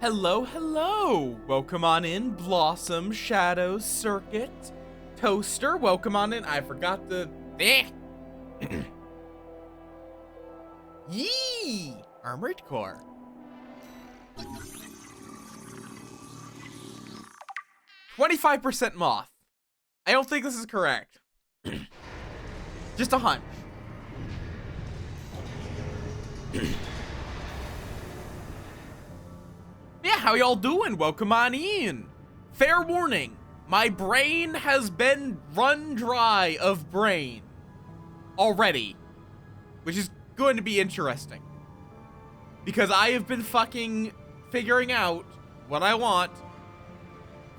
Hello, hello! Welcome on in, Blossom, Shadow, Circuit, Toaster, welcome on in. I forgot the... Yee! Armored Core. "25% Moth. I don't think this is correct. Just a hunch. Yeah, how y'all doing? Welcome on in. Fair warning, my brain has been run dry of brain already, which is going to be interesting. Because I have been fucking figuring out what I want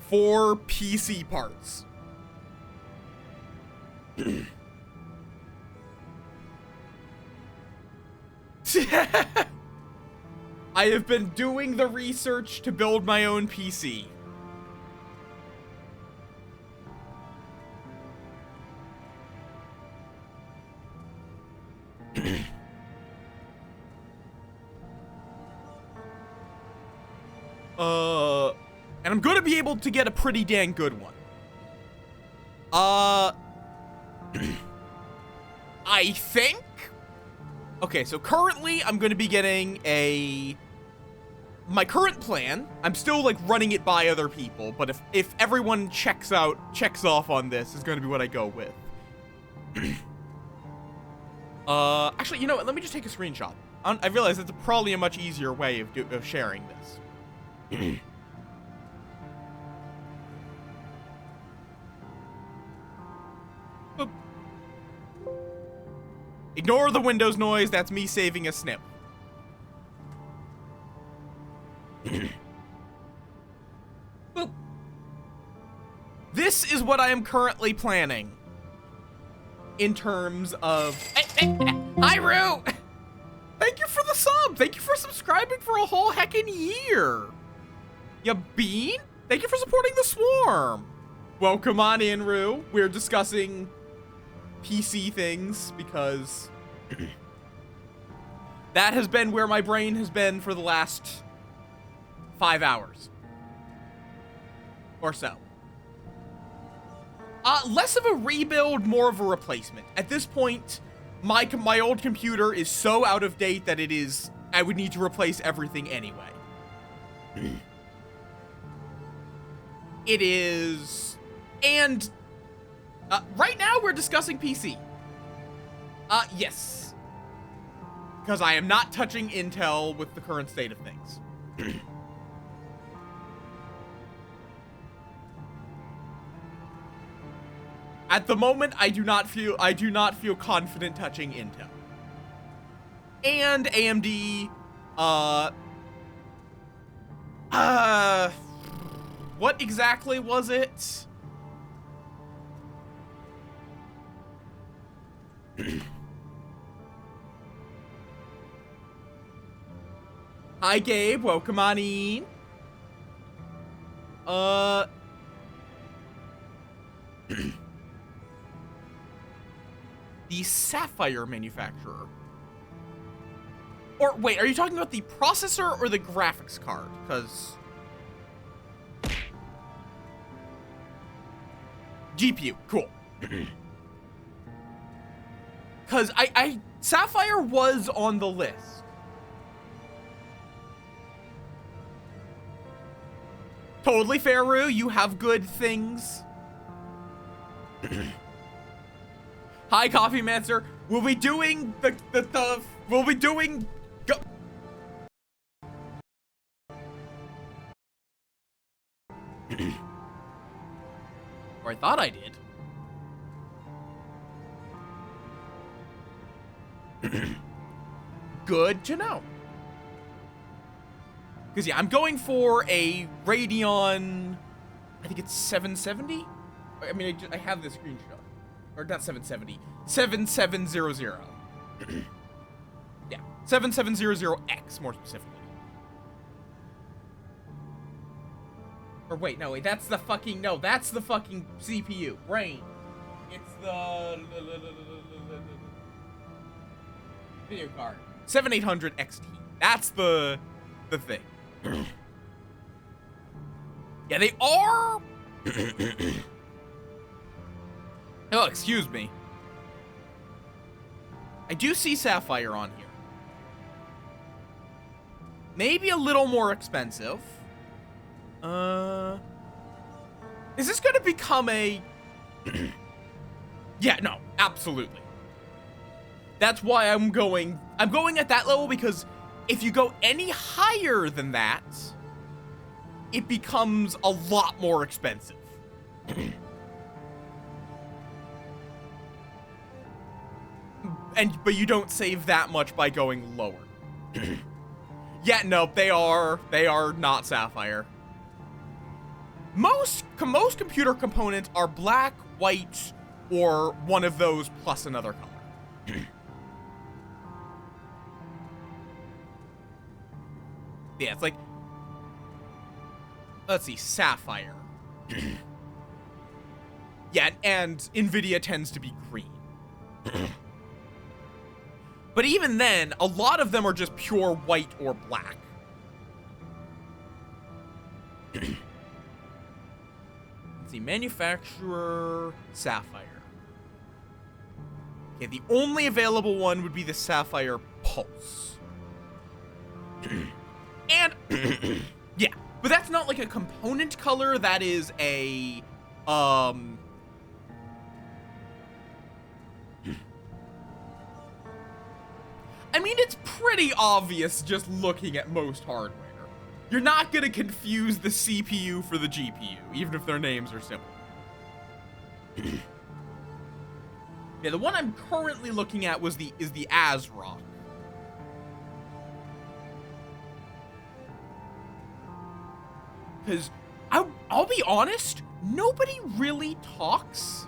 for PC parts. I have been doing the research to build my own PC. And I'm gonna be able to get a pretty dang good one. I think? Okay, so currently I'm gonna be getting my current plan, I'm still like running it by other people, but if everyone checks off on this, is gonna be what I go with. Actually, you know what, let me just take a screenshot. I realize that's probably a much easier way of sharing this. Boop. Ignore the Windows noise, that's me saving a snip. Boop. This is what I am currently planning in terms of... Hi, Rue! Thank you for the sub! Thank you for subscribing for a whole heckin' year! Ya bean? Thank you for supporting the swarm! Welcome on in, Rue. We're discussing PC things because that has been where my brain has been for the last 5 hours or so. Less of a rebuild, more of a replacement. At this point, my old computer is so out of date that I would need to replace everything anyway. It is, and right now we're discussing PC. Yes. Because I am not touching Intel with the current state of things. At the moment, I do not feel confident touching Intel. And AMD, what exactly was it? Hi, Gabe. Welcome on in. The Sapphire manufacturer. Or, wait, are you talking about the processor or the graphics card? Because... GPU, cool. Because Sapphire was on the list. Totally fair, Rue. You have good things. Hi, Coffee Mancer. We'll be doing we'll be doing... Or I thought I did. Good to know. Because, yeah, I'm going for a Radeon, I think it's 770? I mean, I have this screenshot. Or not 770, 7700. Yeah, 7700X, more specifically. Or wait, no, wait, that's the fucking CPU, brain. It's the video card. 7800 XT. That's the thing. Yeah, they are. Oh, excuse me. I do see Sapphire on here. Maybe a little more expensive. Is this going to become a... Yeah, no, absolutely. That's why I'm going at that level, because if you go any higher than that, it becomes a lot more expensive. But you don't save that much by going lower. Yeah, no, they are not Sapphire. Most computer components are black, white, or one of those plus another color. Yeah, it's like, let's see, Sapphire. Yeah, and NVIDIA tends to be green. But even then, a lot of them are just pure white or black. Let's see, manufacturer, Sapphire. Okay, the only available one would be the Sapphire Pulse. And, yeah, but that's not like a component color, that is a, I mean, it's pretty obvious just looking at most hardware. You're not gonna confuse the CPU for the GPU, even if their names are similar. Yeah, the one I'm currently looking at is the ASRock. Because I'll be honest, nobody really talks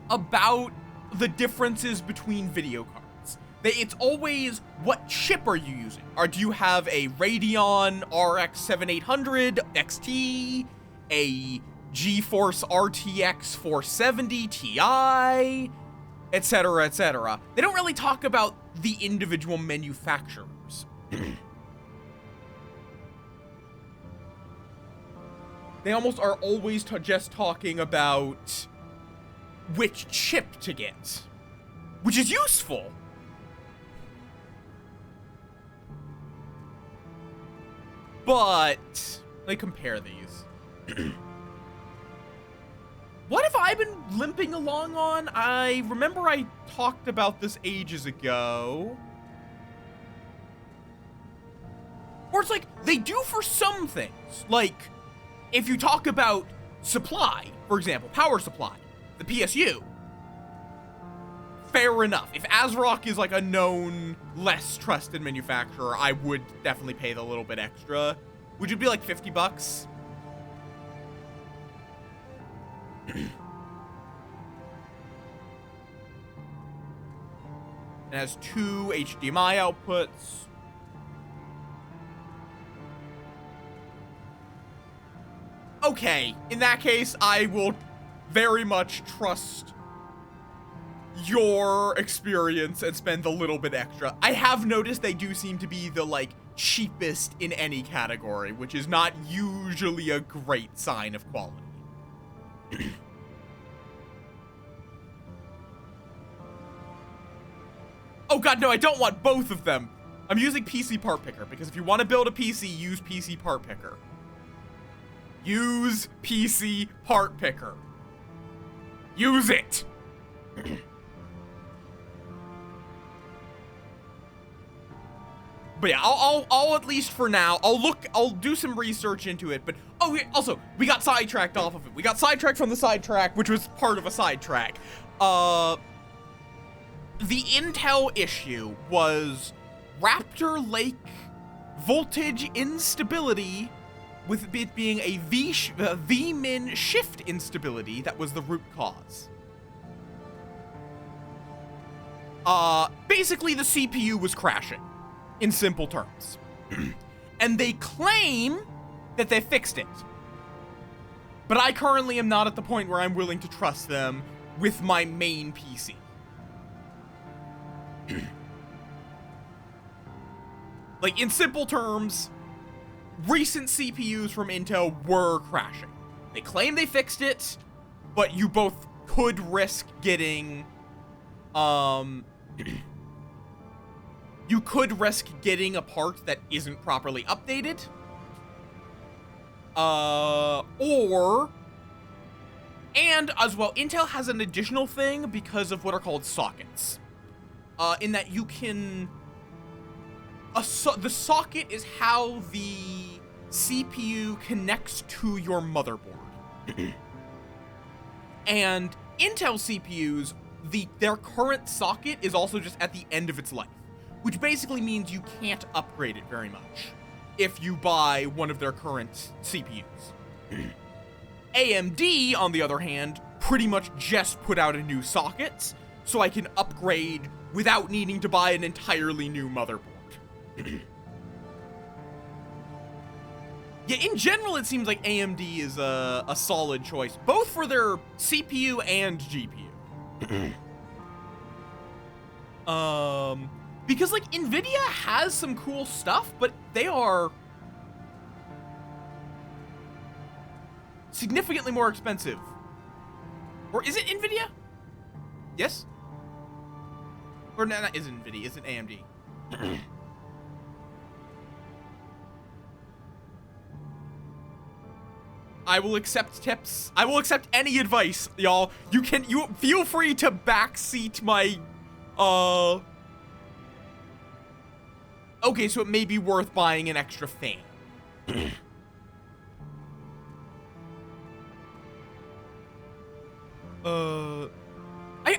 about the differences between video cards. It's always, what chip are you using? Do you have a Radeon RX 7800 XT, a GeForce RTX 470 Ti, etc., etc. They don't really talk about the individual manufacturers. They almost are always just talking about which chip to get, which is useful. But let me compare these. What have I been limping along on? I remember I talked about this ages ago. Or it's like, they do for some things. Like, if you talk about supply, for example, power supply, the PSU, fair enough. If ASRock is like a known, less trusted manufacturer, I would definitely pay the little bit extra. Would it be like 50 bucks? It has 2 HDMI outputs. Okay, in that case, I will very much trust your experience and spend a little bit extra. I have noticed they do seem to be the, like, cheapest in any category, which is not usually a great sign of quality. Oh god, no, I don't want both of them. I'm using PC Part Picker, because if you want to build a PC, use PC Part Picker. Use PC Part Picker. Use it! But yeah, I'll at least for now, I'll do some research into it, but, oh, yeah, also, we got sidetracked off of it. We got sidetracked from the sidetrack, which was part of a sidetrack. The Intel issue was Raptor Lake voltage instability, with it being a V-min shift instability that was the root cause. Basically the CPU was crashing, in simple terms. And they claim that they fixed it. But I currently am not at the point where I'm willing to trust them with my main PC. Like, in simple terms, recent CPUs from Intel were crashing. They claim they fixed it, but you both could risk getting, you could risk getting a part that isn't properly updated. And as well, Intel has an additional thing because of what are called sockets. In that you can, the socket is how the CPU connects to your motherboard. And Intel CPUs, their current socket is also just at the end of its life, which basically means you can't upgrade it very much if you buy one of their current CPUs. AMD, on the other hand, pretty much just put out a new socket, so I can upgrade without needing to buy an entirely new motherboard. Yeah, in general, it seems like AMD is a solid choice, both for their CPU and GPU. Because, like, NVIDIA has some cool stuff, but they are significantly more expensive. Or is it NVIDIA? Yes? Or no, that isn't NVIDIA, it's an AMD. I will accept tips. I will accept any advice, y'all. You feel free to backseat my, okay, so it may be worth buying an extra fan.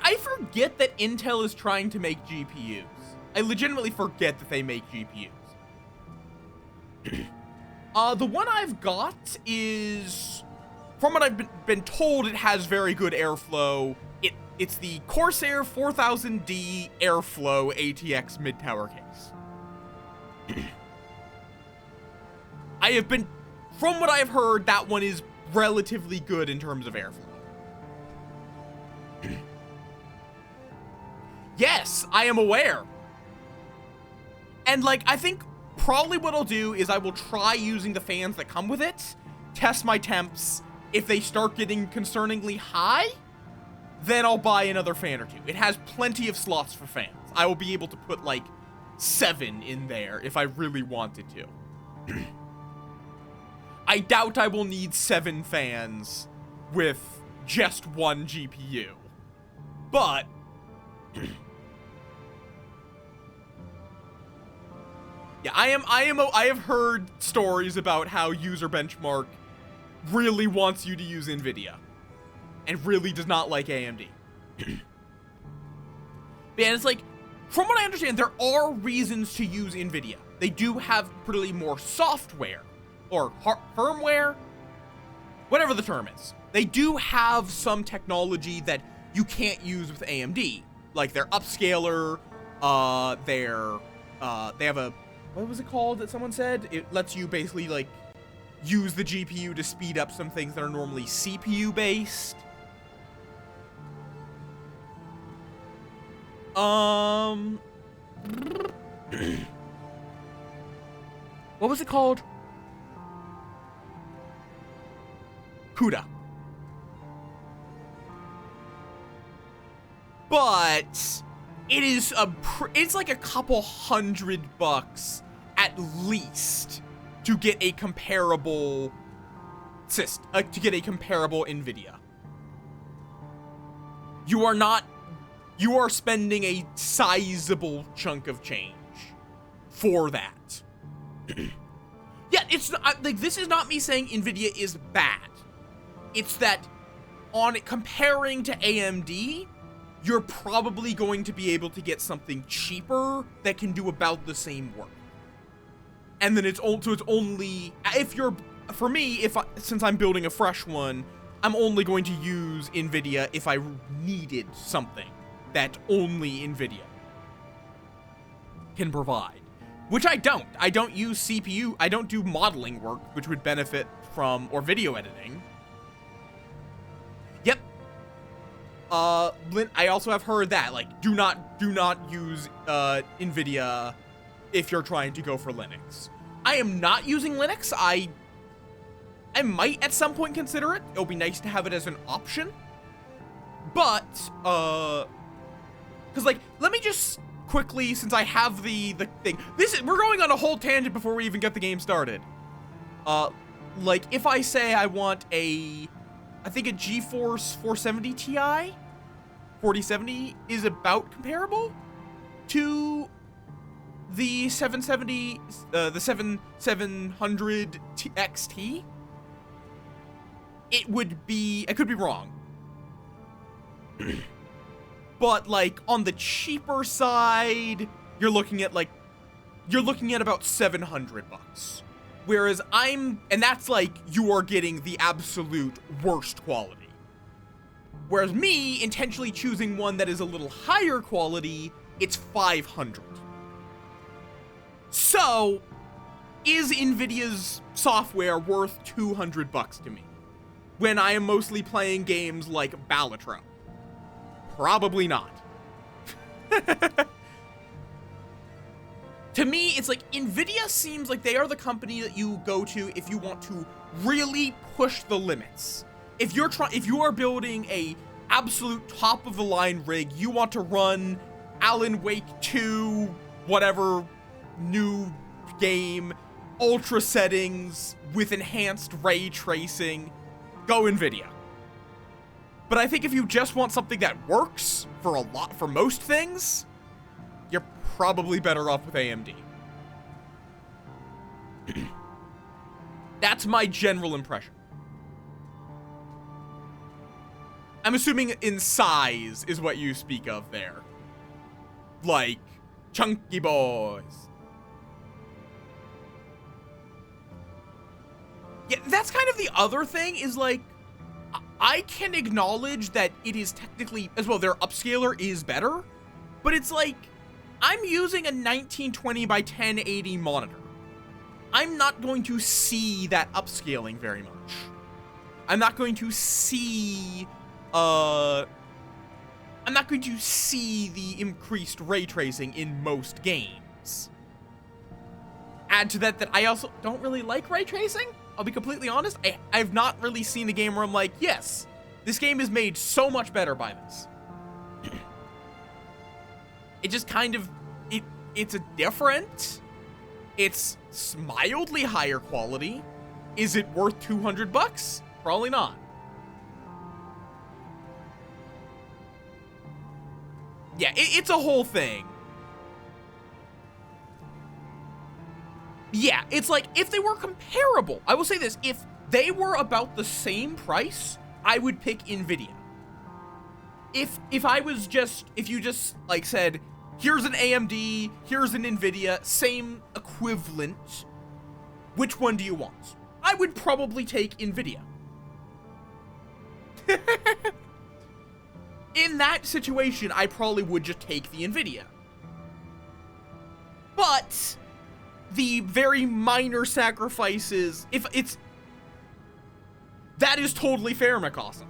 I forget that Intel is trying to make GPUs. I legitimately forget that they make GPUs. The one I've got is, from what I've been told, it has very good airflow. It's the Corsair 4000D Airflow ATX mid-tower case. From what I've heard, that one is relatively good in terms of airflow. Yes, I am aware. And, like, I think probably what I'll do is I will try using the fans that come with it, test my temps. If they start getting concerningly high, then I'll buy another fan or two. It has plenty of slots for fans. I will be able to put, like, 7 in there if I really wanted to. I doubt I will need 7 fans with just one GPU. But yeah, I have heard stories about how User Benchmark really wants you to use NVIDIA and really does not like AMD. And it's like, from what I understand, there are reasons to use NVIDIA. They do have pretty more software or firmware, whatever the term is. They do have some technology that you can't use with AMD, like their upscaler, they have a, what was it called that someone said? It lets you basically, like, use the GPU to speed up some things that are normally CPU based. What was it called? CUDA. But it is it's like a couple $100 at least to get a comparable system, to get a comparable NVIDIA. You are spending a sizable chunk of change for that. Yeah, it's not, like, this is not me saying NVIDIA is bad. It's that comparing to AMD, you're probably going to be able to get something cheaper that can do about the same work. And then it's only, for me, since I'm building a fresh one, I'm only going to use NVIDIA if I needed something that only NVIDIA can provide. Which I don't. I don't use CPU. I don't do modeling work, which would benefit from, or video editing. Yep. I also have heard that, like, do not use NVIDIA if you're trying to go for Linux. I am not using Linux. I might at some point consider it. It'll be nice to have it as an option. But, cause like, let me just quickly, since I have the thing, we're going on a whole tangent before we even get the game started. Like, if I say I want I think a GeForce 470 Ti, 4070 is about comparable to the 770, the 7700 XT. It would be, I could be wrong. But like on the cheaper side, you're looking at about 700 bucks. Whereas and that's like, you are getting the absolute worst quality. Whereas me, intentionally choosing one that is a little higher quality, it's 500. So, is NVIDIA's software worth 200 bucks to me? When I am mostly playing games like Balatro? Probably not. To me, it's like, NVIDIA seems like they are the company that you go to if you want to really push the limits. If you are building a absolute top of the line rig, you want to run Alan Wake 2, whatever new game, ultra settings with enhanced ray tracing, go NVIDIA. But I think if you just want something that works for most things, you're probably better off with AMD. That's my general impression. I'm assuming in size is what you speak of there. Like, chunky boys. Yeah, that's kind of the other thing, is like, I can acknowledge that it is technically, as well, their upscaler is better, but it's like, I'm using a 1920 by 1080 monitor. I'm not going to see that upscaling very much. I'm not going to see, the increased ray tracing in most games. Add to that I also don't really like ray tracing. I'll be completely honest. I've not really seen a game where I'm like, yes, this game is made so much better by this. It just kind of, it's a different, it's mildly higher quality. Is it worth 200 bucks? Probably not. Yeah, it's a whole thing. Yeah, it's like, if they were comparable, I will say this, if they were about the same price, I would pick NVIDIA. If you just, like, said, here's an AMD, here's an NVIDIA, same equivalent, which one do you want? I would probably take NVIDIA. In that situation, I probably would just take the NVIDIA. But the very minor sacrifices, that is totally fair, McAwesome.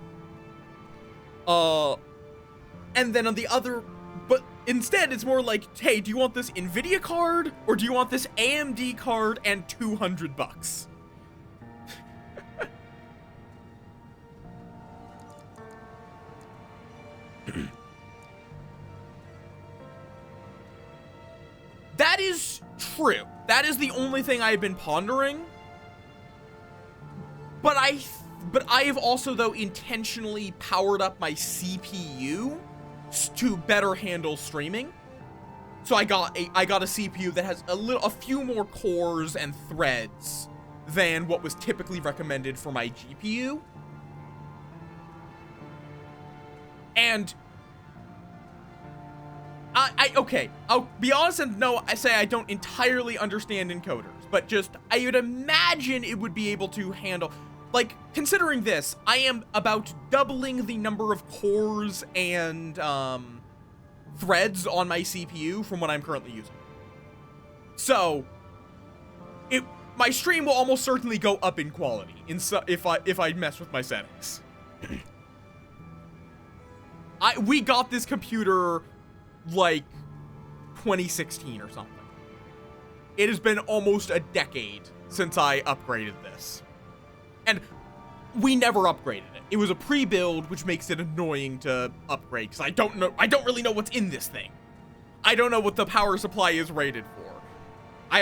And then on the other, but instead it's more like, hey, do you want this NVIDIA card, or do you want this AMD card and 200 bucks? That is true. That is the only thing I've been pondering. But I have also, though, intentionally powered up my CPU to better handle streaming. So I got a CPU that has a few more cores and threads than what was typically recommended for my GPU. And okay, I'll be honest and no, I say I don't entirely understand encoders, but just, I would imagine it would be able to handle, like, considering this, I am about doubling the number of cores and, threads on my CPU from what I'm currently using. So, my stream will almost certainly go up in quality if I mess with my settings. We got this computer like 2016 or something. It has been almost a decade since I upgraded this. And we never upgraded it. It was a pre-build, which makes it annoying to upgrade, because I don't really know what's in this thing. I don't know what the power supply is rated for.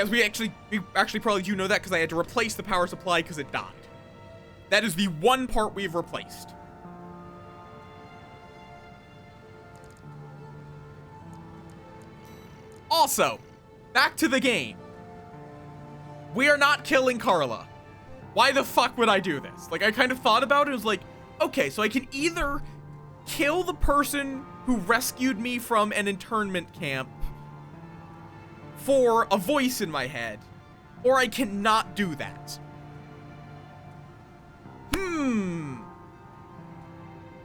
We actually probably do know that because I had to replace the power supply because it died. That is the one part we've replaced. Also, back to the game. We are not killing Carla. Why the fuck would I do this? Like, I kind of thought about it. It was like, okay, so I can either kill the person who rescued me from an internment camp for a voice in my head, or I cannot do that.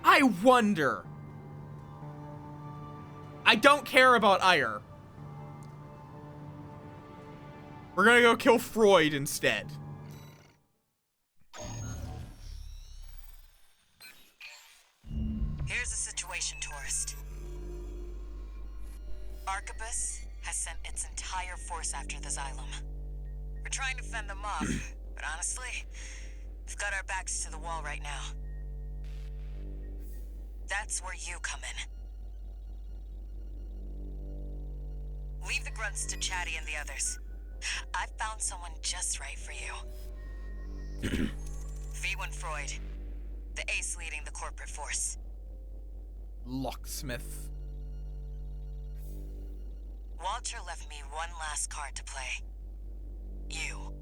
I wonder. I don't care about Ire. We're gonna go kill Freud instead. Here's the situation, tourist. Arquebus has sent its entire force after the Xylem. We're trying to fend them off, but honestly, we've got our backs to the wall right now. That's where you come in. Leave the grunts to Chatty and the others. I've found someone just right for you. V1 Freud, the ace leading the corporate force. Locksmith. Walter left me one last card to play. You.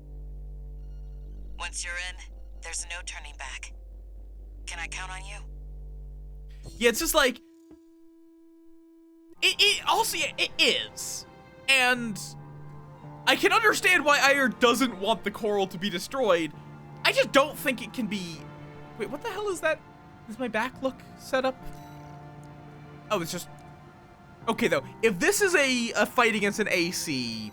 Once you're in, there's no turning back. Can I count on you? Yeah, it's just like... It is. And I can understand why Ire doesn't want the coral to be destroyed. I just don't think it can be... Wait, what the hell is that? Is my back look set up? Oh, it's just... Okay, though. If this is a fight against an AC...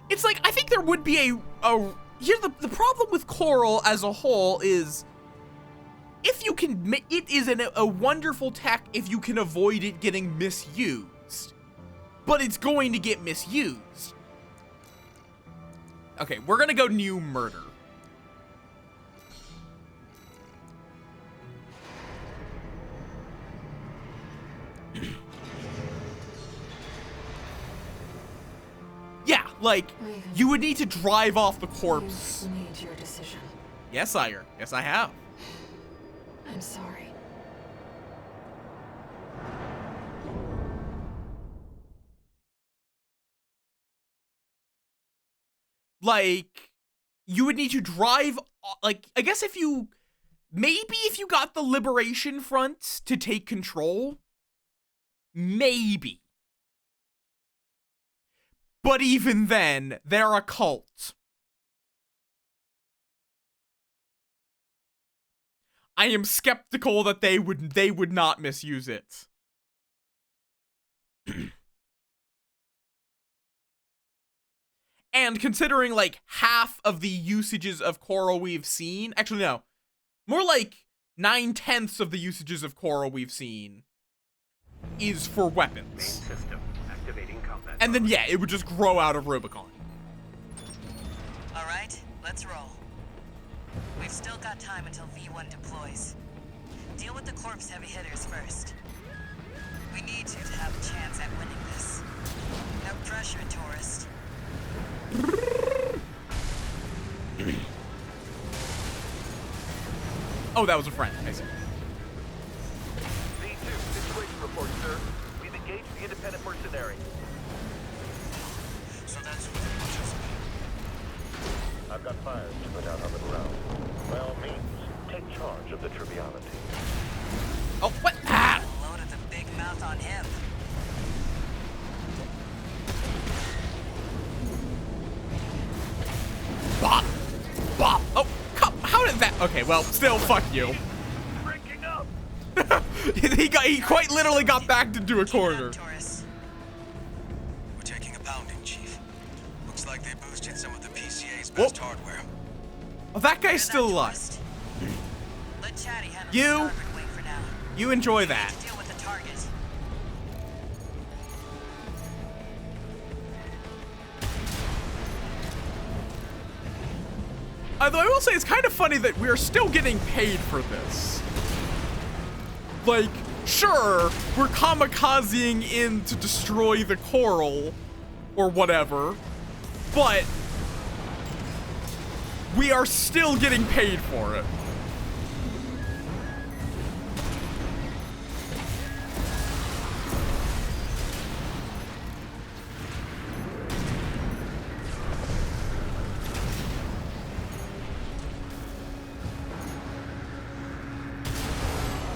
It's like, I think there would be Here's the problem with coral as a whole is... If you can... It is a wonderful tech if you can avoid it getting misused. But it's going to get misused. Okay, we're gonna go new murder. Yeah, like, you would need to drive off the corpse. You made your decision. Yes, sire. Yes, I have. I'm sorry. Like, you would need to drive, like, I guess if you, maybe if you got the Liberation Front to take control, maybe. But even then, they're a cult. I am skeptical that they would not misuse it. And considering, like, half of the usages of coral we've seen... Actually, no. More like 9/10 of the usages of coral we've seen is for weapons. Main system activating combat. And then, yeah, it would just grow out of Rubicon. All right, let's roll. We've still got time until V1 deploys. Deal with the corpse heavy hitters first. We need you to have a chance at winning this. No pressure, tourist. Oh, that was a friend. I see. V2, situation report, sir. We've engaged the independent mercenary. So that's what it was just me. I've got fires to put out on the ground. By all means, take charge of the triviality. Oh, what? Ah! Loaded the big mouth on him. Bop! Bop! Oh, how did that... Okay, well, still, fuck you. Breaking up! he quite literally got backed into a corner. Tourist. We're taking a pounding, Chief. Looks like they boosted some of the PCA's best Whoop. hardware. Oh, that guy's Hear still that, alive. tourist? Let Chatty handle You- the starboard wing for now. You enjoy We that. need to deal with the target. Although I will say it's kind of funny that we are still getting paid for this. Like, sure, we're kamikazing in to destroy the coral or whatever, but we are still getting paid for it.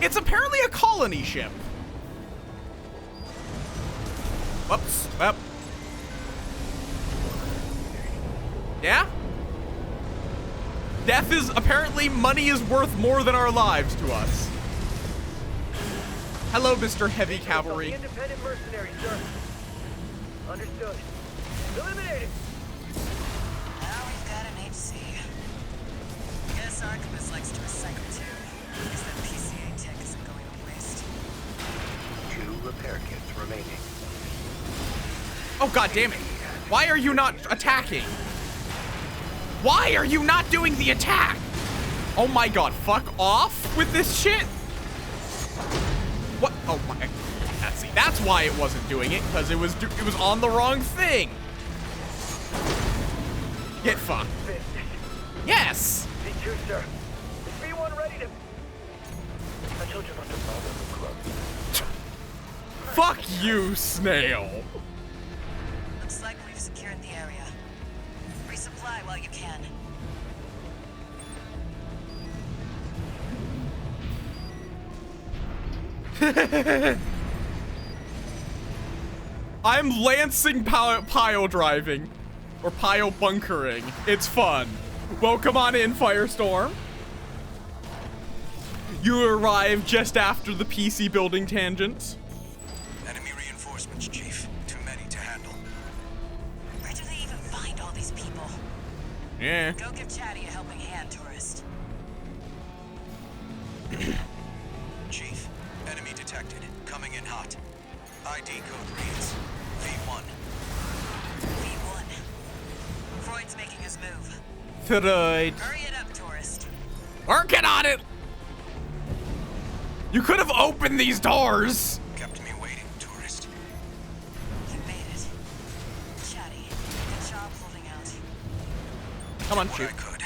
It's apparently a colony ship. Whoops. Well. Yeah? Death is apparently money is worth more than our lives to us. Hello, Mr. Heavy Cavalry. Independent mercenary, sir. Understood. Eliminated. Now we've got an HC. Guess Archibus likes to recycle too. Guess that PCA tech isn't going to waste. 2 repair kits remaining. Oh, god damn it. Why are you not attacking? Why are you not doing the attack? Oh my god, fuck off with this shit. What? Oh my. See, that's why it wasn't doing it, because it was on the wrong thing. Get fucked. Yes. V2, sir. Is V1 ready to... I told you not to bother the club. Fuck you, Snail. Looks like we've secured the area. Resupply while you can. I'm lancing pile driving. Or pile bunkering. It's fun. Welcome on in, Firestorm. You arrived just after the PC building tangent. Enemy reinforcements, Chief. Too many to handle. Where do they even find all these people? Yeah. Go give Chatty a helping hand, tourist. Chief, enemy detected. Coming in hot. ID code reads V1. V1. Freud's making his move. Freud. Hurry it up, tourist. Working on it. You could have opened these doors. Kept me waiting, tourist. You made it. Chatty, good job holding out. Come on, What shoot. I could.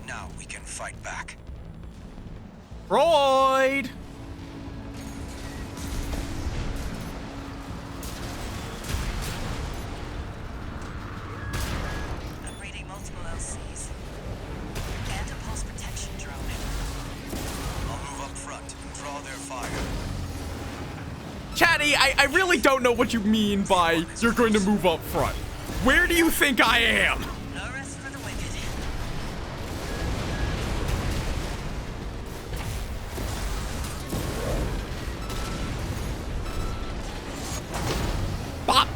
Now we can fight back. Freud. I'm reading multiple LCs. And a pulse protection drone. I'll move up front and draw their fire. Chatty, I really don't know what you mean by you're going to move up front. Where do you think I am? No rest for the wicked. Bop.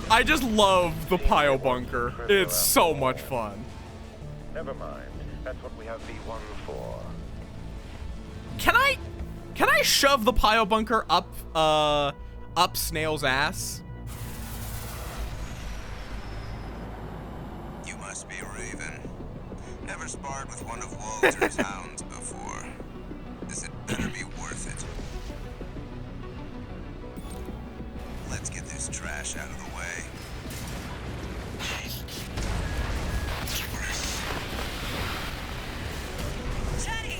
I just love the pile bunker. It's so much fun. Never mind. That's what we have V1 for. Can I shove the pile bunker up Snail's ass? You must be Raven. Never sparred with one of Walter's hounds before. This had better be worth it. Let's get this trash out of the way. Chatty!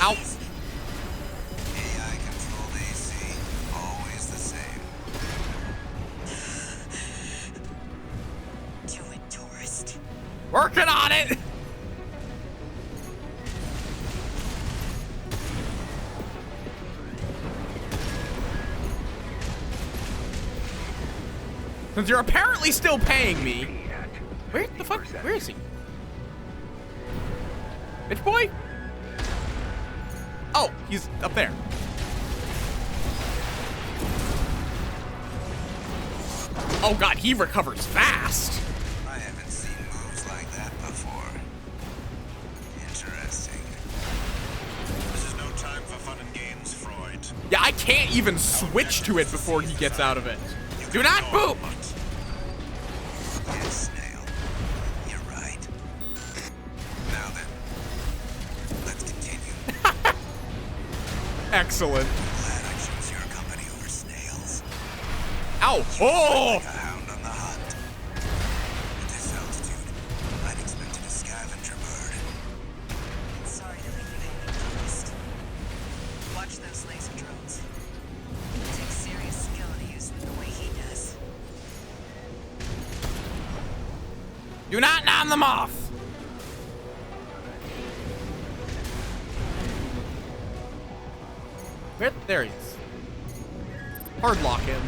Ow. Please. AI controlled AC, always the same. Do it, tourist. Working on it. Since you're apparently still paying me. Where the fuck? Where is he? Bitch boy? Oh, he's up there. Oh god, he recovers fast. I haven't seen moves like that before. Interesting. This is no time for fun and games, Freud. Yeah, I can't even switch to it before he gets out of it. Do not boop! snail. You're right. Now then, let's continue. Excellent. Glad I chose your company over snails. Ow! Oh! Like a hound on the hunt. At this altitude, I'd expected a scavenger bird. Sorry to leave you hanging, tourist. Watch those laser drones. It takes serious skill to use them the way he does. Do not nom them off! Where? There he is. Hard lock him.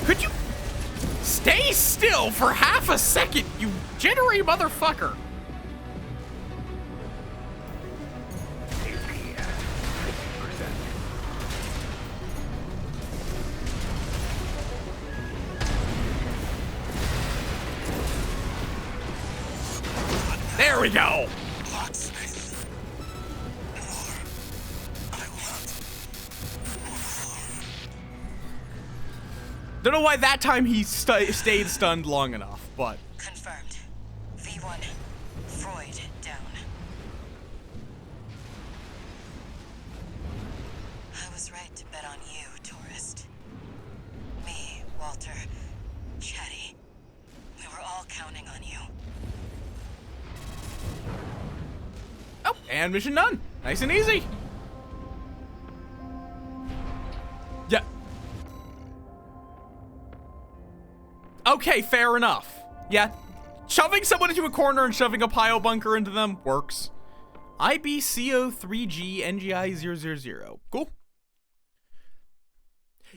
Could you stay still for half a second, you jittery motherfucker? AP at 50%. There we go. Locksmith. More. I want Don't know why that time he stayed stunned long enough, but Confirmed. V1. Freud down. I was right to bet on you, tourist. Me, Walter, Chatty. We were all counting on you. oh, and mission done. Nice and easy. Yeah. Okay, fair enough. Yeah, shoving someone into a corner and shoving a pile bunker into them works. IBCO3G NGI000. Cool.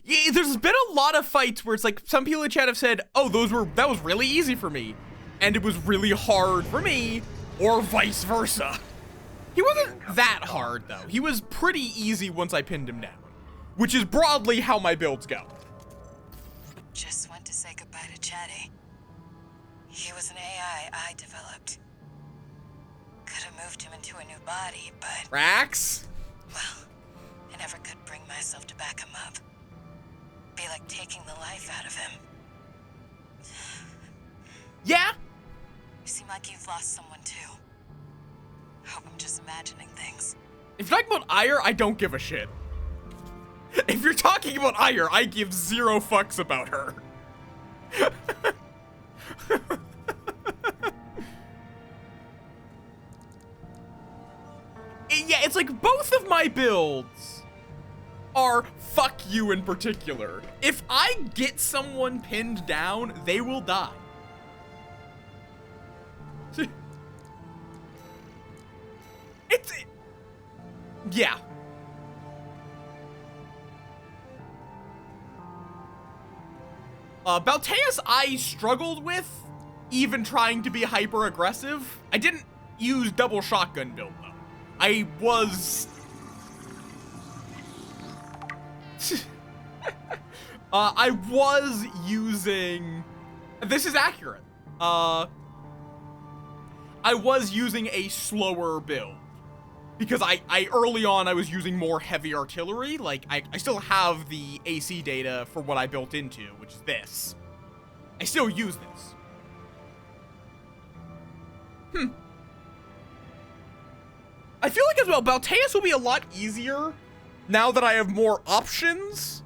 Yeah, there's been a lot of fights where it's like some people in chat have said, "Oh, that was really easy for me," and it was really hard for me, or vice versa. He wasn't that hard though. He was pretty easy once I pinned him down, which is broadly how my builds go. Just went to say goodbye to Chatty. He was an AI I developed. Could have moved him into a new body, but, Rax? well, I never could bring myself to back him up. Be like taking the life out of him. Yeah? You seem like you've lost someone too. Hope I'm just imagining things. If you're talking about Ire, I don't give a shit. If you're talking about Ire, I give zero fucks about her. Yeah, it's like both of my builds are fuck you in particular. If I get someone pinned down, they will die. Yeah. Balteus I struggled with, even trying to be hyper aggressive. I didn't use double shotgun build though. I was I was using, this is accurate. I was using a slower build because I early on I was using more heavy artillery. Like I still have the AC data for what I built into, which is this. I still use this. I feel like as well, Balteus will be a lot easier now that I have more options,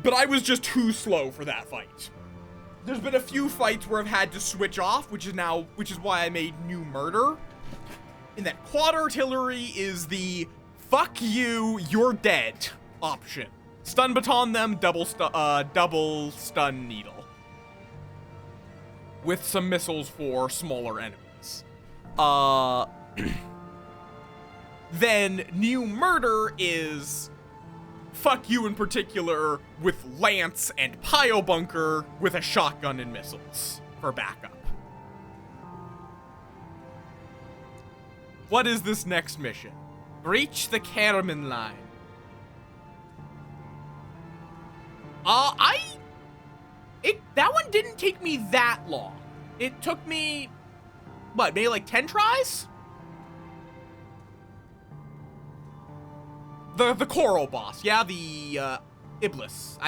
but I was just too slow for that fight. There's been a few fights where I've had to switch off, which is why I made New Murder. And that quad artillery is the fuck you, you're dead option. Stun baton them, double stun needle. With some missiles for smaller enemies. Then New Murder is fuck you in particular with lance and pile bunker with a shotgun and missiles for backup. What is this next mission? Breach the Karaman line. That one didn't take me that long. It took me, what, maybe like 10 tries? The coral boss, yeah, the Ibis.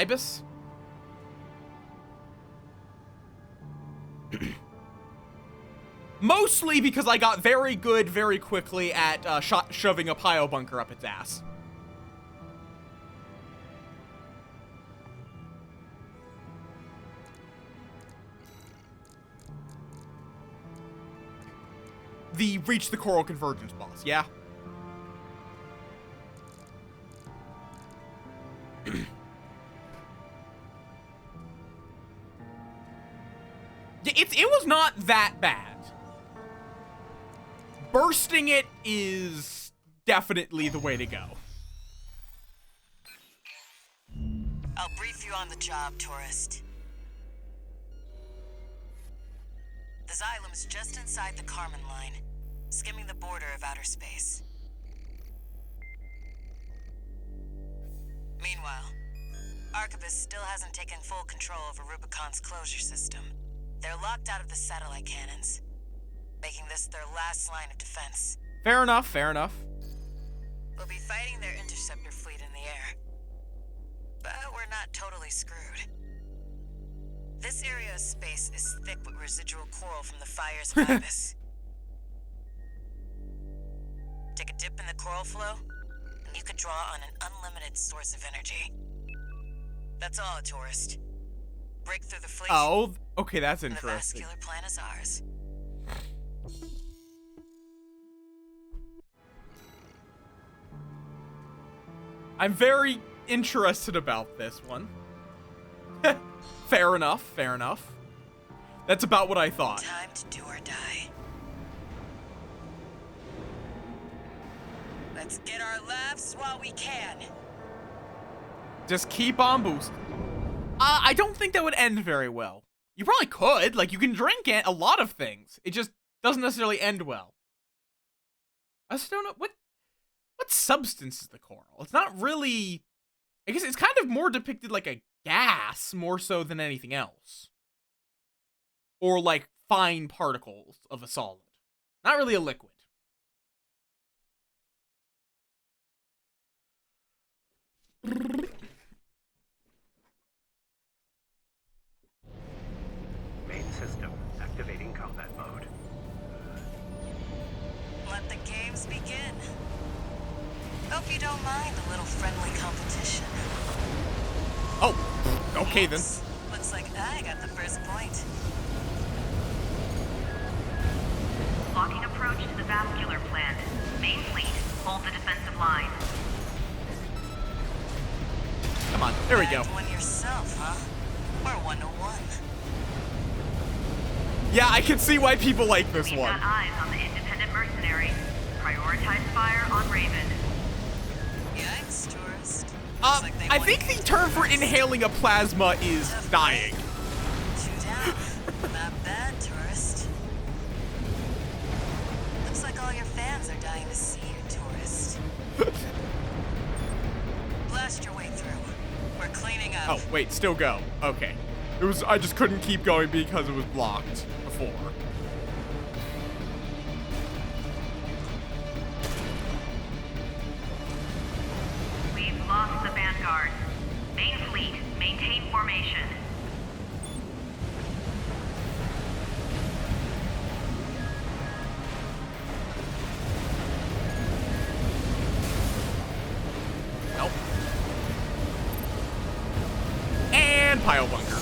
Mostly because I got very good very quickly at shoving a pile bunker up its ass. The reach the coral convergence boss, yeah? It was not that bad. Bursting it is definitely the way to go. I'll brief you on the job, tourist. The Xylem's just inside the Karman line, skimming the border of outer space. Meanwhile, Archivist still hasn't taken full control over Rubicon's closure system. They're locked out of the satellite cannons, making this their last line of defense. Fair enough, fair enough. We'll be fighting their interceptor fleet in the air. But we're not totally screwed. This area of space is thick with residual coral from the fires of Ibis. Take a dip in the coral flow, and you could draw on an unlimited source of energy. That's all, tourist. Break through the fleet. Oh, okay, that's and the interesting. vascular plan is ours. I'm very interested about this one. Fair enough, fair enough. That's about what I thought. Time to do or die. Let's get our laughs while we can. Just keep on boosting. I don't think that would end very well. You probably could. Like, you can drink a lot of things. It just doesn't necessarily end well. I just don't know. What substance is the coral? It's not really... I guess it's kind of more depicted like a gas, more so than anything else. Or like fine particles of a solid. Not really a liquid. Main system activating combat mode. Let the games begin. Hope you don't mind a little friendly competition. Oh, okay then. Oops. Looks like I got the first point. Locking approach to the vascular plant. Main fleet, hold the defensive line. Come on, there we go. Bagged one yourself, huh? We're 1-1. Yeah, I can see why people like this We've one. got eyes on the independent mercenary. Prioritize fire on Raven. Yikes, tourist. Looks like they I want think you the to term for tourist. inhaling a plasma is Tough dying. Two down. Not bad, tourist. Looks like all your fans are dying to see you, tourist. Blast your way through. We're cleaning up. Oh, wait, still go. Okay. I just couldn't keep going because it was blocked before. We've lost the vanguard. Main fleet, maintain formation. Nope. And pile bunker.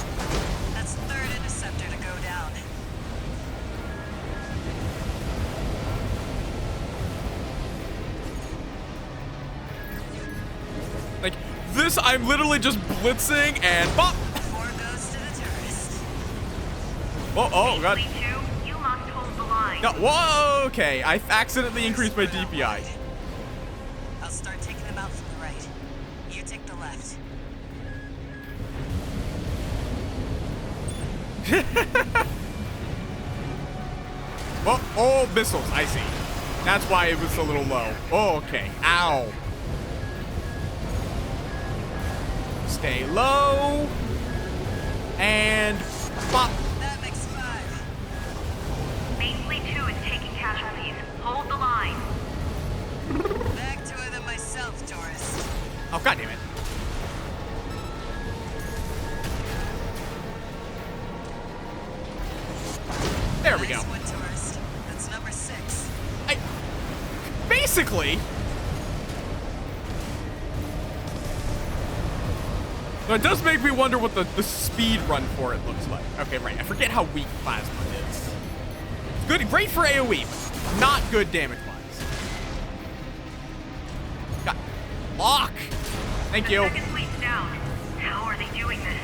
That's third interceptor to go down. Like, this, I'm literally just blitzing and bop! Four goes to the tourist. Oh, God. Fleet 2, you must hold the line. No, whoa, okay. I accidentally increased my DPI. I'll start taking them out from the right. You take the left. Oh, missiles, I see. That's why it was a little low. Oh, okay. Ow. Stay low. And pop. That makes 5. Main fleet 2 is taking casualties. Hold the line. Back to it than myself, tourist. Oh, God damn it. we go. Nice one, tourist. That's number 6. Basically. So it does make me wonder what the speed run for it looks like. Okay, right. I forget how weak plasma is. Good, great for AoE, but not good damage-wise. God. Lock! Thank you. Second fleet's down. How are they doing this?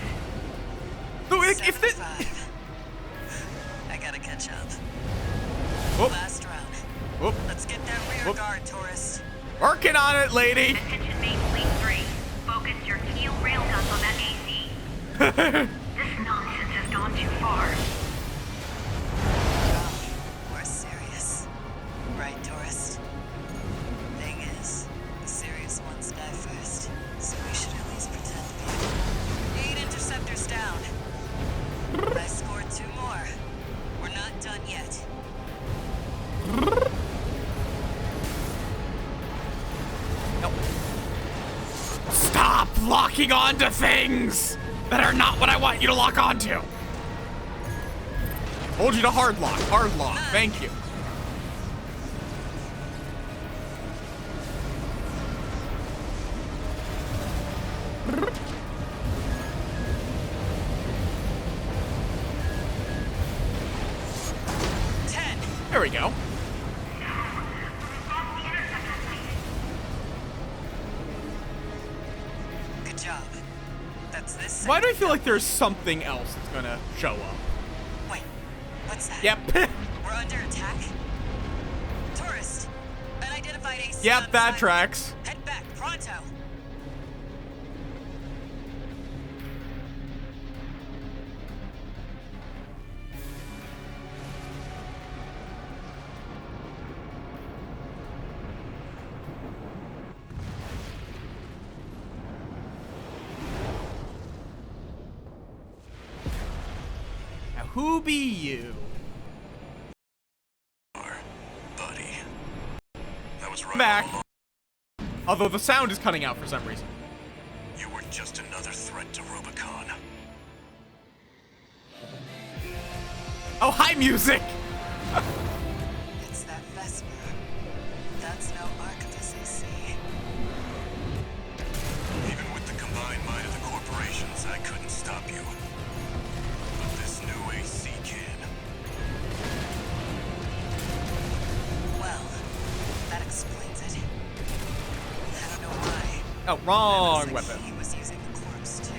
So if this... 7-5. I gotta catch up. Whoop, Last round. whoop. Let's get that rear Whoop. guard, tourist. Working on it, lady. Attention Main Fleet 3. Focus your teal railguns on that AC. This nonsense has gone too far. We're serious. Right, tourist? Thing is, the serious ones die first, so we should at least pretend to be. 8 interceptors down. I scored 2 more. We're not done yet. Nope. Stop locking onto things that are not what I want you to lock onto. Hold you to hard lock, thank you. There we go. Good job. That's this. Why do I feel like there's something else that's gonna show up? Wait, what's that? Yep. We're under attack? Tourist, unidentified AC. Yep, on that site. tracks. Head back, pronto. Now who be you? Buddy. That was right. Back. all along. Although the sound is cutting out for some reason. You were just another threat to Rubicon. Oh, hi, music! It's that Vesper. That's no Archivist AC. Even with the combined might of the corporations, I couldn't stop you. But this new AC can. Well, that explains it. I don't know why. Oh, wrong Looks like weapon. He was using the corpse too.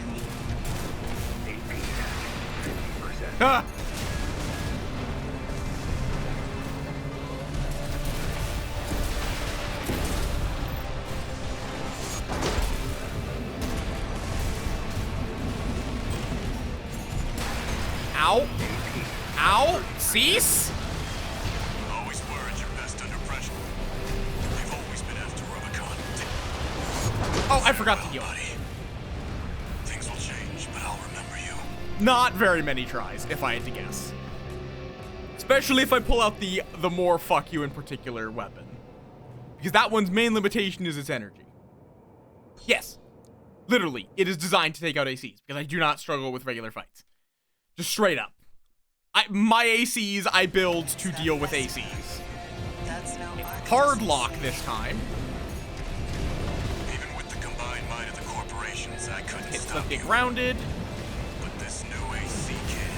Ah! Ow. Ow. Cease? Always were at your best under pressure. They've always been after Rubicon. Oh, I forgot to Well, heal. buddy. Things will change, but I'll remember you. Not very many tries, if I had to guess. Especially if I pull out the more fuck you in particular weapon. Because that one's main limitation is its energy. Yes. Literally, it is designed to take out ACs, because I do not struggle with regular fights. Just straight up. My ACs I build to deal with ACs. That's no Archivist Hard AC. lock this time. Even with the combined might of the corporations, I couldn't It's stop looking you. grounded. But this new AC can.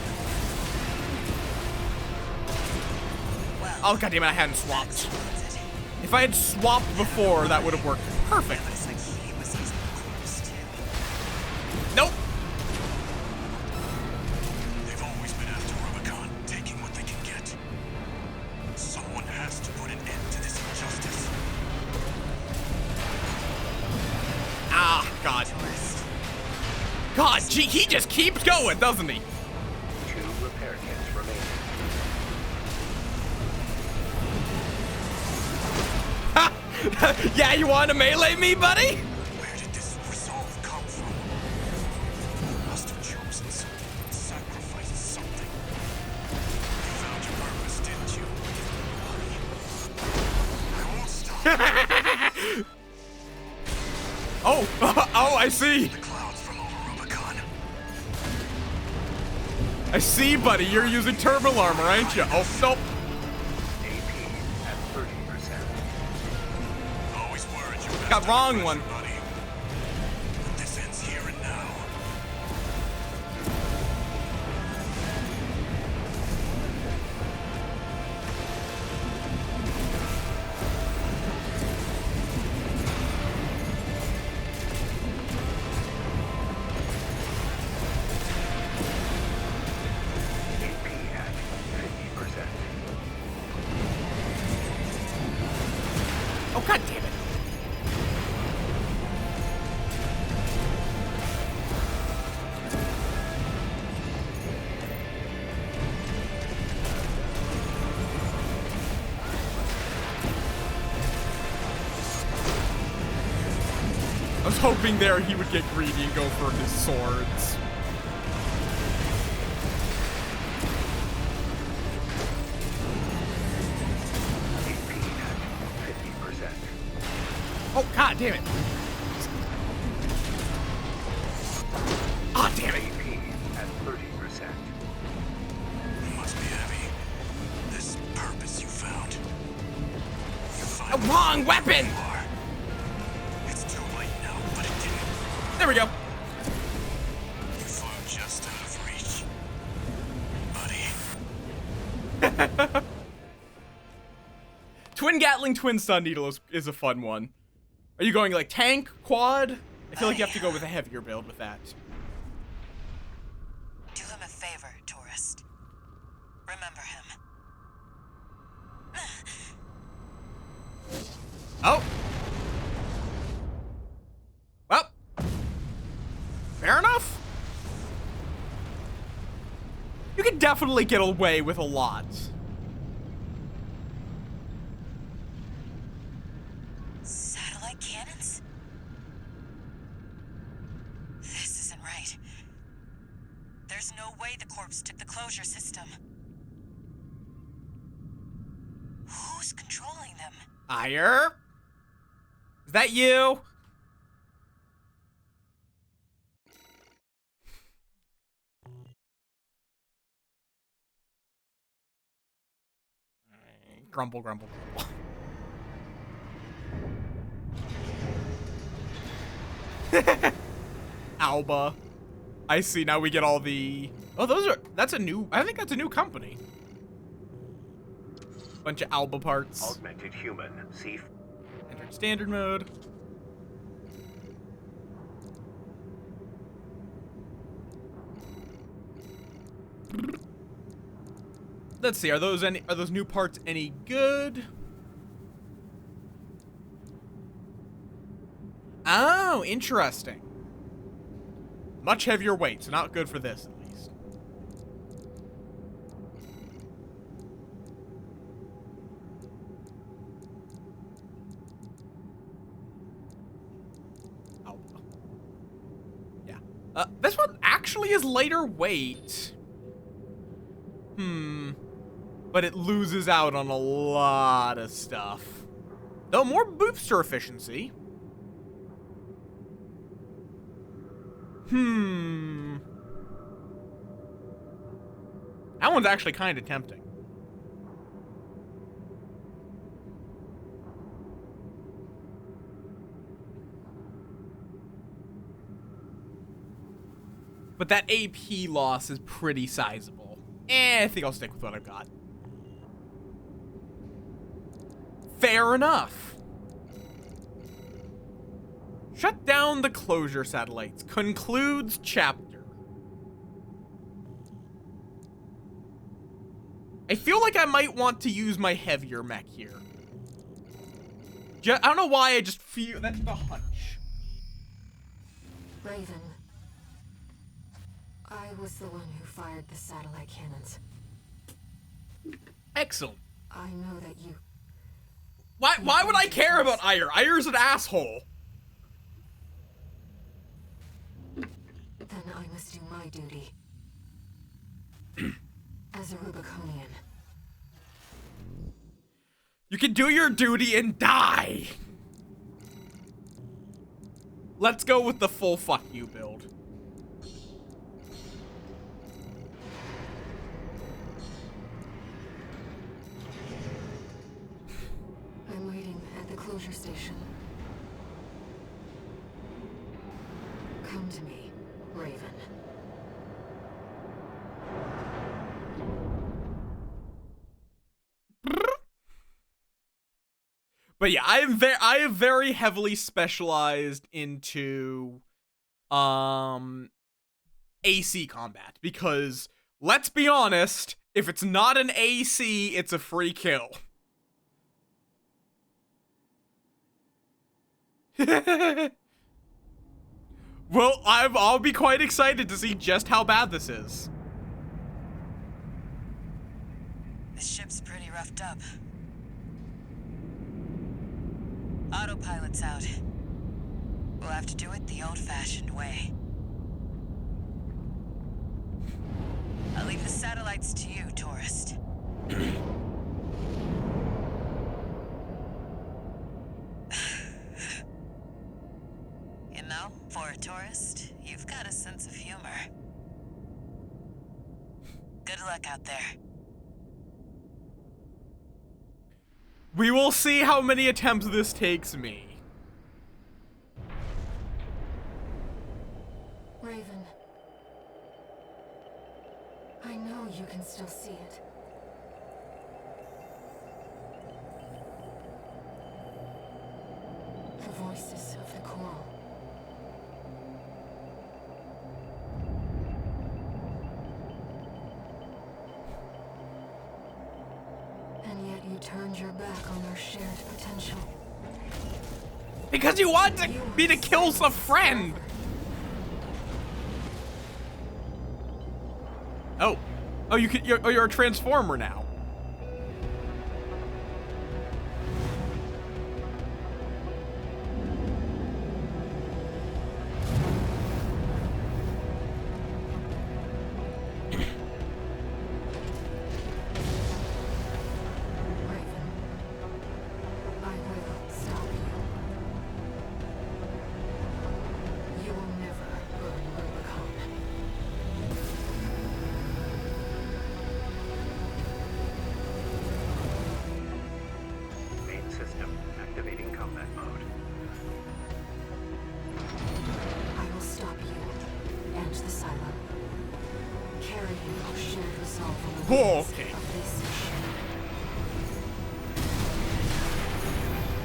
Well, Oh, goddammit, I hadn't that swapped. explains it. If I had swapped before, that would have worked perfectly. Looks like he was using the corpse too. Nope. They've always been after Rubicon, taking what they can get. Someone has to put an end to this injustice. Ah, God. Tourist. God, gee, he just keeps going, doesn't he? 2 repair kits remaining. Ha! Yeah, you want to melee me, buddy? Where did this resolve come from? You must have chosen something, sacrificed something. You found your purpose, didn't you? Buddy, I won't stop. Oh, oh, I see. The clouds from over Rubicon. I see, buddy. You're using thermal armor, aren't you? Oh, nope. AP at 30%. Always worried you Got wrong one. buddy. But this ends here and now. AP at 50%. Oh, god damn it. I was hoping there he would get greedy and go for his swords. AP at 50%. Oh, god damn it. Ah, damn it. AP at 30%. It must be heavy. This purpose you found. You A finally wrong found weapon! who you are. It's too late now, but it didn't. There we go. You flew just out of reach. Buddy. Twin Gatling, Twin Stun Needle is a fun one. Are you going like tank, quad? I feel like you have to go with a heavier build with that. Do him a favor, tourist. Remember him. Oh. Well. Fair enough. You can definitely get away with a lot. Satellite cannons? This isn't right. There's no way the corpse took the closure system. Who's controlling them? Ire? Is that you? Grumble, grumble, grumble. Alba. I see, now we get all the... Oh, that's a new... I think that's a new company. Bunch of Alba parts. Augmented human. See. Entered standard mode. Let's see, are those new parts any good? Oh, interesting. Much heavier weight, so not good for this at least. Oh. Yeah. This one actually is lighter weight. But it loses out on a lot of stuff. Though more booster efficiency. That one's actually kind of tempting. But that AP loss is pretty sizable. I think I'll stick with what I've got. Fair enough. Shut down the closure satellites. Concludes chapter. I feel like I might want to use my heavier mech here. I don't know why, I just feel that's the hunch. Raven. I was the one who fired the satellite cannons. Excellent. I know that you... Why would I care about Ire? Ire's an asshole. Then I must do my duty. As a Rubiconian. You can do your duty and die. Let's go with the full fuck you build. Closure station. Come to me, Raven. But yeah, I am very heavily specialized into AC combat because let's be honest, if it's not an AC, it's a free kill. Well, I'll be quite excited to see just how bad this is. This ship's pretty roughed up. Autopilot's out. We'll have to do it the old-fashioned way. I'll leave the satellites to you, tourist. You know, for a tourist, you've got a sense of humor. Good luck out there. We will see how many attempts this takes me. Raven. I know you can still see it. The voices of the coral. And yet you turned your back on our shared potential. Because you want me to kill a friend. Oh, you're a transformer now. Oh, okay.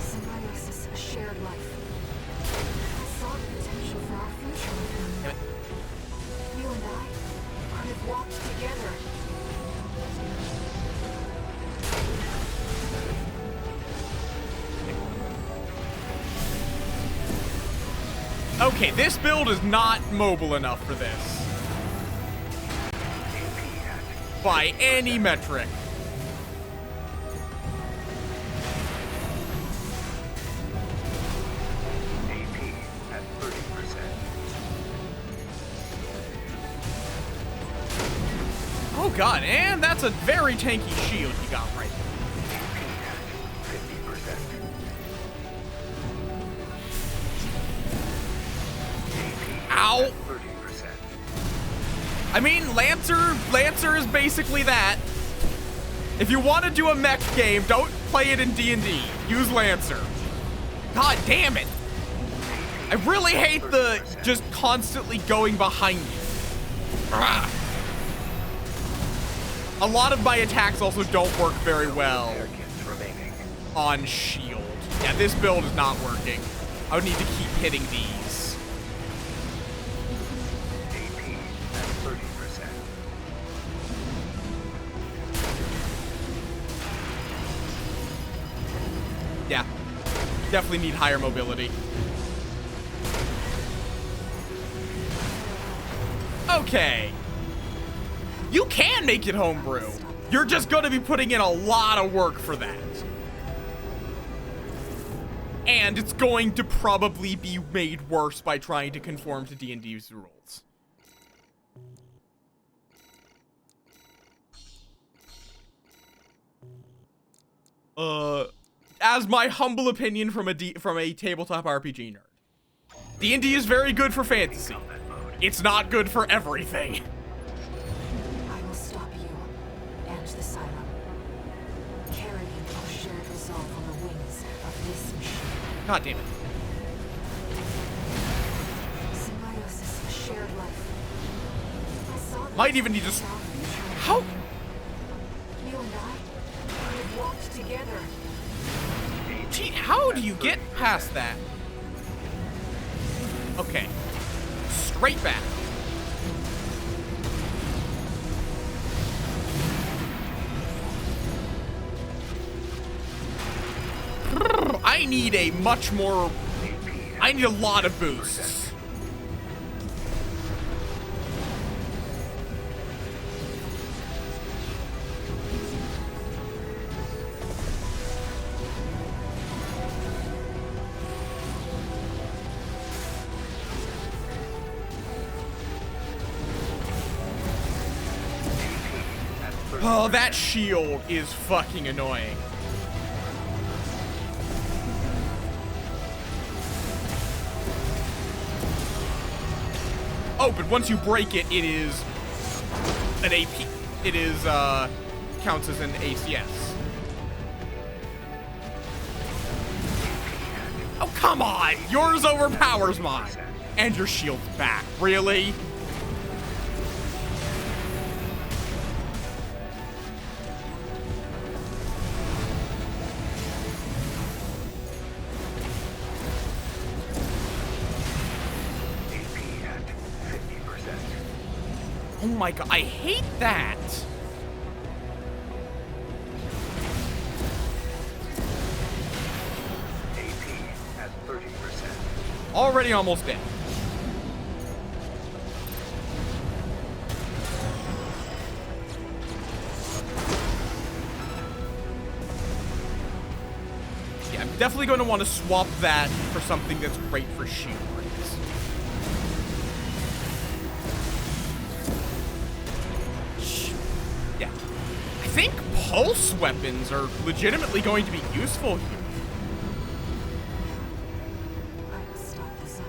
Symbiosis, a shared life. I saw the potential for our future with him. You and I could have walked together. Okay, this build is not mobile enough for this. By any metric. AP at 30%. Oh god, and that's a very tanky shield you got right there. AP at 50%. AP Ow! at 30%. I mean, Lancer is basically that. If you want to do a mech game, don't play it in D&D. Use Lancer. God damn it. I really hate the just constantly going behind you. Ugh. A lot of my attacks also don't work very well on shield. Yeah, this build is not working. I would need to keep hitting these. Yeah, definitely need higher mobility. Okay. You can make it homebrew. You're just going to be putting in a lot of work for that. And it's going to probably be made worse by trying to conform to D&D's rules. As my humble opinion from a tabletop RPG nerd, D&D is very good for fantasy. It's not good for everything. I will stop you and the Silo. Carrying our shared resolve on the wings of this machine. God damn it. Symbiosis, a shared life. I saw this Might even need to... in our future. How? You and I could have walked together. Gee, how do you get past that? Okay. Straight back. I need a much more... I need a lot of boosts. Oh, that shield is fucking annoying. Oh, but once you break it, it is an AP. It is, counts as an ACS. Oh, come on! Yours overpowers mine. And your shield's back. Really? Oh my god, I hate that! AP at 30%. Already almost dead. Yeah, I'm definitely going to want to swap that for something that's great for shield breaks. Yeah. I think pulse weapons are legitimately going to be useful here. I must stop the siren.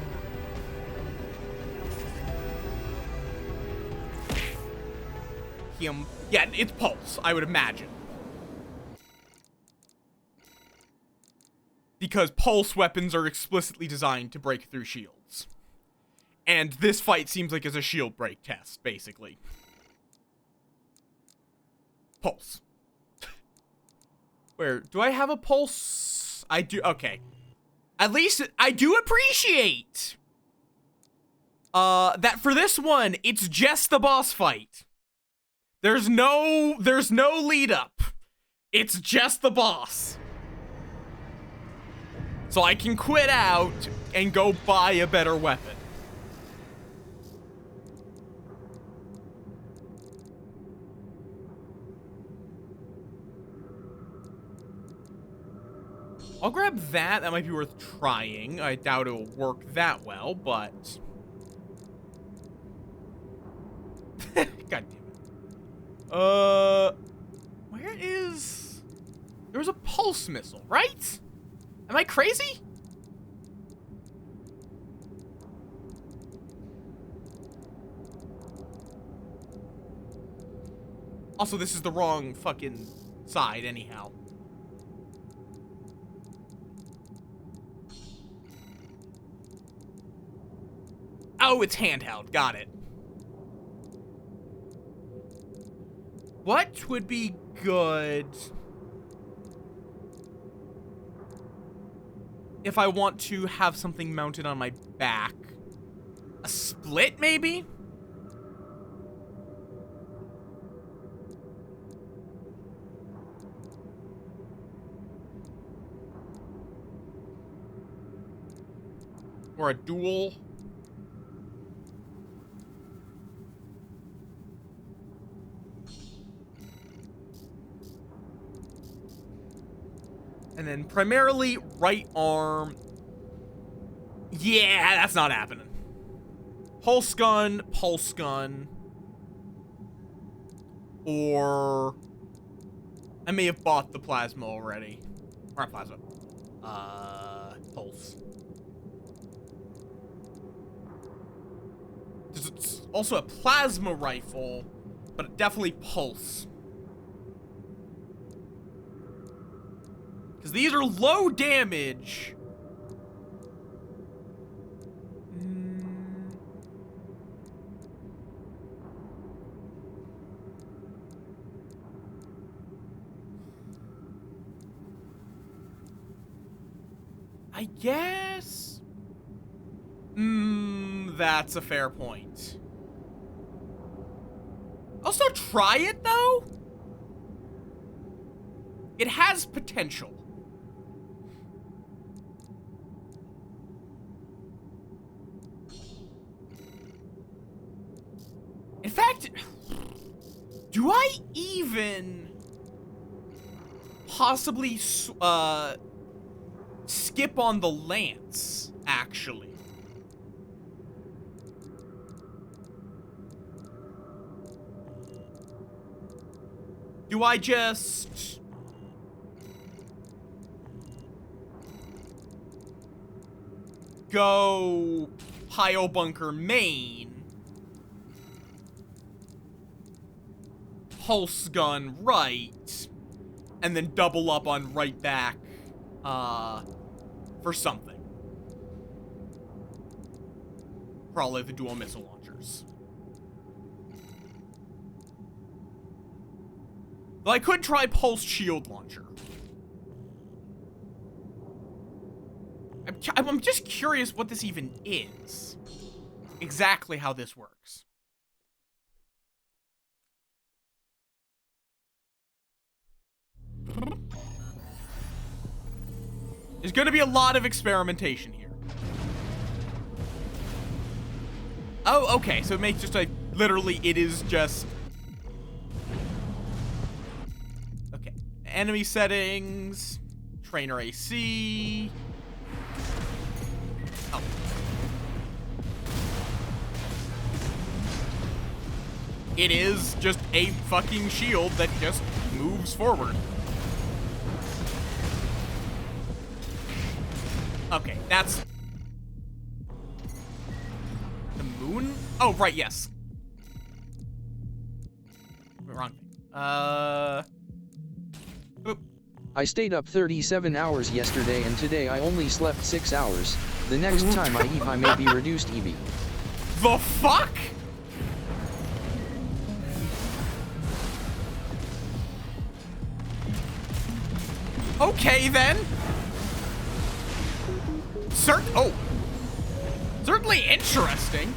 Yeah, it's pulse, I would imagine. Because pulse weapons are explicitly designed to break through shields. And this fight seems like it's a shield break test, basically. Pulse. Where, do I have a pulse? I do, okay. At least, I do appreciate that for this one, it's just the boss fight. There's no lead up. It's just the boss. So I can quit out and go buy a better weapon. I'll grab that. That might be worth trying. I doubt it'll work that well, but... God damn it. Where is... There was a pulse missile, right? Am I crazy? Also, this is the wrong fucking side anyhow. Oh, it's handheld. Got it. What would be good if I want to have something mounted on my back? A split, maybe? Or a dual? And then primarily right arm. Yeah, that's not happening. Pulse gun, pulse gun. Or I may have bought the plasma already. Or not plasma. Pulse. There's also a plasma rifle, but definitely pulse. Because these are low damage, I guess. That's a fair point. I'll still try it, though. It has potential. In fact, do I even possibly skip on the lance, actually? Do I just go pile bunker main, pulse gun right, and then double up on right back for something? Probably the dual missile launchers. Though I could try pulse shield launcher. I'm just curious what this even is. Exactly how this works. There's gonna be a lot of experimentation here. Oh, okay, so it makes just like, literally, it is just... Okay, enemy settings, trainer AC... Oh. It is just a fucking shield that just moves forward. Okay, that's... The moon? Oh, right, yes. Wrong thing. Oop. I stayed up 37 hours yesterday and today I only slept 6 hours. The next time I eat I may be reduced EV. The fuck? Okay, then. Certainly interesting.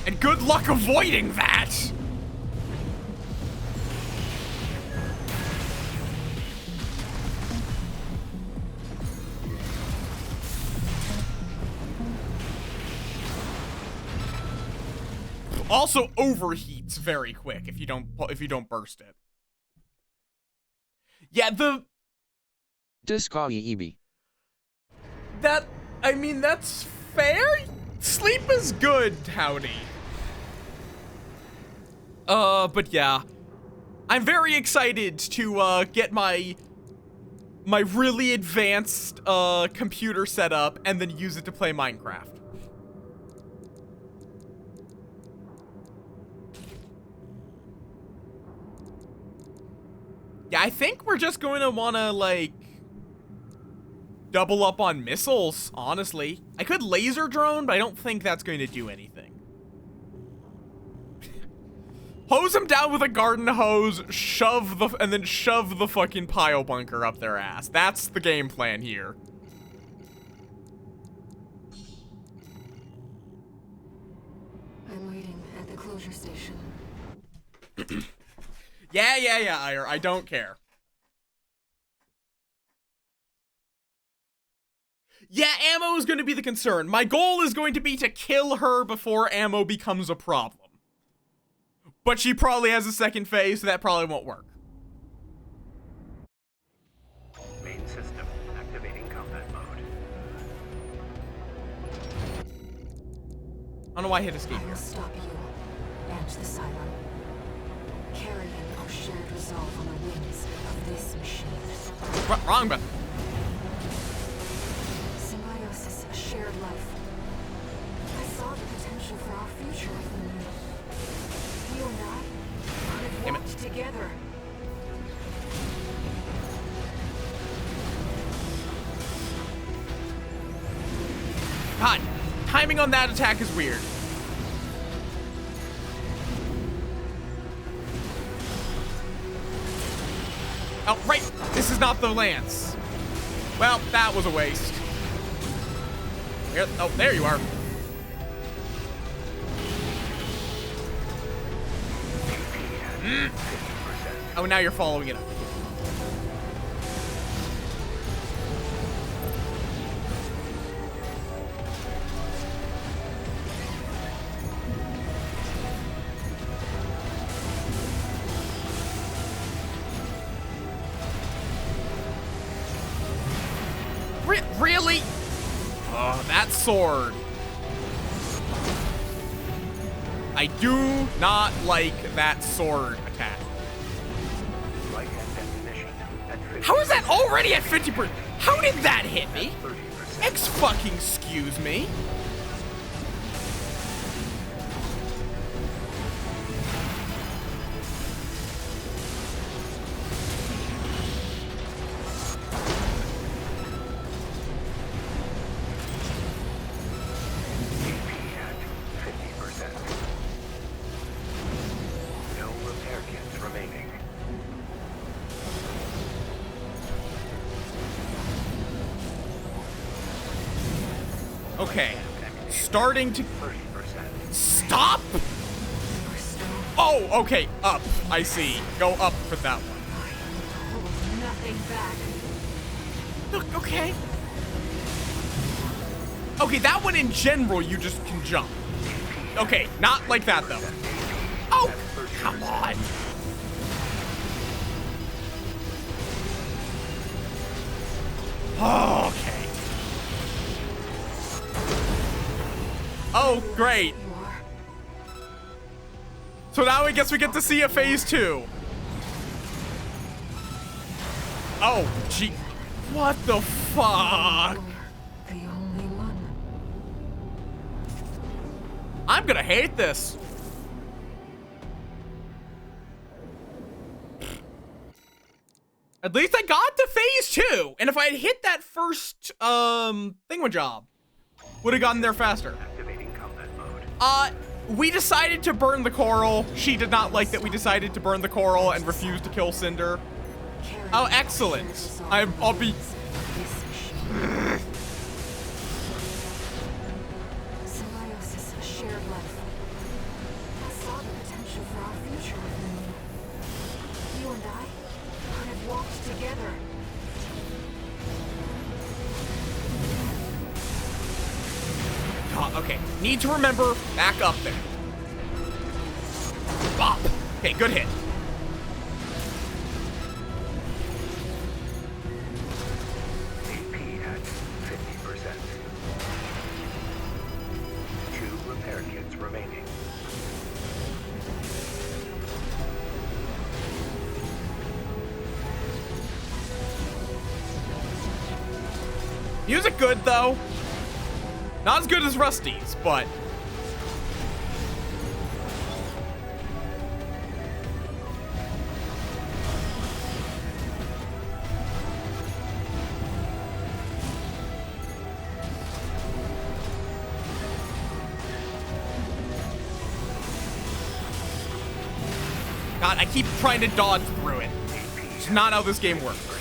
And good luck avoiding that. Also overheats very quick if you don't burst it. Yeah, I mean, that's fair. Sleep is good, howdy. But yeah. I'm very excited to, get my really advanced, computer set up and then use it to play Minecraft. Yeah, I think we're just going to want to, like, double up on missiles, honestly. I could laser drone, but I don't think that's going to do anything. Hose them down with a garden hose, and then shove the fucking pile bunker up their ass. That's the game plan here. I'm waiting at the closure station. Yeah, Ire, I don't care. Yeah, ammo is going to be the concern. My goal is going to be to kill her before ammo becomes a problem. But she probably has a second phase, so that probably won't work. Main system activating combat mode. I don't know why I hit escape I will here. stop you and the Silo. Carrying our shared resolve on the wings of this machine. Wrong button. Symbiosis, a shared life. I saw the potential for our future within you. You and I could have Damn it. walked together. God, timing on that attack is weird. Oh, right. This is not the Lance. Well, that was a waste. Here, oh, there you are. Oh, now you're following it up. Really? Oh, that sword. I do not like that sword attack. How is that already at 50%? How did that hit me? Excuse me. Okay, starting to stop. Oh, okay, up. I see. Go up for that one. Hold nothing back. Look, okay. Okay, that one in general, you just can jump. Okay, not like that though. Oh, come on. Okay. Oh, great. So now I guess we get to see a phase 2. Oh, gee. What the fuck? The only one. I'm gonna hate this. At least I got to phase 2. And if I had hit that first, thingamajob, would have gotten there faster. We decided to burn the coral. She did not like that we decided to burn the coral and refused to kill Cinder. Oh, excellent. I'll be... Symbiosis, a shared life. I saw the potential for our future within you. You and I could have walked together. Okay, need to remember, back up there. Bop. Okay, good hit. AP at 50%. 2 repair kits remaining. Music good, though. Not as good as Rusty's, but... God, I keep trying to dodge through it. It's not how this game works.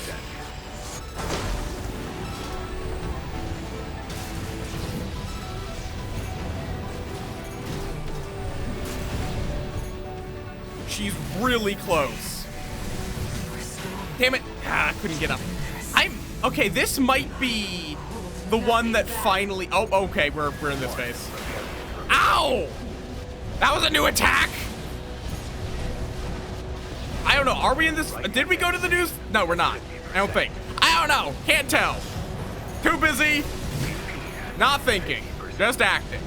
She's really close. Damn it. Ah, I couldn't get up. Okay, this might be the one that finally... Oh, okay, we're in this phase. Ow! That was a new attack! I don't know, are we in this... Did we go to the news? No, we're not. I don't think. I don't know. Can't tell. Too busy. Not thinking. Just acting.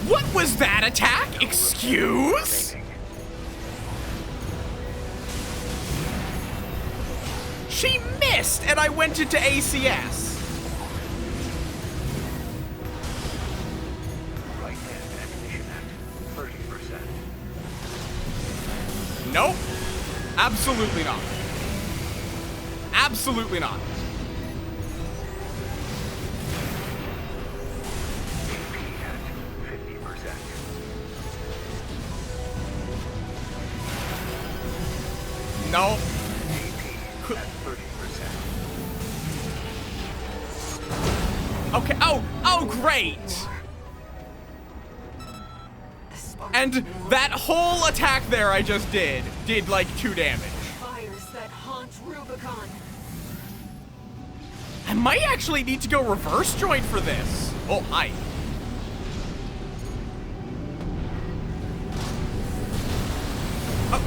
What was that attack? Excuse? She missed and I went into ACS. Right hand ammunition at 30%. Nope. Absolutely not. Absolutely not. Nope. great. The spark And that whole attack there I just did like 2 damage. fires that haunt Rubicon. I might actually need to go reverse joint for this. Oh, hi.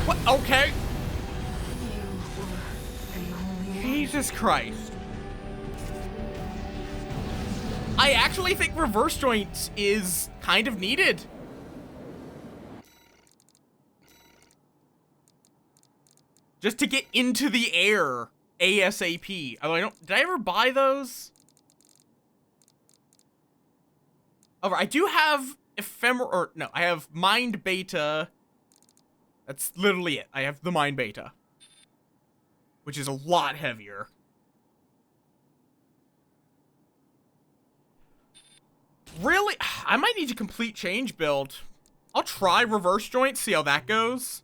What? Okay. You were the only one. Jesus Christ. I actually think reverse joint is kind of needed. Just to get into the air ASAP. Although I don't, did I ever buy those? Oh, I do have ephemeral, or no, I have mind beta. That's literally it. I have the mind beta, which is a lot heavier. Really? I might need to complete change build. I'll try reverse joint, see how that goes.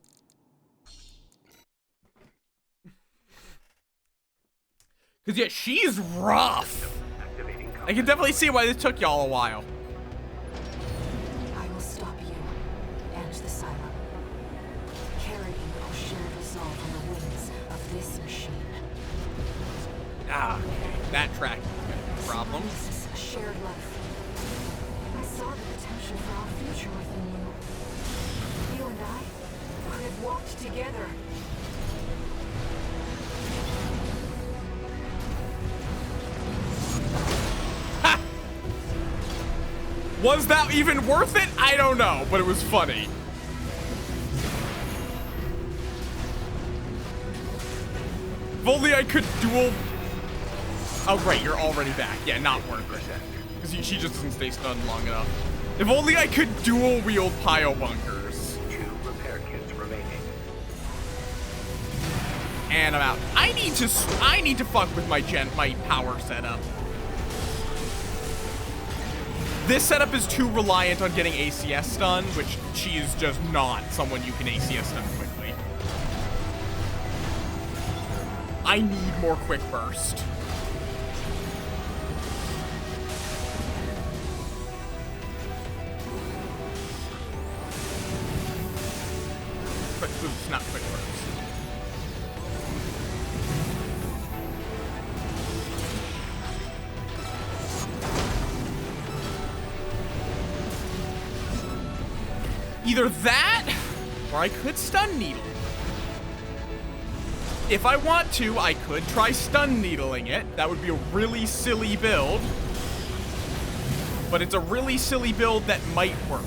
Cause yeah, she's rough. I can definitely see why this took y'all a while. I will stop you and the Silo. Carrying our shared resolve on the wings of this machine. Ah, okay. That track problems. This is a shared life. I saw the potential for our future within you. You and I could have walked together. Ha! Was that even worth it? I don't know, but it was funny. If only I could dual... Oh, great, you're already back. Yeah, not worth it. Because she just doesn't stay stunned long enough. If only I could dual wield pile bunkers. 2 repair kits remaining. And I'm out. I need to fuck with my power setup. This setup is too reliant on getting ACS stun, which she is just not someone you can ACS stun quickly. I need more quick burst. Quick boost, not quick burst. Either that, or I could stun needle. If I want to, I could try stun needling it. That would be a really silly build. But it's a really silly build that might work.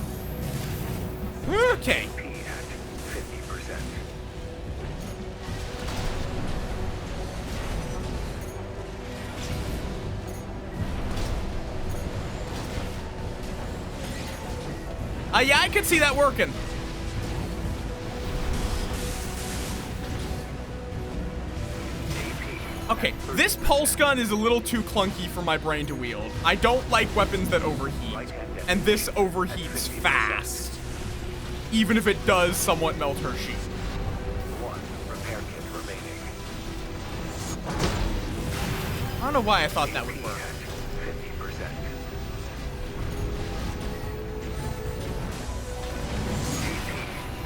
Okay. P at 50%. Yeah, I could see that working. Okay, this pulse gun is a little too clunky for my brain to wield. I don't like weapons that overheat, and this overheats fast, even if it does somewhat melt her sheet. 1 repair kit remaining. I don't know why I thought that would work. 50%.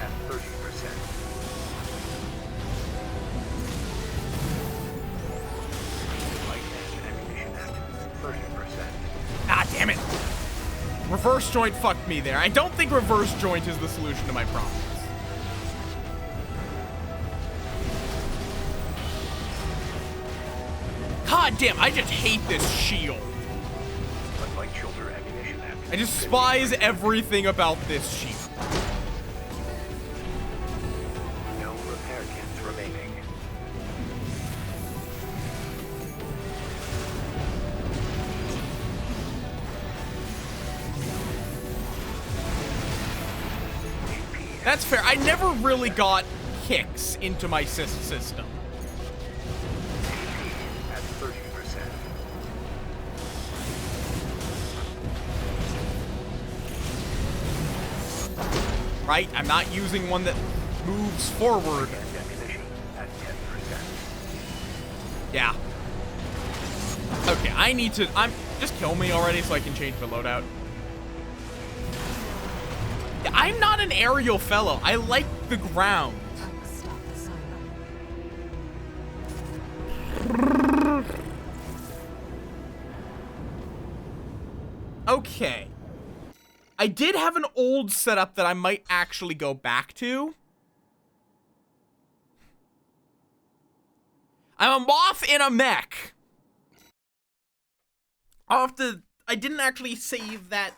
At 30%. Light and ammunition at 30%. Ah, damn it. Reverse joint fucked me there. I don't think reverse joint is the solution to my problems. God damn, I just hate this shield. Light shoulder ammunition at I despise everything about this shield. no repair kits remaining. That's fair. I never really got kicks into my system. At 30%. Right? I'm not using one that moves forward. And ammunition at 10%. Yeah. Okay, I need to... Just kill me already so I can change the loadout. Yeah, I'm not an aerial fellow. I like the ground. I must stop the siren. Okay. I did have an old setup that I might actually go back to. I'm a moth in a mech. I'll have to... I didn't actually save that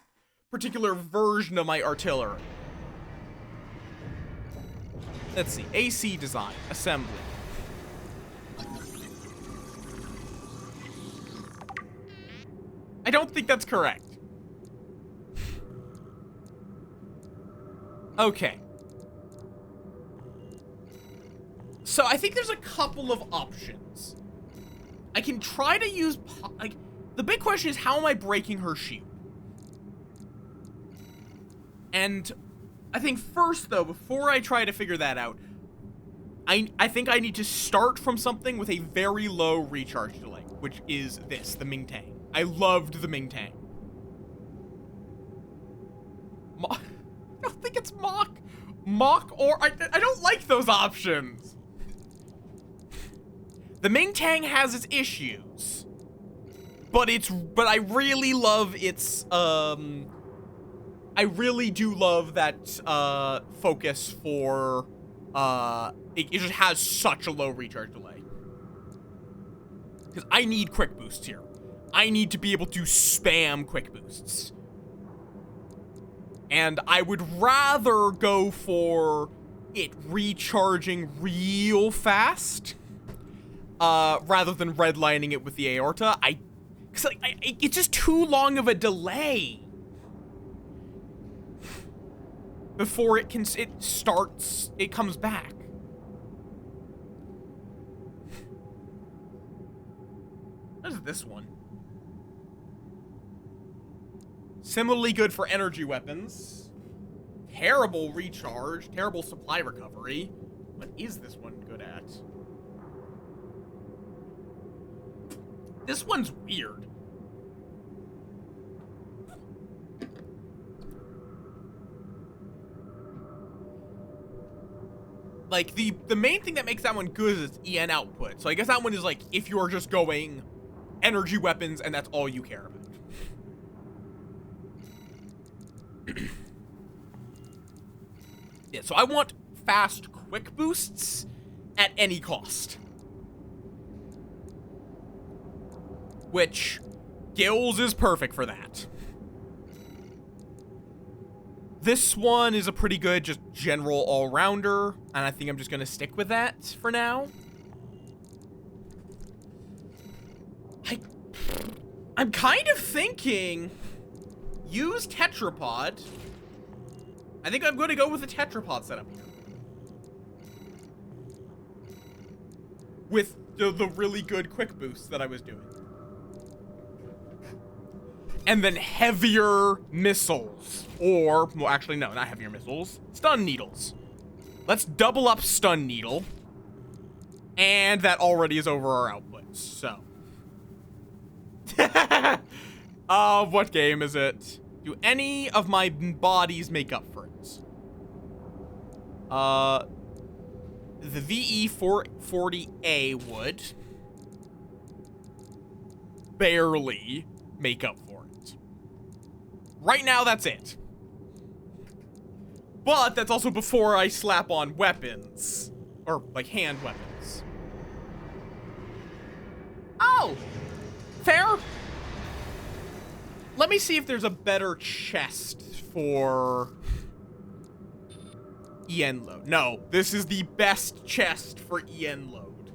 particular version of my artillery. Let's see. AC design. Assembly. I don't think that's correct. Okay. So I think there's a couple of options. I can try to use... like, the big question is, how am I breaking her shield? And I think first, though, before I try to figure that out, I think I need to start from something with a very low recharge delay, which is this, the Ming Tang. I loved the Ming Tang. I don't think it's Mach. Mach or... I don't like those options. The Ming Tang has its issues. But I really love its, I really do love that, focus for, it just has such a low recharge delay. Because I need quick boosts here. I need to be able to spam quick boosts. And I would rather go for it recharging real fast, rather than redlining it with the aorta. Cause it's just too long of a delay before it comes back. What is this one? Similarly good for energy weapons. Terrible recharge, terrible supply recovery. What is this one good at? This one's weird. Like, the main thing that makes that one good is its EN output. So I guess that one is like, if you're just going energy weapons and that's all you care about. Yeah, so I want fast, quick boosts at any cost. Which, Gills is perfect for that. This one is a pretty good, just general all-rounder, and I think I'm just gonna stick with that for now. I'm kind of thinking, use Tetrapod. I think I'm gonna go with the Tetrapod setup here. With the really good quick boosts that I was doing. And then heavier missiles. Or, well, actually, no, not heavier missiles. Stun needles. Let's double up stun needle. And that already is over our output, so. What game is it? Do any of my bodies make up for it? The VE-440A would. Barely make up for it. Right now, that's it. But that's also before I slap on weapons. Or, like, hand weapons. Oh! Fair. Let me see if there's a better chest for EN load. No, this is the best chest for EN load.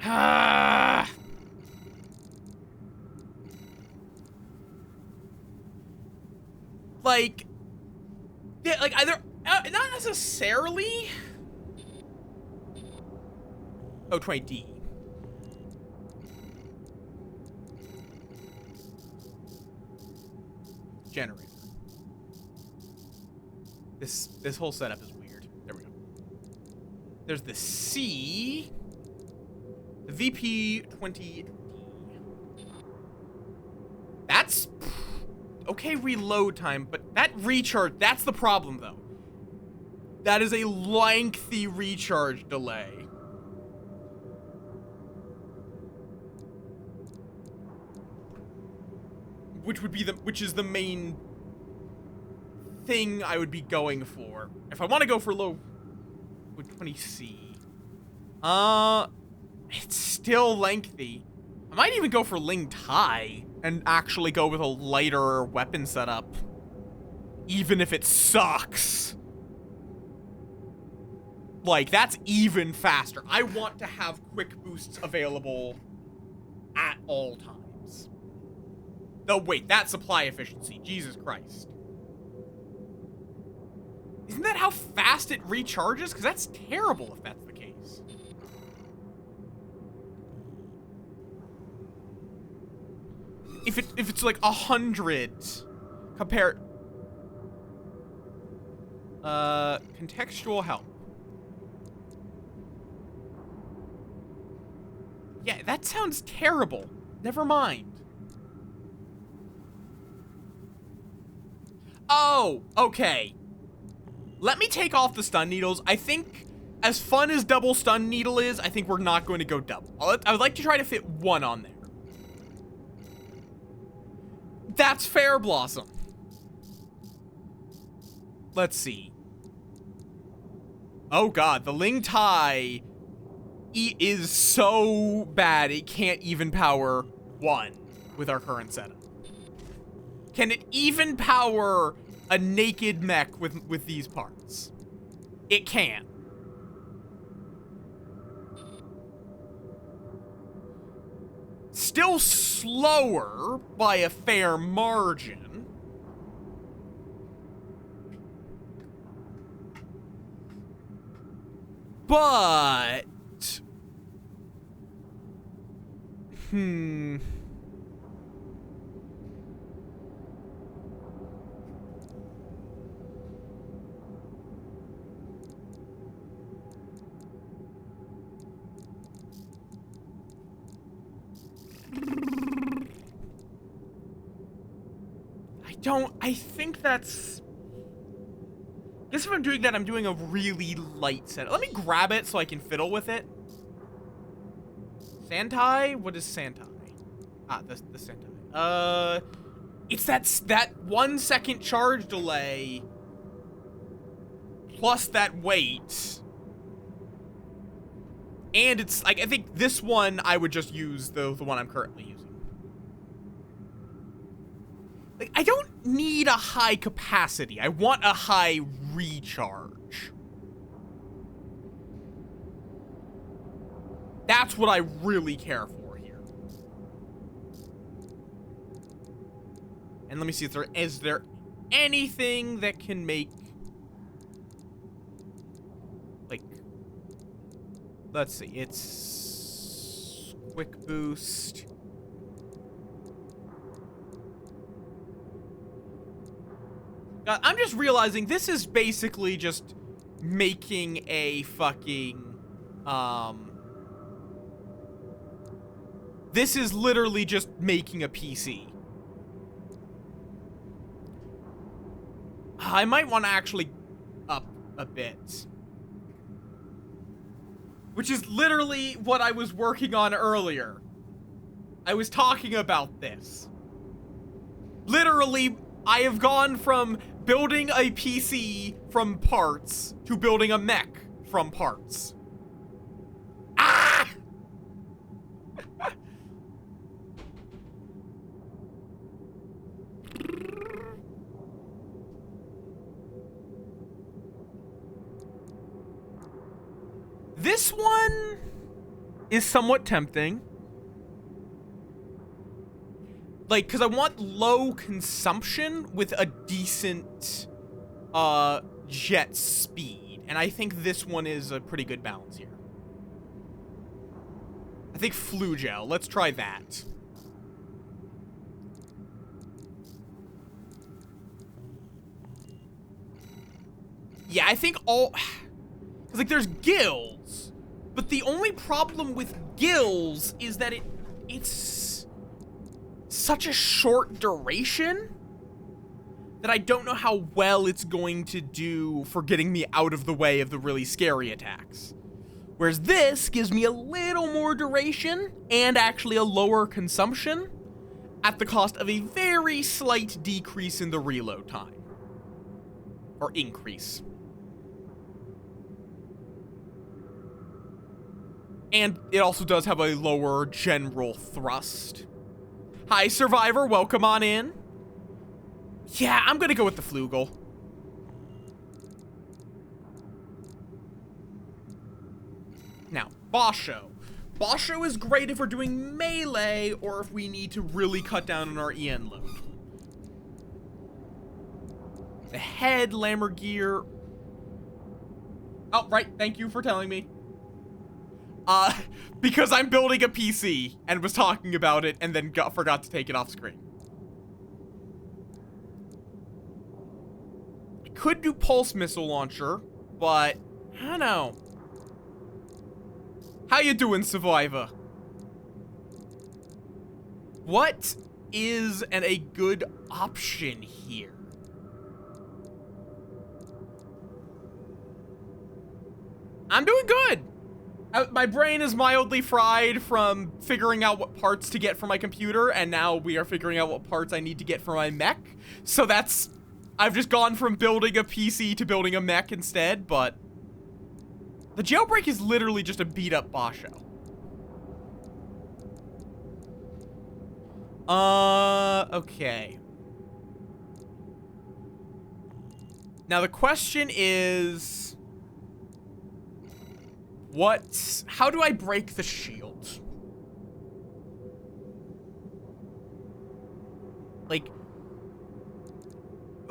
Ah. Like, yeah, like either, not necessarily. Oh, 20D. Generator. This whole setup is weird. There we go. There's the C. VP-20. That's okay reload time, but that recharge, that's the problem though. That is a lengthy recharge delay. Which is the main thing I would be going for. If I want to go for low 20C. It's still lengthy. I might even go for Ling Tai and actually go with a lighter weapon setup. Even if it sucks. Like, that's even faster. I want to have quick boosts available at all times. No, wait, that's supply efficiency. Jesus Christ. Isn't that how fast it recharges? Because that's terrible if that's the case. If it's like 100 compared... contextual help. Yeah, that sounds terrible. Never mind. Oh, okay. Let me take off the stun needles. I think as fun as double stun needle is, I think we're not going to go double. I would like to try to fit one on there. That's fair, Blossom. Let's see. Oh god, the Ling Tai is so bad it can't even power one with our current setup. Can it even power a naked mech with these parts? It can. Still slower by a fair margin. But... I think that's... I guess if I'm doing that, I'm doing a really light set. Let me grab it so I can fiddle with it. Santai? What is Santai? Ah, the Santai. It's that 1 second charge delay plus that weight. And it's like, I think this one I would just use the one I'm currently using. Like, I don't need a high capacity. I want a high recharge. That's what I really care for here. And let me see if is there anything that can make, like, let's see, it's quick boost. God, I'm just realizing this is basically just making a fucking, this is literally just making a PC. I might want to actually up a bit. Which is literally what I was working on earlier. I was talking about this. Literally, I have gone from building a PC from parts to building a mech from parts. Ah! This one is somewhat tempting. Like, because I want low consumption with a decent jet speed. And I think this one is a pretty good balance here. I think Flu Gel. Let's try that. Yeah, I think all... Because, like, there's gills. But the only problem with Gills is that it's such a short duration that I don't know how well it's going to do for getting me out of the way of the really scary attacks. Whereas this gives me a little more duration and actually a lower consumption at the cost of a very slight decrease in the reload time. Or increase. And it also does have a lower general thrust. Hi, Survivor. Welcome on in. Yeah, I'm gonna go with the Flugel. Now, Basho. Basho is great if we're doing melee or if we need to really cut down on our EN load. The head, Lammergear. Oh, right. Thank you for telling me. Because I'm building a PC and was talking about it and then forgot to take it off screen. I could do pulse missile launcher, but I don't know. How you doing, Survivor? What is a good option here? I'm doing good. My brain is mildly fried from figuring out what parts to get for my computer, and now we are figuring out what parts I need to get for my mech. So that's... I've just gone from building a PC to building a mech instead, but... The jailbreak is literally just a beat-up Basho. Okay. Now the question is... How do I break the shield? Like...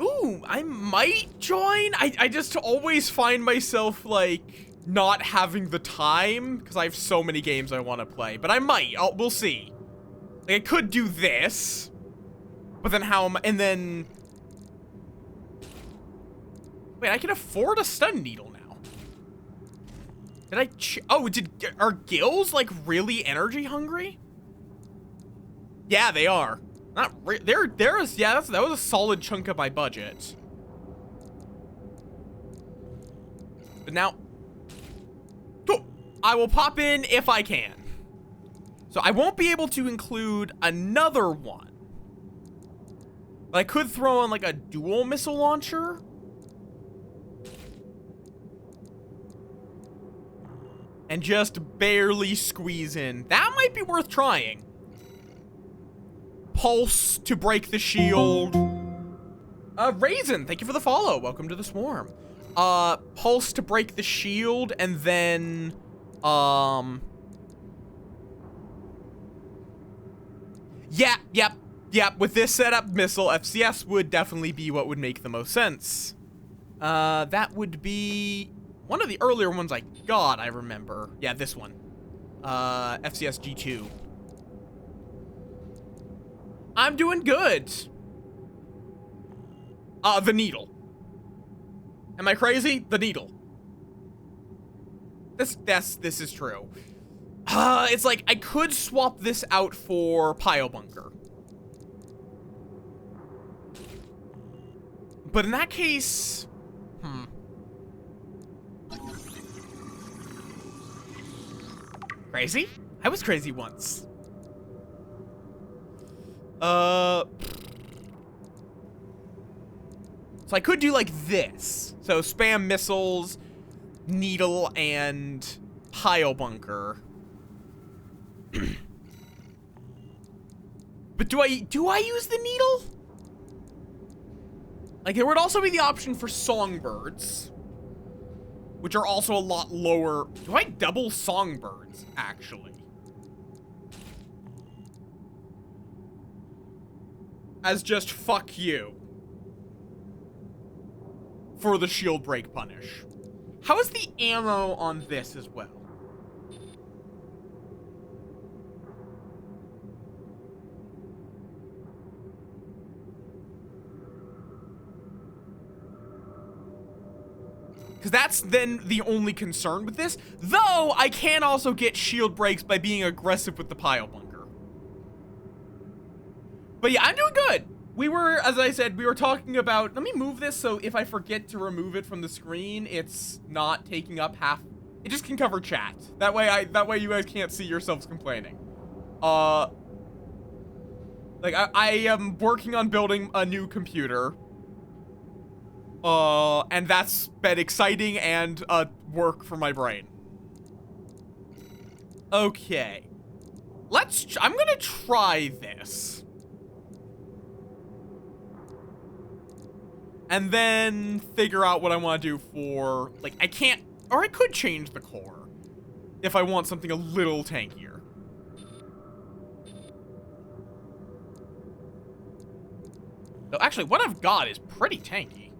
Ooh, I might join? I just always find myself, like, not having the time, because I have so many games I want to play. But I might. We'll see. Like, I could do this. But then how am I... And then... Wait, I can afford a stun needle now. Did I... Are gills, like, really energy hungry? Yeah, they are. Not yeah, that was a solid chunk of my budget. But now... Oh, I will pop in if I can. So I won't be able to include another one. But I could throw on, like, a dual missile launcher. And just barely squeeze in. That might be worth trying. Pulse to break the shield. Raisin, thank you for the follow. Welcome to the swarm. Pulse to break the shield, and then, Yep. With this setup, missile FCS would definitely be what would make the most sense. That would be one of the earlier ones I got, I remember. Yeah, this one. FCS G2. I'm doing good. The needle. Am I crazy? The needle. This is true. It's like, I could swap this out for Pile Bunker. But in that case... Crazy? I was crazy once. So I could do like this. So spam missiles, needle, and Pile Bunker. But do I use the needle? Like, there would also be the option for songbirds, which are also a lot lower. Do I double songbirds, actually? As just fuck you. For the shield break punish. How is the ammo on this as well? Because that's then the only concern with this. Though, I can also get shield breaks by being aggressive with the pile bunker. But yeah, I'm doing good. We were, as I said, we were talking about... Let me move this so if I forget to remove it from the screen, it's not taking up half... It just can cover chat. That way you guys can't see yourselves complaining. Like, I am working on building a new computer. And that's been exciting and work for my brain. Okay. I'm gonna try this. And then figure out what I want to do for, like, I can't, or I could change the core if I want something a little tankier. No, actually, what I've got is pretty tanky.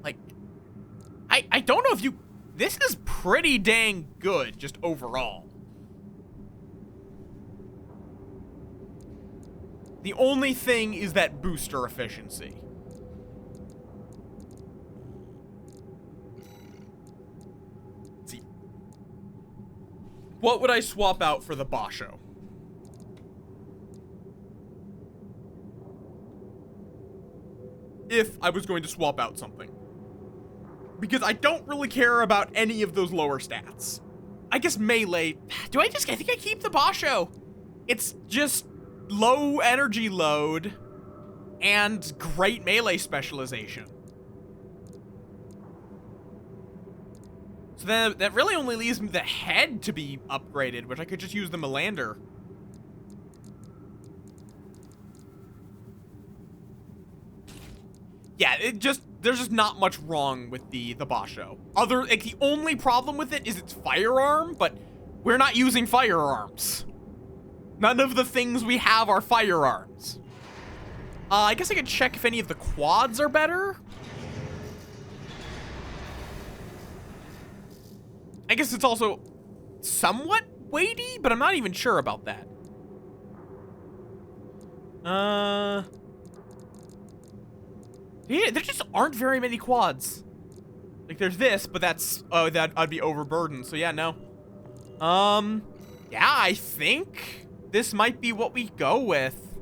Like, I don't know if you, this is pretty dang good, just overall. The only thing is that booster efficiency. Let's see. What would I swap out for the Basho? If I was going to swap out something. Because I don't really care about any of those lower stats. I guess melee. I think I keep the Basho. It's just low energy load and great melee specialization. So then that really only leaves me the head to be upgraded, which I could just use the Melander. Yeah, there's just not much wrong with the Basho. Like, the only problem with it is its firearm, but we're not using firearms. None of the things we have are firearms. I guess I could check if any of the quads are better. I guess it's also somewhat weighty, but I'm not even sure about that. Yeah, there just aren't very many quads. Like, there's this, but that's, oh, that I'd be overburdened, so yeah, no. Yeah, I think this might be what we go with.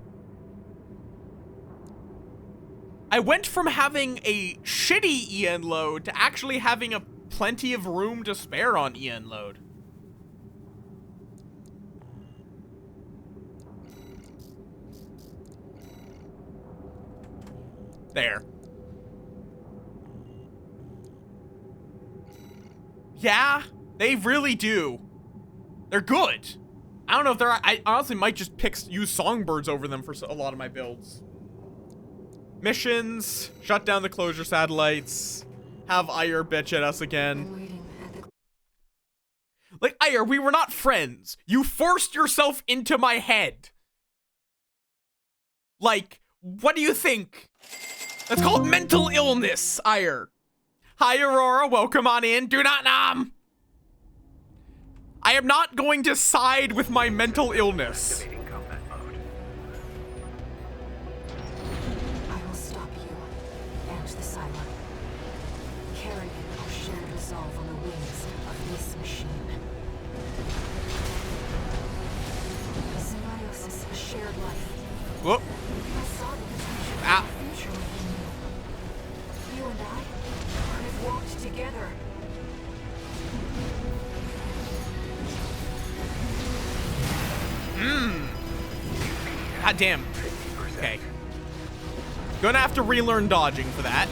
I went from having a shitty EN load to actually having plenty of room to spare on EN load. There. Yeah, they really do. They're good. I don't know if I honestly might just use songbirds over them for a lot of my builds. Missions, shut down the closure satellites, have Ire bitch at us again. Like, Ire, we were not friends. You forced yourself into my head. Like, what do you think? That's called mental illness, Ire. Hi, Aurora, welcome on in. Do not nom. I am not going to side with my mental illness. I will stop you and the Cylon. Carry our shared resolve on the wings of this machine. Symbiosis, a shared life. Whoop. I saw the potential Ah. for the future within you. You and I could have walked together. God damn. Okay. Gonna have to relearn dodging for that.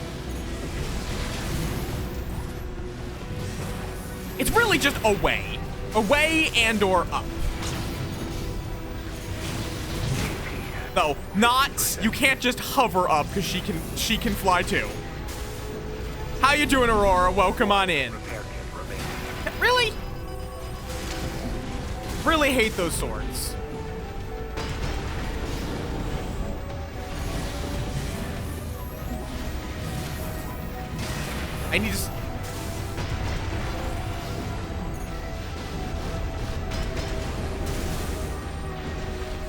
It's really just away. Away and or up. No, not, you can't just hover up because she can fly too. How you doing, Aurora? Welcome on in. Really? Really hate those swords. I need to...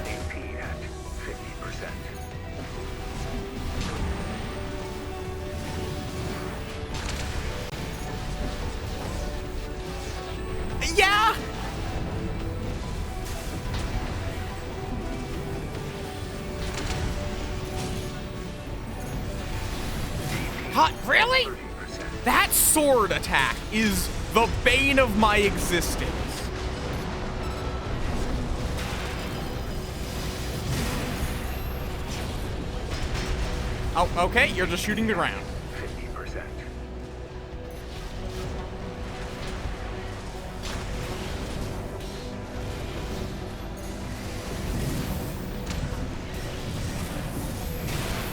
AP at 50%. Hot, really? That sword attack is the bane of my existence. Oh, okay, you're just shooting the ground. 50%.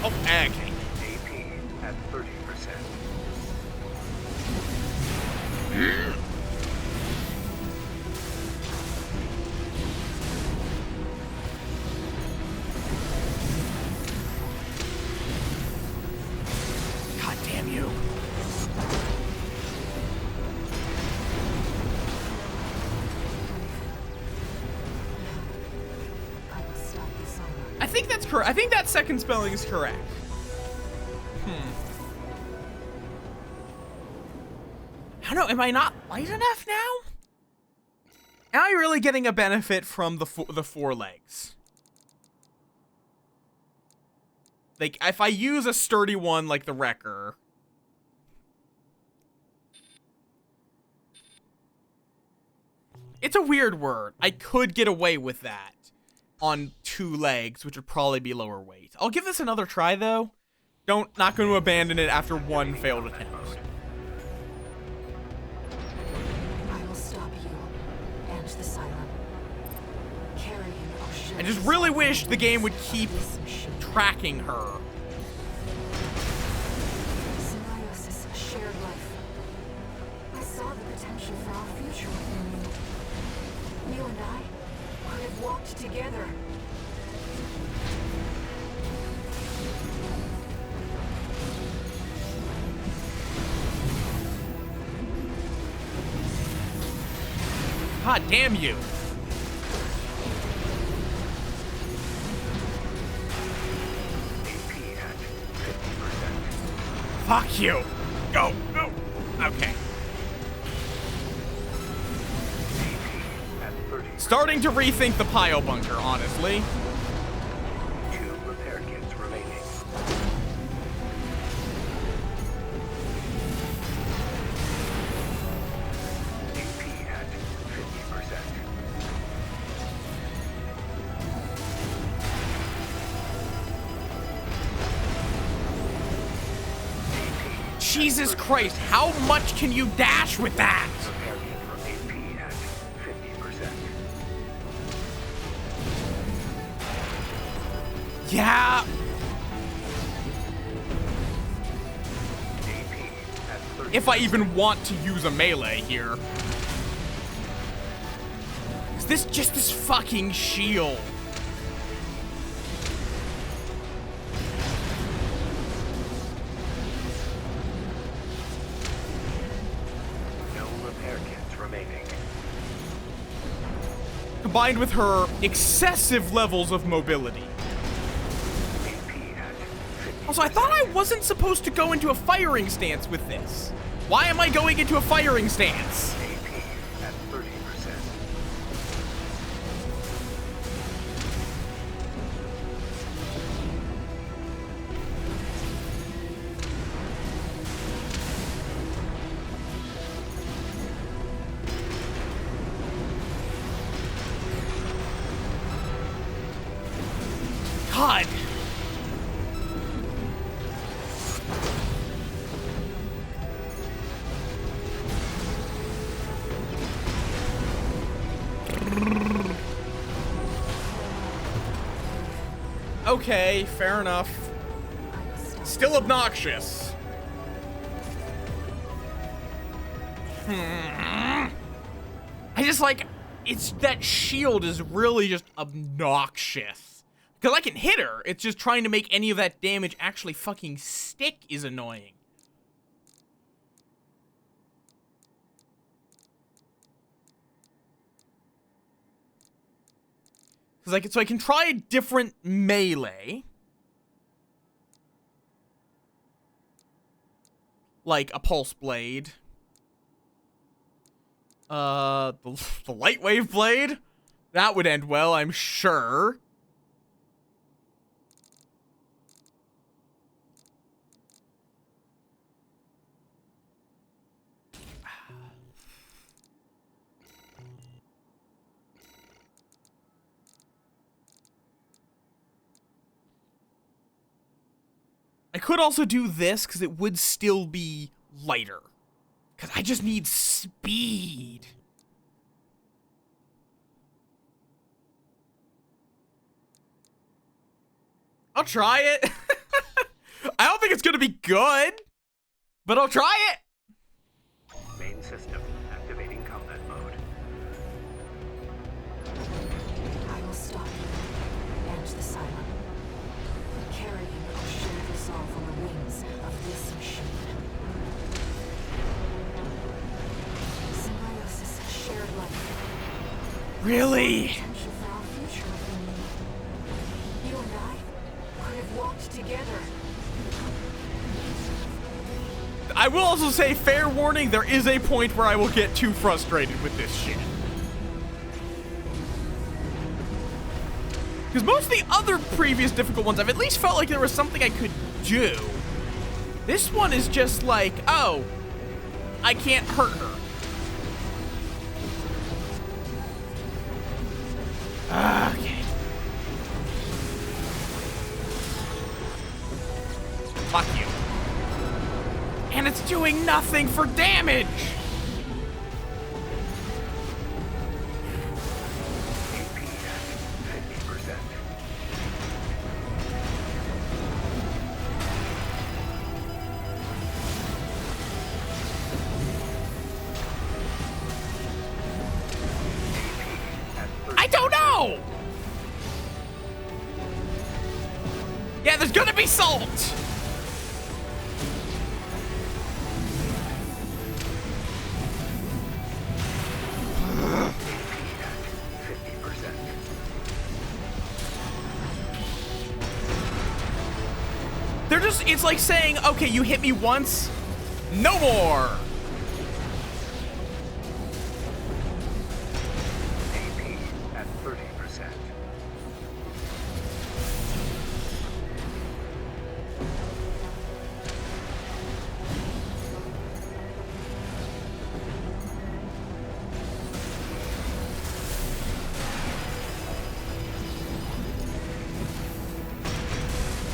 Oh, okay. AP at 30%. God damn you. I will stop the siren. I think that's correct. I think that second spelling is correct. I don't know. Am I not light enough now? Am I really getting a benefit from the four legs? Like, if I use a sturdy one like the Wrecker. It's a weird word. I could get away with that on 2 legs, which would probably be lower weight. I'll give this another try, though. Not going to abandon it after 1 failed attempt. I will stop you and the siren. Carrying our I just really wish the game would keep tracking her. Symbiosis, a shared life. I saw the potential for our future within you. You and I could have walked together. God damn you. AP at 50%. Fuck you. Go. Go. Okay. AP at 30%. Starting to rethink the pile bunker, honestly. 2 repair kits remaining. AP at 50%. Jesus Christ, how much can you dash with that? Repair kit from AP at 50%. Yeah. AP at 30%. If I even want to use a melee here. Is this just this fucking shield? No repair kits remaining. Combined with her excessive levels of mobility. AP at 50%. Also, I thought I wasn't supposed to go into a firing stance with this. Why am I going into a firing stance? AP at 30%. God. Okay, fair enough. Still obnoxious. I just like, it's that shield is really just obnoxious. Because I can hit her, it's just trying to make any of that damage actually fucking stick is annoying. So I can try a different melee. Like a pulse blade. The light wave blade? That would end well, I'm sure. I could also do this because it would still be lighter. Because I just need speed. I'll try it. I don't think it's going to be good, but I'll try it. Main system activating combat mode. I will stop you and the Cylon. Carrying our shared resolve on the wings of this machine. Symbiosis, shared life. Really? Potential for our future. You and I could have walked together. I will also say, fair warning, there is a point where I will get too frustrated with this shit. Because most of the other previous difficult ones, I've at least felt like there was something I could do. This one is just like, oh, I can't hurt her. Okay. Fuck you. And it's doing nothing for damage! AP at 50%. I don't know! Yeah, there's gonna be salt! They're just, it's like saying, okay, you hit me once, no more. AP at 30%.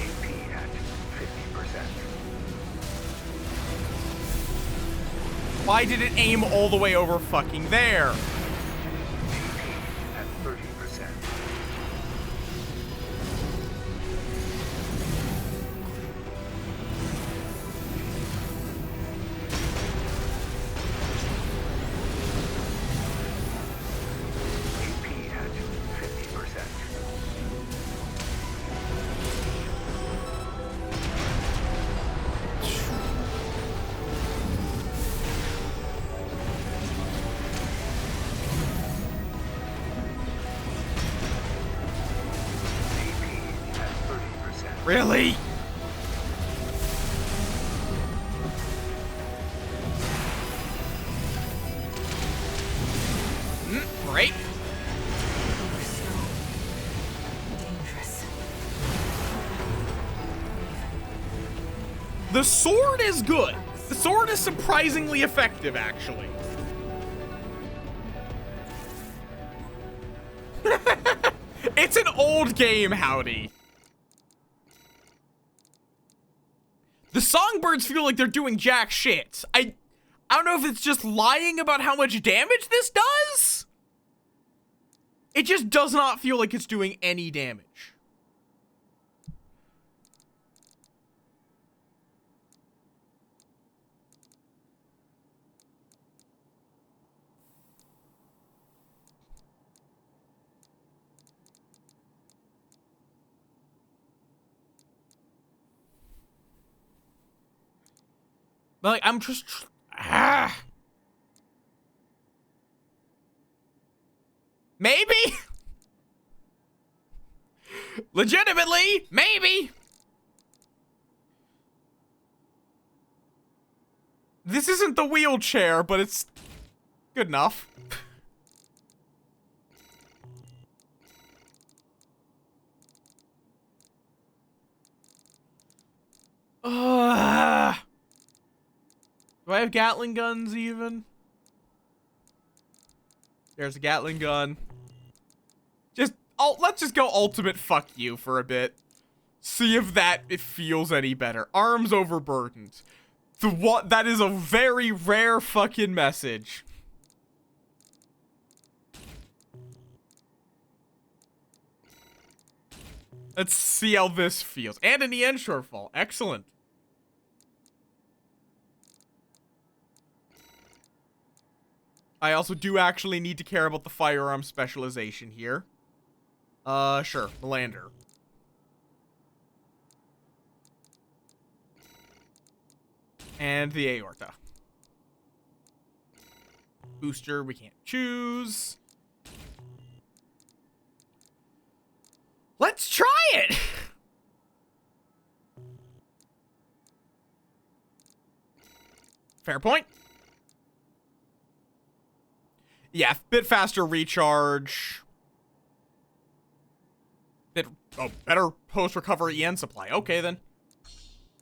AP at 50%. Why did it aim all the way over fucking there? AP at 30%. AP at 50%. AP at 30%. Really? Great. Dangerous. The sword is good. The sword is surprisingly effective, actually. It's an old game, howdy. The songbirds feel like they're doing jack shit. I don't know if it's just lying about how much damage this does. It just does not feel like it's doing any damage. But like, I'm just maybe. Legitimately, maybe. This isn't the wheelchair, but it's good enough. Do I have Gatling guns even? There's a Gatling gun. Let's just go ultimate fuck you for a bit. See if it feels any better. Arms overburdened. That is a very rare fucking message. Let's see how this feels. And an EN shortfall. Excellent. I also do actually need to care about the firearm specialization here. Sure. Melander. And the aorta. Booster, we can't choose. Let's try it! Fair point. Yeah, bit faster recharge. Better post-recovery EN supply. Okay, then.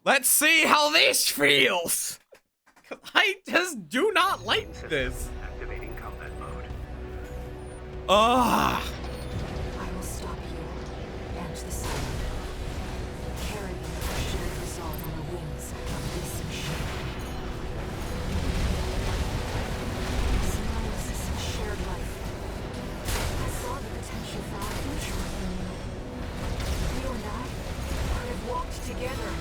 Let's see how this feels! I just do not like this. Activating combat mode. I will stop you and the sun. Carry your shared resolve on the wings of this machine. Symbiosis is shared life. I saw the potential for our future. You and I could have walked together.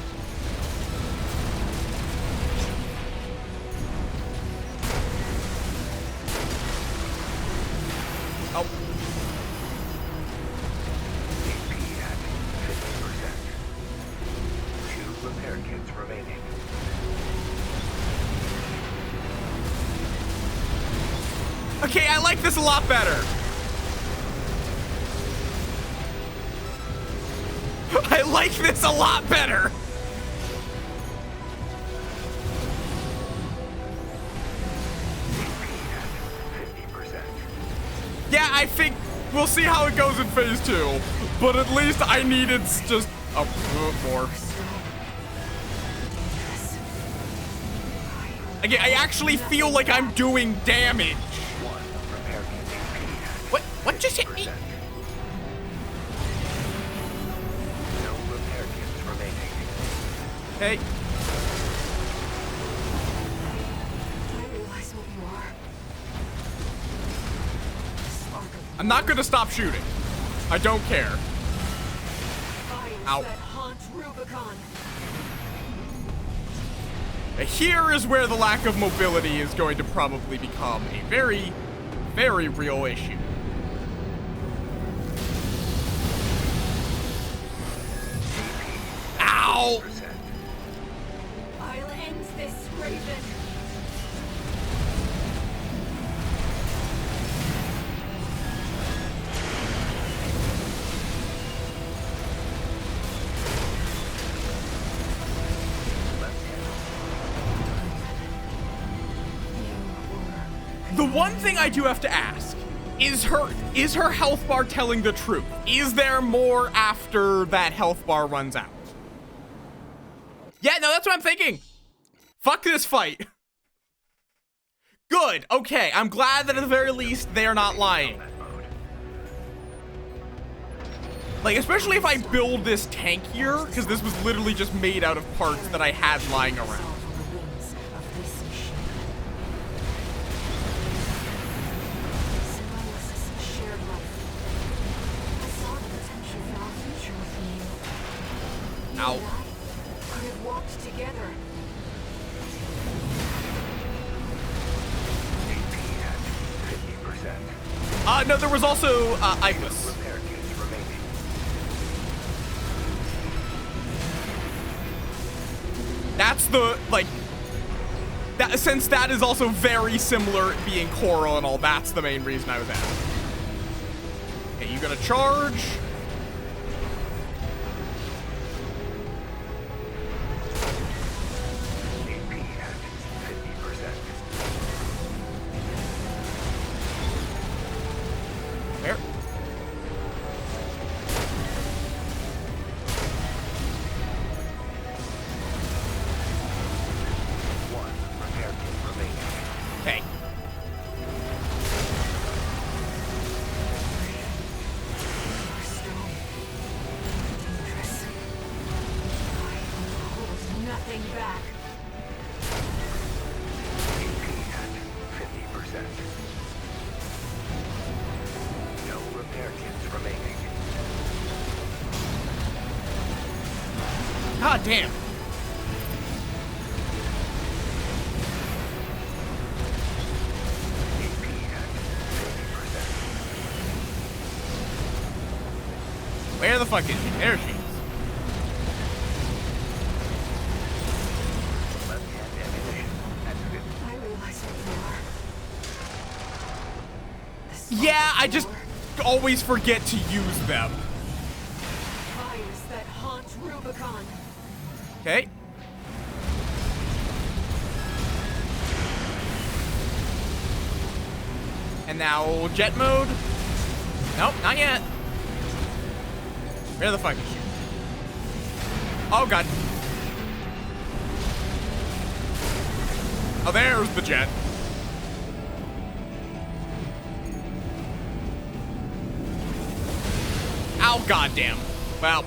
Oh. AP at 50%. 2 repair kits remaining. Okay, I like this a lot better. I like this a lot better. Yeah, I think we'll see how it goes in phase 2. But at least I needed just a bit more. Again, I actually feel like I'm doing damage. What just hit me? No repair kits remaining. Hey. I realize what you are. I'm not gonna stop shooting. I don't care. Ow. That haunt Rubicon. Here is where the lack of mobility is going to probably become a very, very real issue. Ow! I'll end this, Raven. The one thing I do have to ask is her health bar telling the truth? Is there more after that health bar runs out? Yeah, no, that's what I'm thinking. Fuck this fight. Good. Okay, I'm glad that at the very least they are not lying. Like, especially if I build this tank here, because this was literally just made out of parts that I had lying around. Ow. Could have walked together. AP at 50%. No, there was also, Ignis. Repair kits remaining. That's the, like, that, since that is also very similar being coral and all, that's the main reason I was asking. Okay, you gonna charge? AP at 50%. There. One repair kit remaining. Okay. hang back. AP at 50%. No repair kits remaining. God damn. AP at 50%. Where the fuck is she? There she is. Left-hand ammunition at 50. I realize what you are. The Yeah, I smoke just roar, always forget to use them. fires that haunt Rubicon. Okay. And now jet mode. Nope, not yet. Where the fuck is she? Oh god. Oh, there's the jet. Oh goddamn. Well.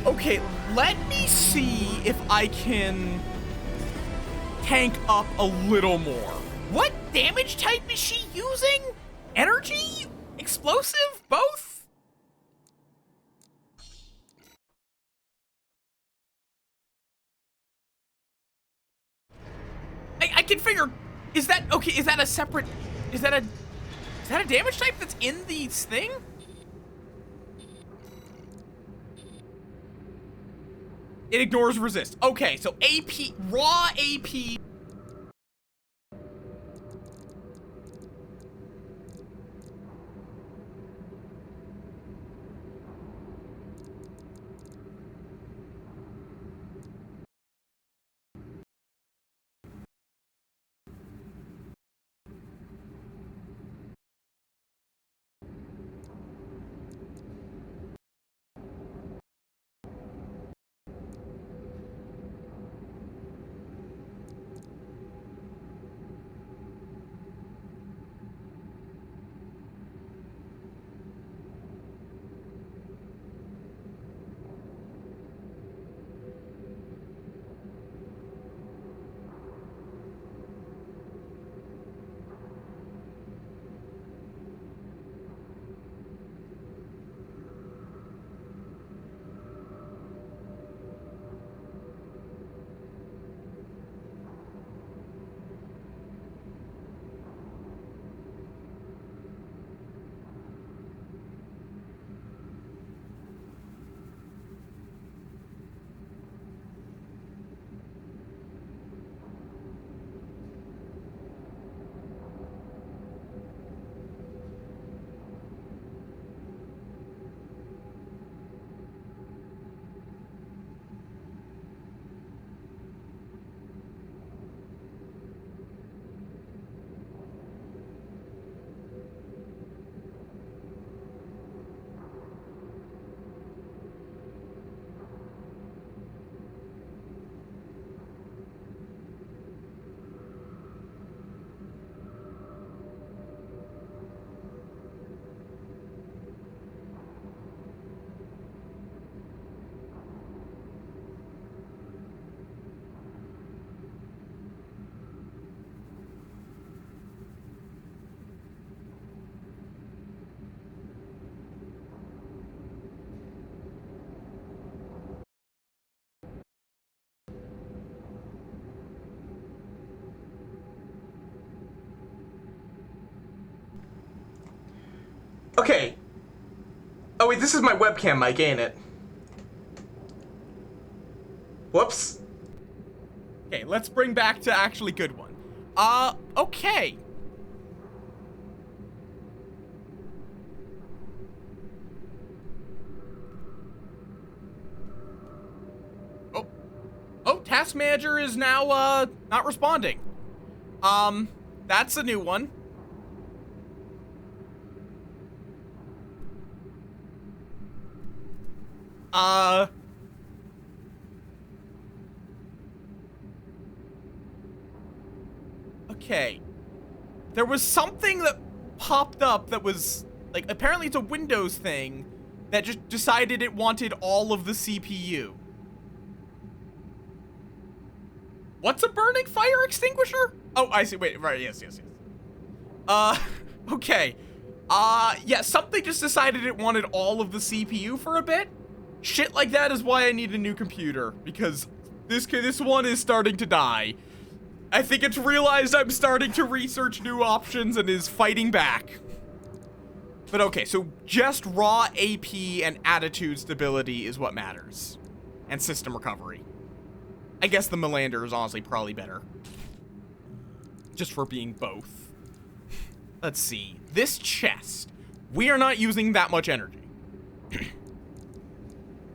Okay, let me see if I can tank up a little more. What damage type is she using? Energy? Explosive? Both? I can figure, is that, okay, is that a separate, is that a damage type that's in this thing? It ignores resist. Okay, so AP, raw AP. Okay. Oh wait, this is my webcam mic, ain't it? Whoops. Okay, let's bring back to actually good one. Okay. Oh, task manager is now, not responding. That's a new one. Okay. There was something that popped up that was, like, apparently it's a Windows thing that just decided it wanted all of the CPU. What's a burning fire extinguisher? Oh, I see. Wait, right, yes. Okay. Yeah, something just decided it wanted all of the CPU for a bit. Shit like that is why I need a new computer, because this one is starting to die. I think it's realized I'm starting to research new options and is fighting back. But okay, so just raw AP and attitude stability is what matters. And system recovery. I guess the Melander is honestly probably better. Just for being both. Let's see. This chest. We are not using that much energy.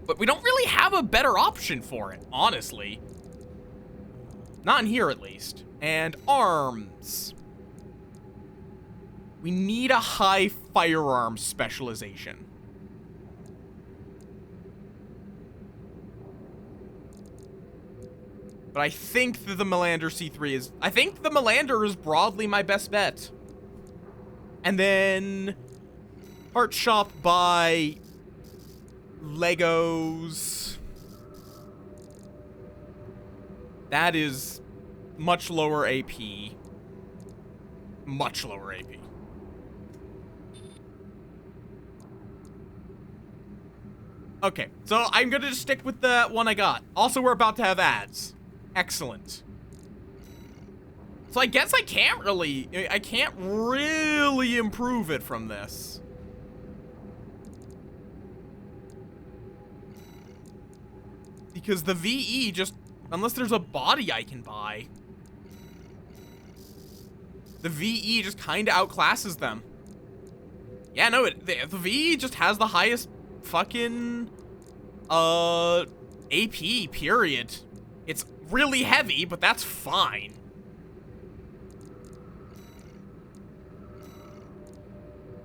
But we don't really have a better option for it, honestly. Not in here, at least. And arms. We need a high firearm specialization. But I think that the Melander C3 is... I think the Melander is broadly my best bet. And then... Part shop by... Legos. That is much lower AP. Much lower AP. Okay, so I'm gonna just stick with the one I got. Also, we're about to have ads. Excellent. So I guess I can't really improve it from this. Because the VE just, unless there's a body I can buy, the VE just kind of outclasses them. Yeah, no, the VE just has the highest fucking, AP, period. It's really heavy, but that's fine.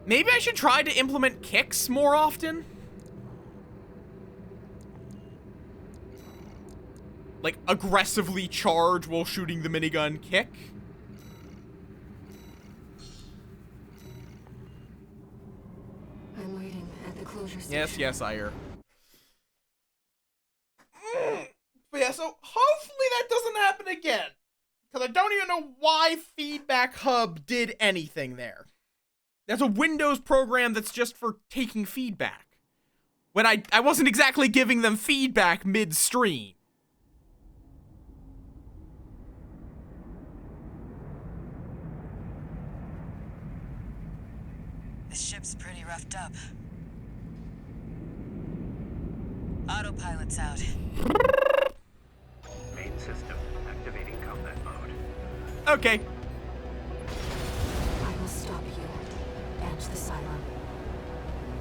Maybe I should try to implement kicks more often. Like, aggressively charge while shooting the minigun kick. I'm waiting at the closure station. Yes, Ire. But yeah, so hopefully that doesn't happen again. Because I don't even know why Feedback Hub did anything there. There's a Windows program that's just for taking feedback. When I wasn't exactly giving them feedback mid-stream. This ship's pretty roughed up. Autopilot's out. Main system activating combat mode. Okay. I will stop you and the Cylon,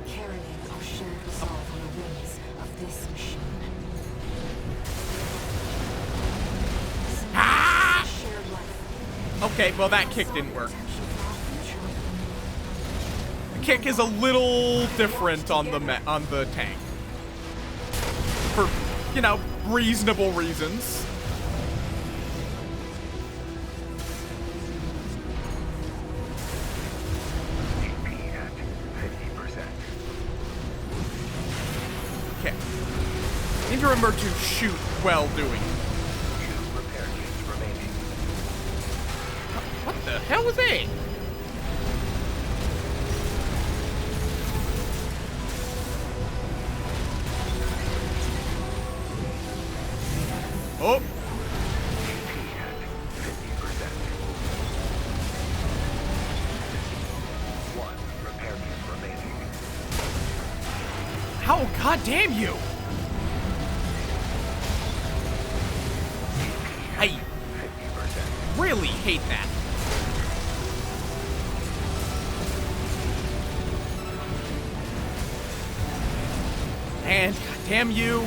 carrying our shared resolve on the wings of this machine. Ah! Shared life. Okay, well that kick didn't work. The kick is a little different on the tank. For, you know, reasonable reasons. AP at 50%. Okay. Need to remember to shoot while doing it. 2 repair kits remaining. What the hell was that? Oh! AP at 50%. 1 repair kit remaining. How goddamn you! I 50%. really hate that. And goddamn you!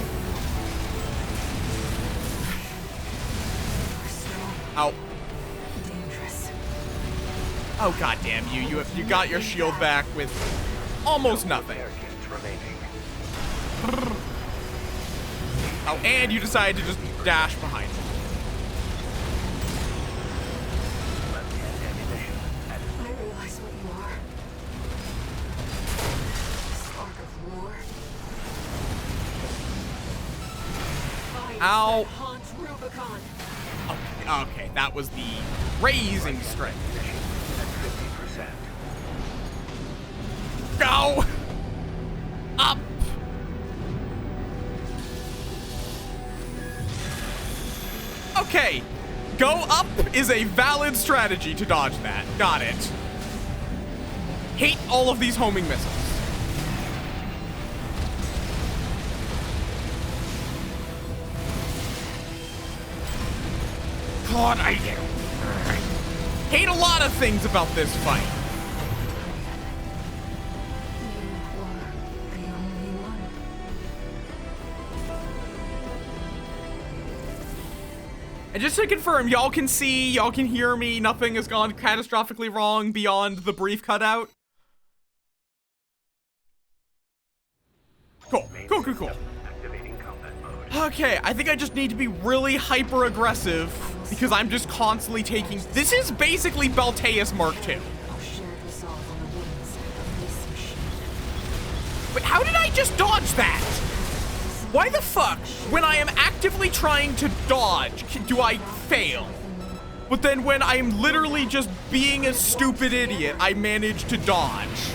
Ow. Dangerous. Oh goddamn you! You got your shield back with almost nothing. Repair kits remaining. Oh, and you decided to just dash behind me. Left hand ammunition at I realize what you are. Ow. Haunt Rubicon. Okay, that was the raising strength. At 50%. Go! Up! Okay, go up is a valid strategy to dodge that. Got it. Hate all of these homing missiles. God, I hate a lot of things about this fight. You were the only one. And just to confirm, y'all can see, y'all can hear me, nothing has gone catastrophically wrong beyond the brief cutout. Cool, cool, cool, cool. Activating combat mode. Okay, I think I just need to be really hyper-aggressive because I'm just constantly taking... This is basically Beltaeus Mark II. Our shared resolve on the wings of this machine. But how did I just dodge that? Why the fuck, when I am actively trying to dodge, do I fail? But then when I'm literally just being a stupid idiot, I manage to dodge.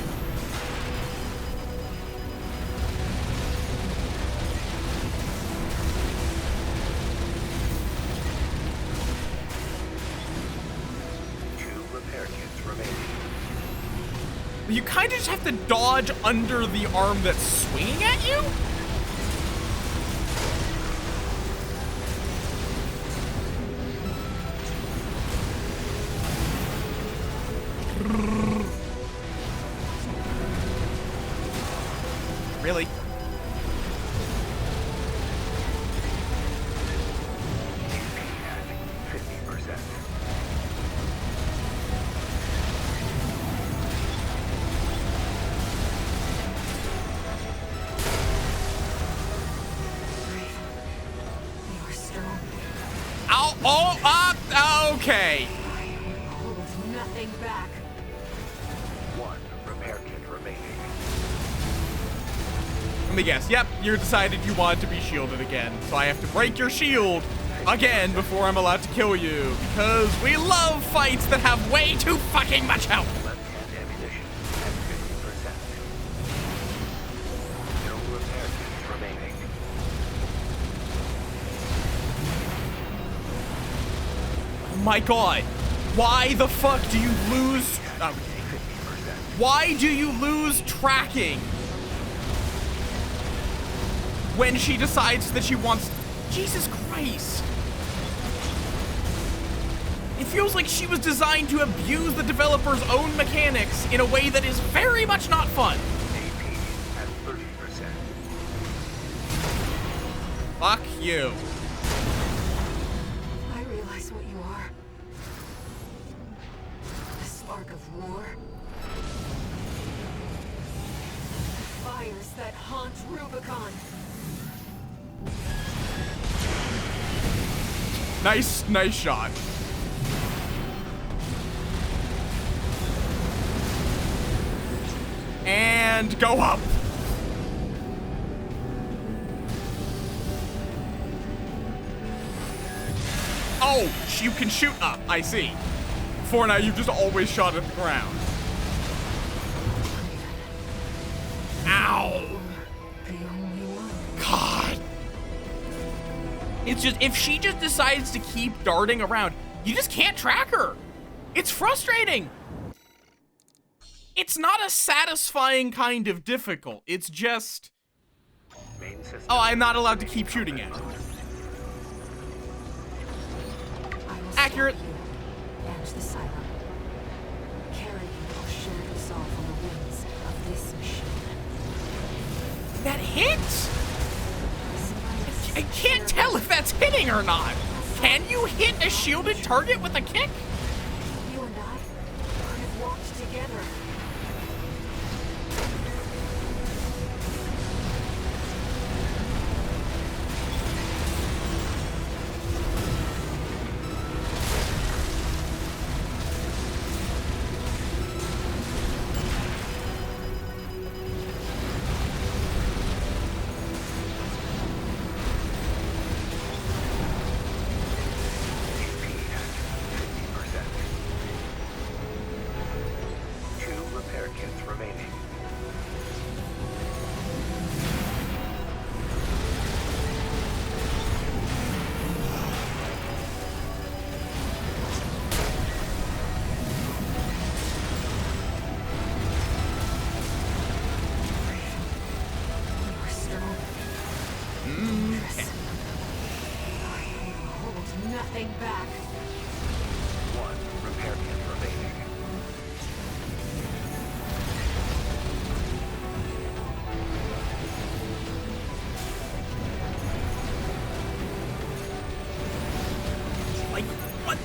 You kind of just have to dodge under the arm that's swinging at you? Really? Okay. Hold nothing back. One repair kit remaining. Let me guess. Yep, you decided you wanted to be shielded again. So I have to break your shield again before I'm allowed to kill you. Because we love fights that have way too fucking much health. Left-hand ammunition at 50%. No repair kits remaining. Oh my god. Why the fuck do you lose... why do you lose tracking when she decides that she wants... Jesus Christ. It feels like she was designed to abuse the developer's own mechanics in a way that is very much not fun. AP at 30%. Fuck you. I realize what you are. The spark of war. Fires that haunt Rubicon. Nice shot. And go up. Oh, you can shoot up, I see. Before now, you've just always shot at the ground. Ow. The only one. God. It's just, if she just decides to keep darting around, you just can't track her. It's frustrating. It's not a satisfying kind of difficult. It's just... Main system. Oh, I'm not allowed to keep shooting at her. I will Accurate. stop you and the Siren. Carry our shared resolve on the wings of this machine. That hits? I can't tell if that's hitting or not. Can you hit a shielded target with a kick? You and I could have walked together.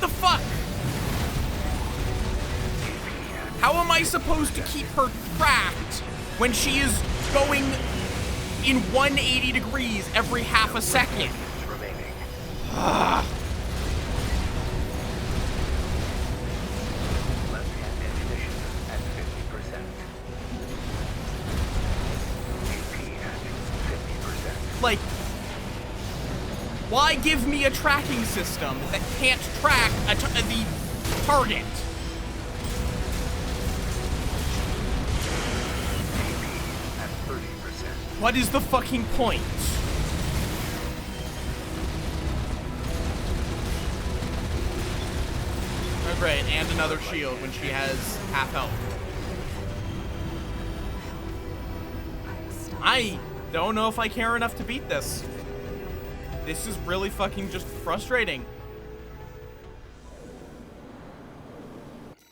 the fuck? How am I supposed to keep her tracked when she is going in 180 degrees every half a second? Ugh. Like, why give me a tracking system that can't track the target? What is the fucking point? Oh great, and another shield when she has half health. I don't know if I care enough to beat this. This is really fucking just frustrating.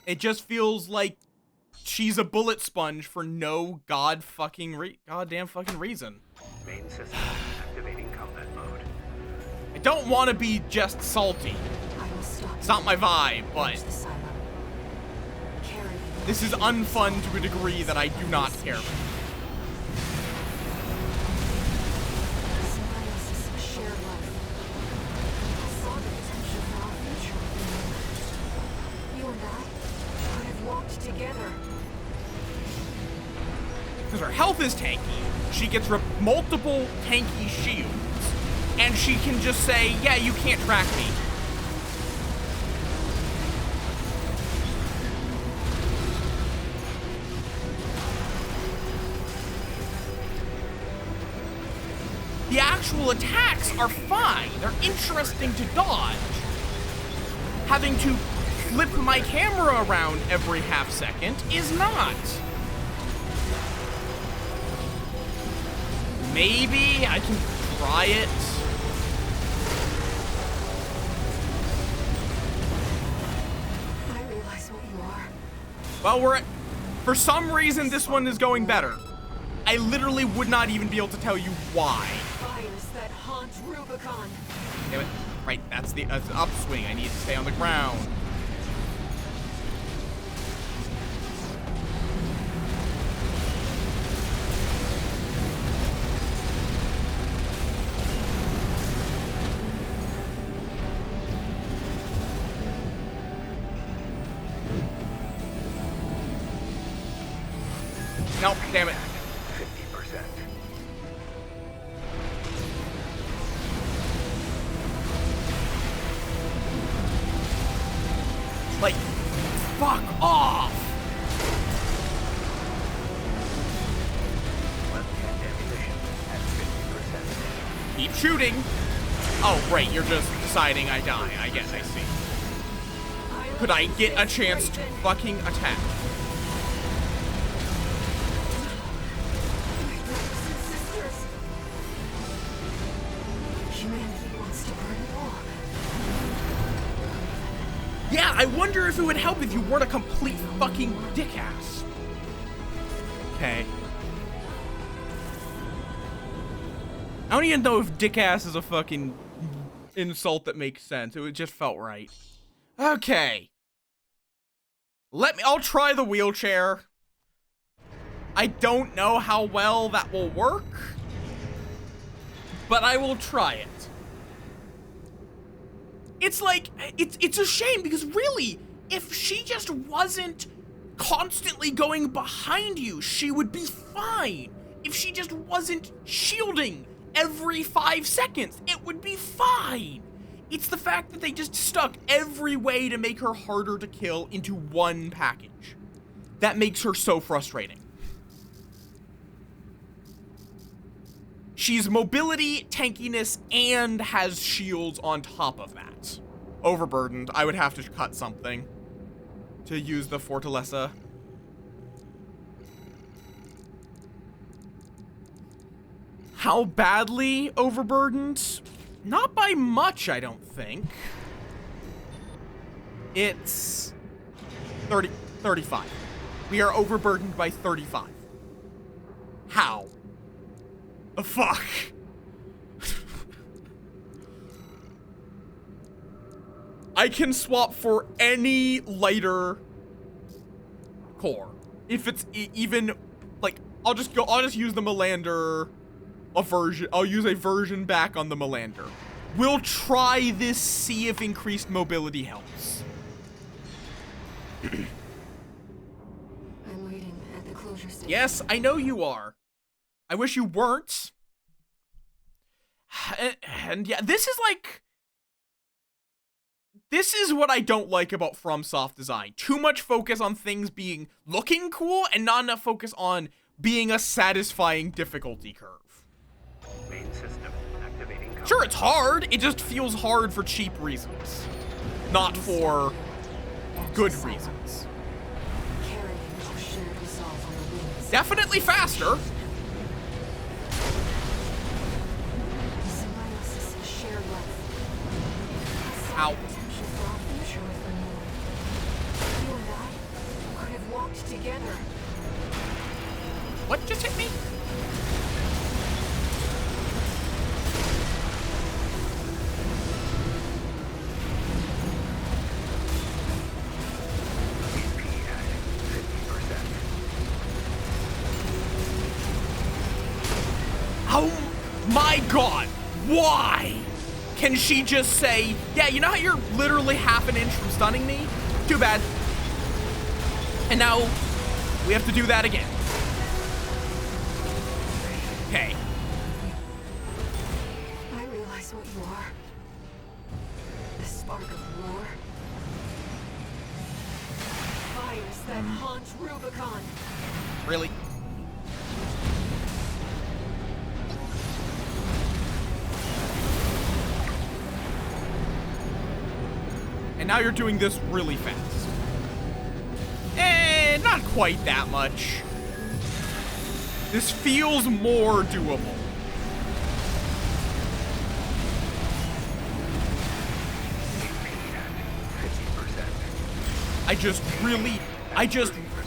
It just feels like she's a bullet sponge for no goddamn fucking reason. Main system activating combat mode. I don't want to be just salty. It's not my vibe, but this is unfun to a degree that I do not care. Because her health is tanky, she gets multiple tanky shields, and she can just say, yeah, you can't track me. The actual attacks are fine. They're interesting to dodge. Having to flip my camera around every half second is not. Maybe I can try it. I realize what you are. Well, for some reason, this one is going better. I literally would not even be able to tell you why. Fires that haunt Rubicon. Damn it. Right, that's the upswing. I need to stay on the ground. Nope, damn it. 50%. Like, fuck off! Keep shooting. Oh, great, you're just deciding I die. I guess I see. Could I get a chance to fucking attack? Yeah, I wonder if it would help if you weren't a complete fucking dickass. Okay. I don't even know if dickass is a fucking insult that makes sense. It just felt right. Okay. I'll try the wheelchair. I don't know how well that will work, but I will try it. It's like, it's a shame because really, if she just wasn't constantly going behind you, she would be fine. If she just wasn't shielding every 5 seconds, it would be fine. It's the fact that they just stuck every way to make her harder to kill into one package that makes her so frustrating. She's mobility, tankiness, and has shields on top of that. Overburdened. I would have to cut something to use the Fortaleza. How badly overburdened? Not by much, I don't think. It's 35. We are overburdened by 35. How? The fuck? I can swap for any lighter core. If it's even, like, I'll just use the Melander, I'll use a version back on the Melander. We'll try this, see if increased mobility helps. I'm waiting at the closure station. Yes, I know you are. I wish you weren't. And yeah, this is what I don't like about FromSoft design. Too much focus on things looking cool and not enough focus on being a satisfying difficulty curve. Main system activating. Sure, it's hard. It just feels hard for cheap reasons, not for good reasons. Carrying our shared resolve on the wings. Definitely faster. Symbiosis is shared life. Ow. Potential for our future if we knew it. You and I could have walked together. What just hit me? Oh my god, why? Can she just say, yeah, you know how you're literally half an inch from stunning me? Too bad. And now, we have to do that again. Okay. I realize what you are. The spark of war. Fires that haunt Rubicon. Really? And now you're doing this really fast. Eh, not quite that much. This feels more doable.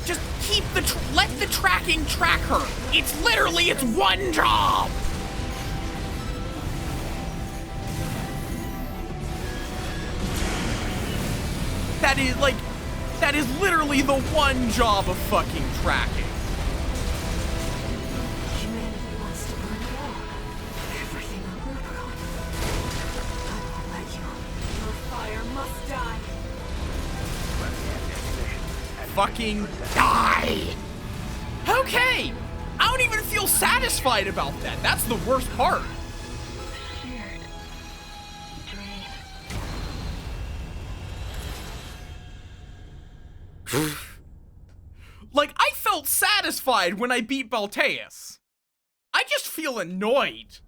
Just keep let the tracking track her. It's one job. That is literally the one job of fucking tracking. Humanity wants to burn it all. Everything on Rubicon. I won't let you. Your fire must die. Fucking die. Okay. I don't even feel satisfied about that. That's the worst part. Shared dream. Like, I felt satisfied when I beat Balteus. I just feel annoyed.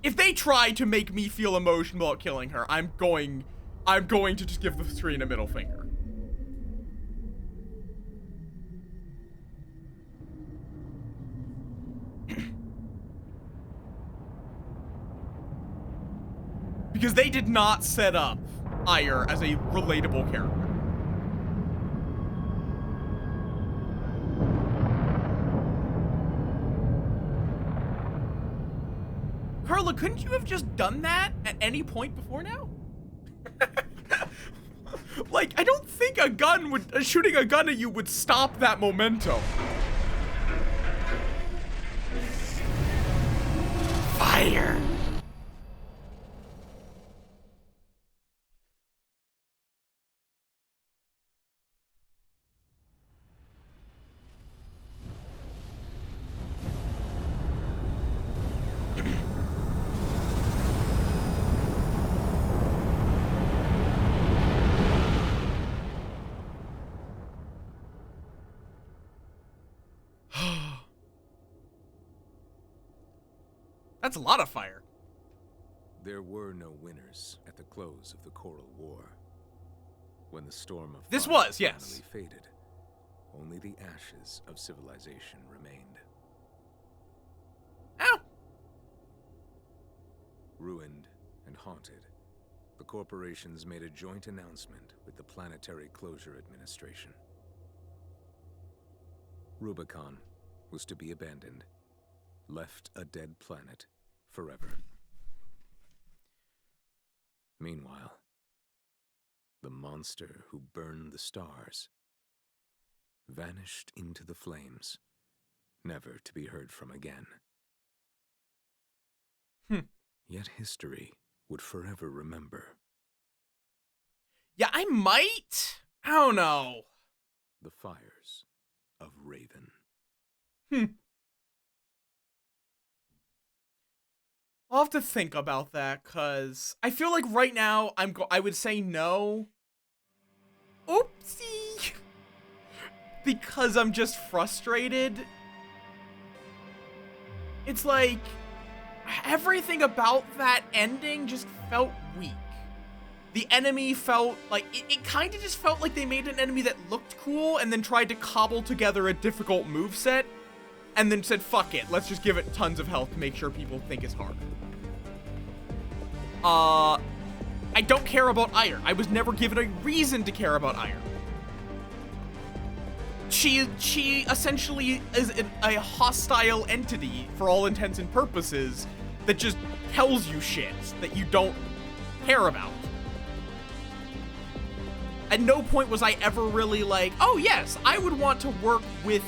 If they try to make me feel emotional about killing her, I'm going to just give the screen a middle finger. Because they did not set up Ire as a relatable character. Carla, couldn't you have just done that at any point before now? Like, I don't think shooting a gun at you would stop that momentum. Fire. That's a lot of fire. There were no winners at the close of the Coral War. When the storm of This fire was, yes. finally faded, only the ashes of civilization remained. Ow! Ruined and haunted, the corporations made a joint announcement with the Planetary Closure Administration. Rubicon was to be abandoned, left a dead planet forever. Meanwhile, the monster who burned the stars vanished into the flames, never to be heard from again. Yet history would forever remember. Yeah, I might. I don't know. The fires of Raven. I'll have to think about that, cause I feel like right now I would say no. Oopsie. Because I'm just frustrated. It's like everything about that ending just felt weak. The enemy felt like it kind of just felt like they made an enemy that looked cool and then tried to cobble together a difficult moveset and then said, fuck it, let's just give it tons of health to make sure people think it's hard. I don't care about Ire. I was never given a reason to care about Ire. She essentially is a hostile entity for all intents and purposes that just tells you shit that you don't care about. At no point was I ever really like, oh yes, I would want to work with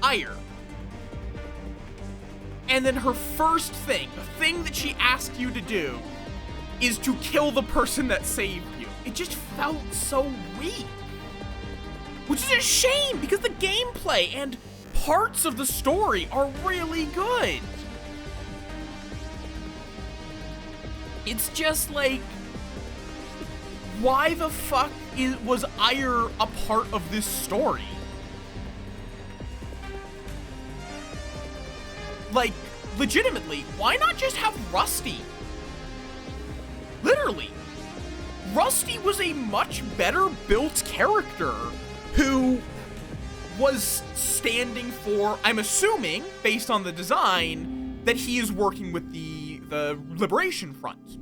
Ire. And then her first thing, the thing that she asked you to do, is to kill the person that saved you. It just felt so weak. Which is a shame, because the gameplay and parts of the story are really good. It's just like, why the fuck was Ire a part of this story? Like, legitimately, why not just have Rusty? Literally. Rusty was a much better built character who was standing for, I'm assuming, based on the design, that he is working with the Liberation Front.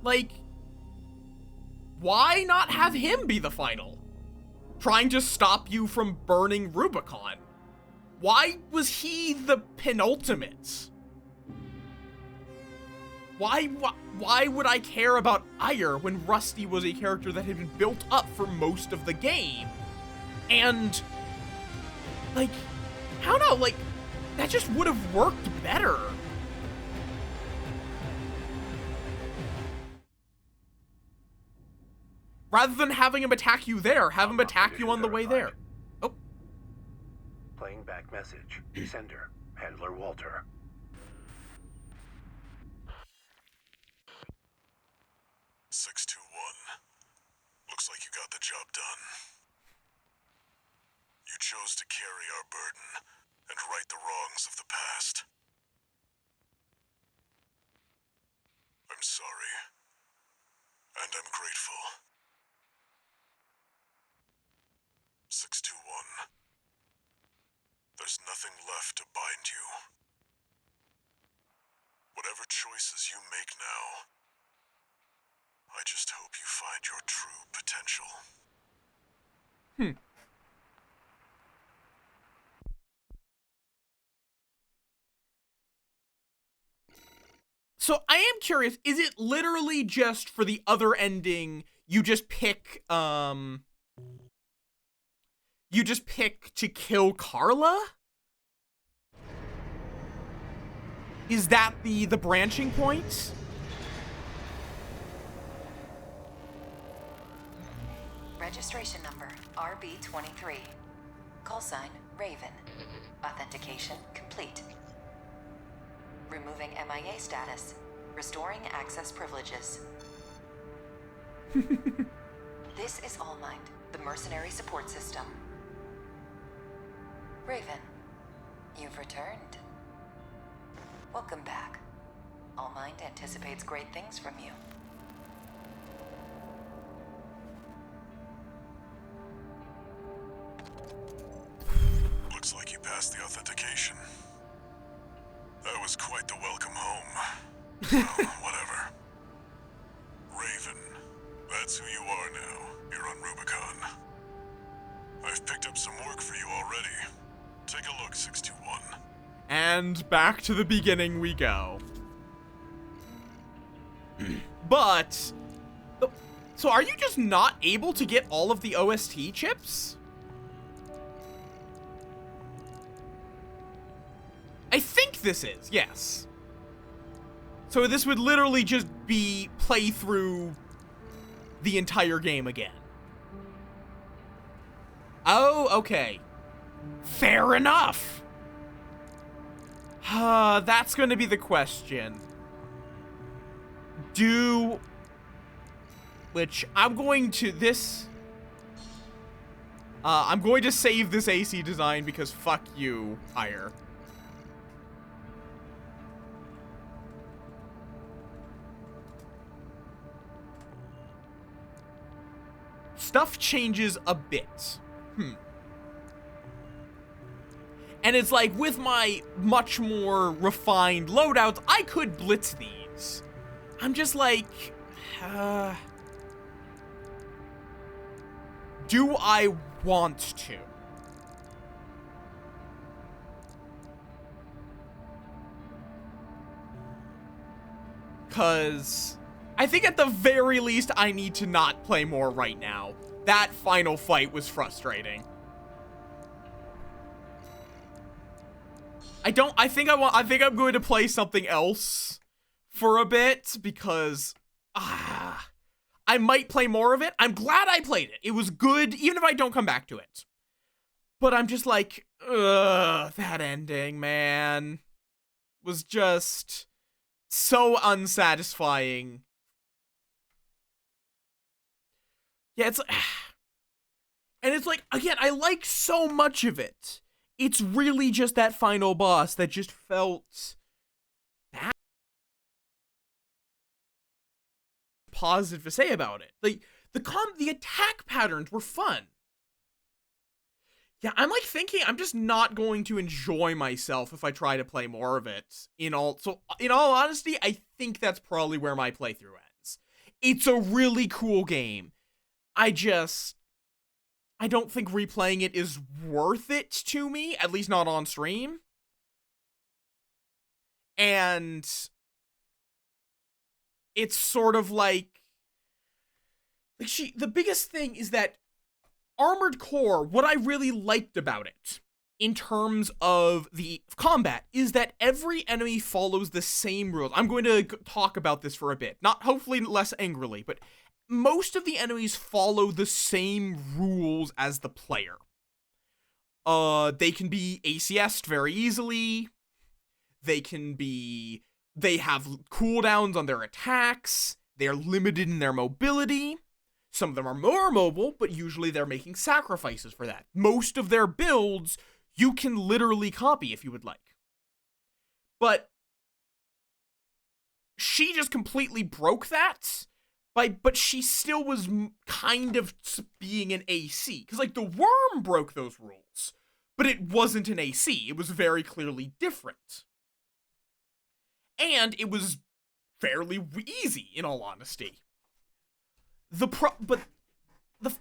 Like, why not have him be the final? Trying to stop you from burning Rubicon. Why was he the penultimate? Why would I care about Ire when Rusty was a character that had been built up for most of the game? And, like, I don't know, like, that just would have worked better. Rather than having him attack you there, have him attack you on the way there. Oh. Playing back message. Sender. Handler Walter. Looks like you got the job done. You chose to carry our burden and right the wrongs of the past. I'm sorry. And I'm grateful. 621. There's nothing left to bind you. Whatever choices you make now, I just hope you find your true potential. So I am curious, is it literally just for the other ending, you just pick to kill Carla? Is that the branching point? Registration number RB23. Call sign Raven. Authentication complete. Removing MIA status. Restoring access privileges. This is Allmind, the mercenary support system. Raven, you've returned. Welcome back. Allmind anticipates great things from you. Looks like you passed the authentication. That was quite the welcome home. Well, whatever. Raven, that's who you are now. You're on Rubicon. I've picked up some work for you already. 621. And back to the beginning we go. But, so are you just not able to get all of the OST chips? I think this is, yes. So this would literally just be play through the entire game again. Oh, okay. Fair enough. That's going to be the question. Which I'm going to I'm going to save this AC design because fuck you, Hire. Stuff changes a bit. And it's like, with my much more refined loadouts, I could blitz these. I'm just like, do I want to? Because I think at the very least, I need to not play more right now. That final fight was frustrating. I think I'm going to play something else for a bit because I might play more of it. I'm glad I played it. It was good, even if I don't come back to it. But I'm just like, that ending, man, was just so unsatisfying. Yeah, and it's like, again, I like so much of it. It's really just that final boss that just felt bad. Positive to say about it. Like, the attack patterns were fun. Yeah, I'm like thinking I'm just not going to enjoy myself if I try to play more of it. In all honesty, I think that's probably where my playthrough ends. It's a really cool game. I don't think replaying it is worth it to me, at least not on stream. And it's sort of like the biggest thing is that Armored Core, what I really liked about it in terms of the combat is that every enemy follows the same rules. I'm going to talk about this for a bit, not hopefully less angrily, but most of the enemies follow the same rules as the player. They can be ACS'd very easily. They have cooldowns on their attacks. They are limited in their mobility. Some of them are more mobile, but usually they're making sacrifices for that. Most of their builds, you can literally copy if you would like. But she just completely broke that. But she still was kind of being an AC. Because, like, the worm broke those rules. But it wasn't an AC. It was very clearly different. And it was fairly easy, in all honesty.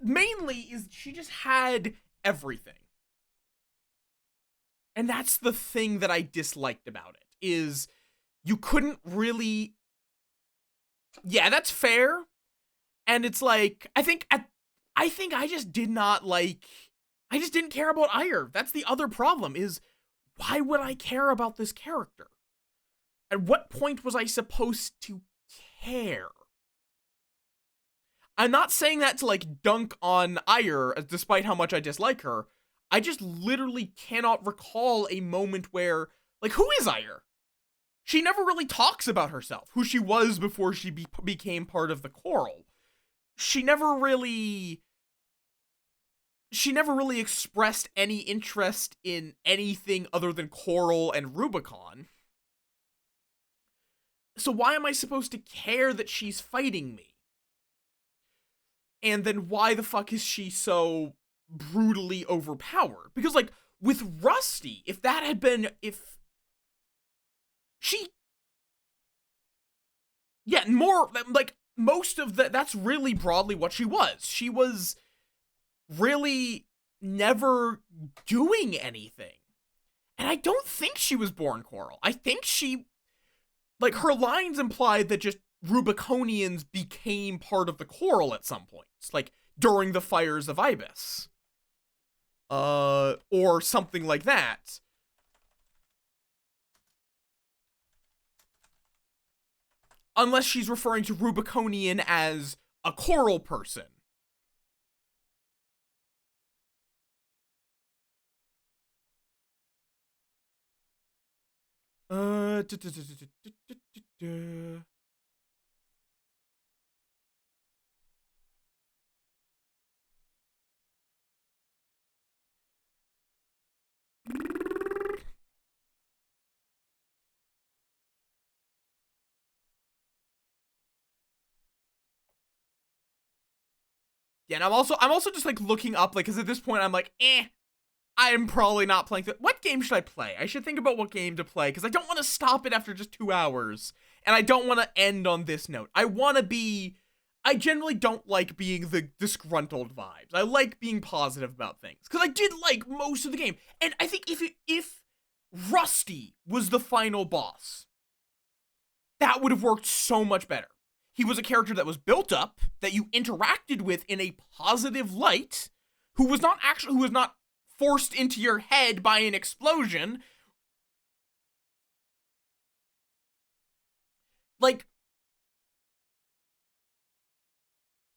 Mainly is she just had everything. And that's the thing that I disliked about it. Is you couldn't really... Yeah, that's fair. And it's like, I think I just did not like, I just didn't care about Ire. That's the other problem is, why would I care about this character? At what point was I supposed to care? I'm not saying that to like dunk on Ire, despite how much I dislike her. I just literally cannot recall a moment where, like, who is Ire? She never really talks about herself, who she was before she became part of the Coral. She never really expressed any interest in anything other than Coral and Rubicon. So why am I supposed to care that she's fighting me? And then why the fuck is she so brutally overpowered? Because, like, with Rusty, more, like, most of that's really broadly what she was. She was really never doing anything. And I don't think she was born Coral. I think she, like, her lines implied that just Rubiconians became part of the Coral at some point, like during the fires of Ibis. Or something like that. Unless she's referring to Rubiconian as a Coral person. Da, da, da, da. Yeah, and I'm also just like looking up, like, because at this point I'm like, I'm probably not playing. What game should I play? I should think about what game to play, because I don't want to stop it after just 2 hours, and I don't want to end on this note. I generally don't like being the disgruntled vibes. I like being positive about things, because I did like most of the game, and I think if Rusty was the final boss, that would have worked so much better. He was a character that was built up, that you interacted with in a positive light, who was not forced into your head by an explosion. Like,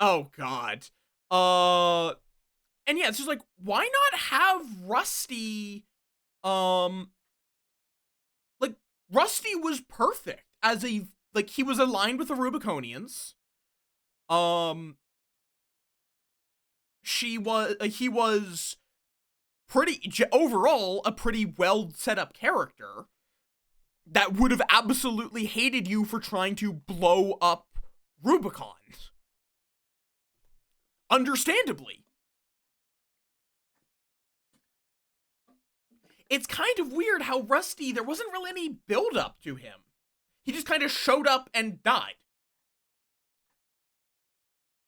oh god. And yeah, it's just like, why not have Rusty, like, Rusty was perfect as he was aligned with the Rubiconians. He was overall a pretty well set up character that would have absolutely hated you for trying to blow up Rubicon. Understandably. It's kind of weird how Rusty, there wasn't really any build up to him. He just kind of showed up and died.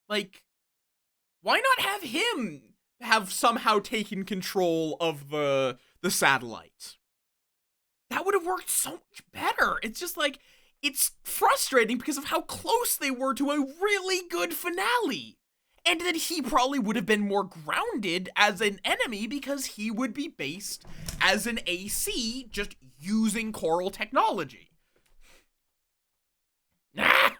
Like, why not have him have somehow taken control of the satellite? That would have worked so much better. It's just like, it's frustrating because of how close they were to a really good finale. And that he probably would have been more grounded as an enemy because he would be based as an AC just using Coral technology. Ah!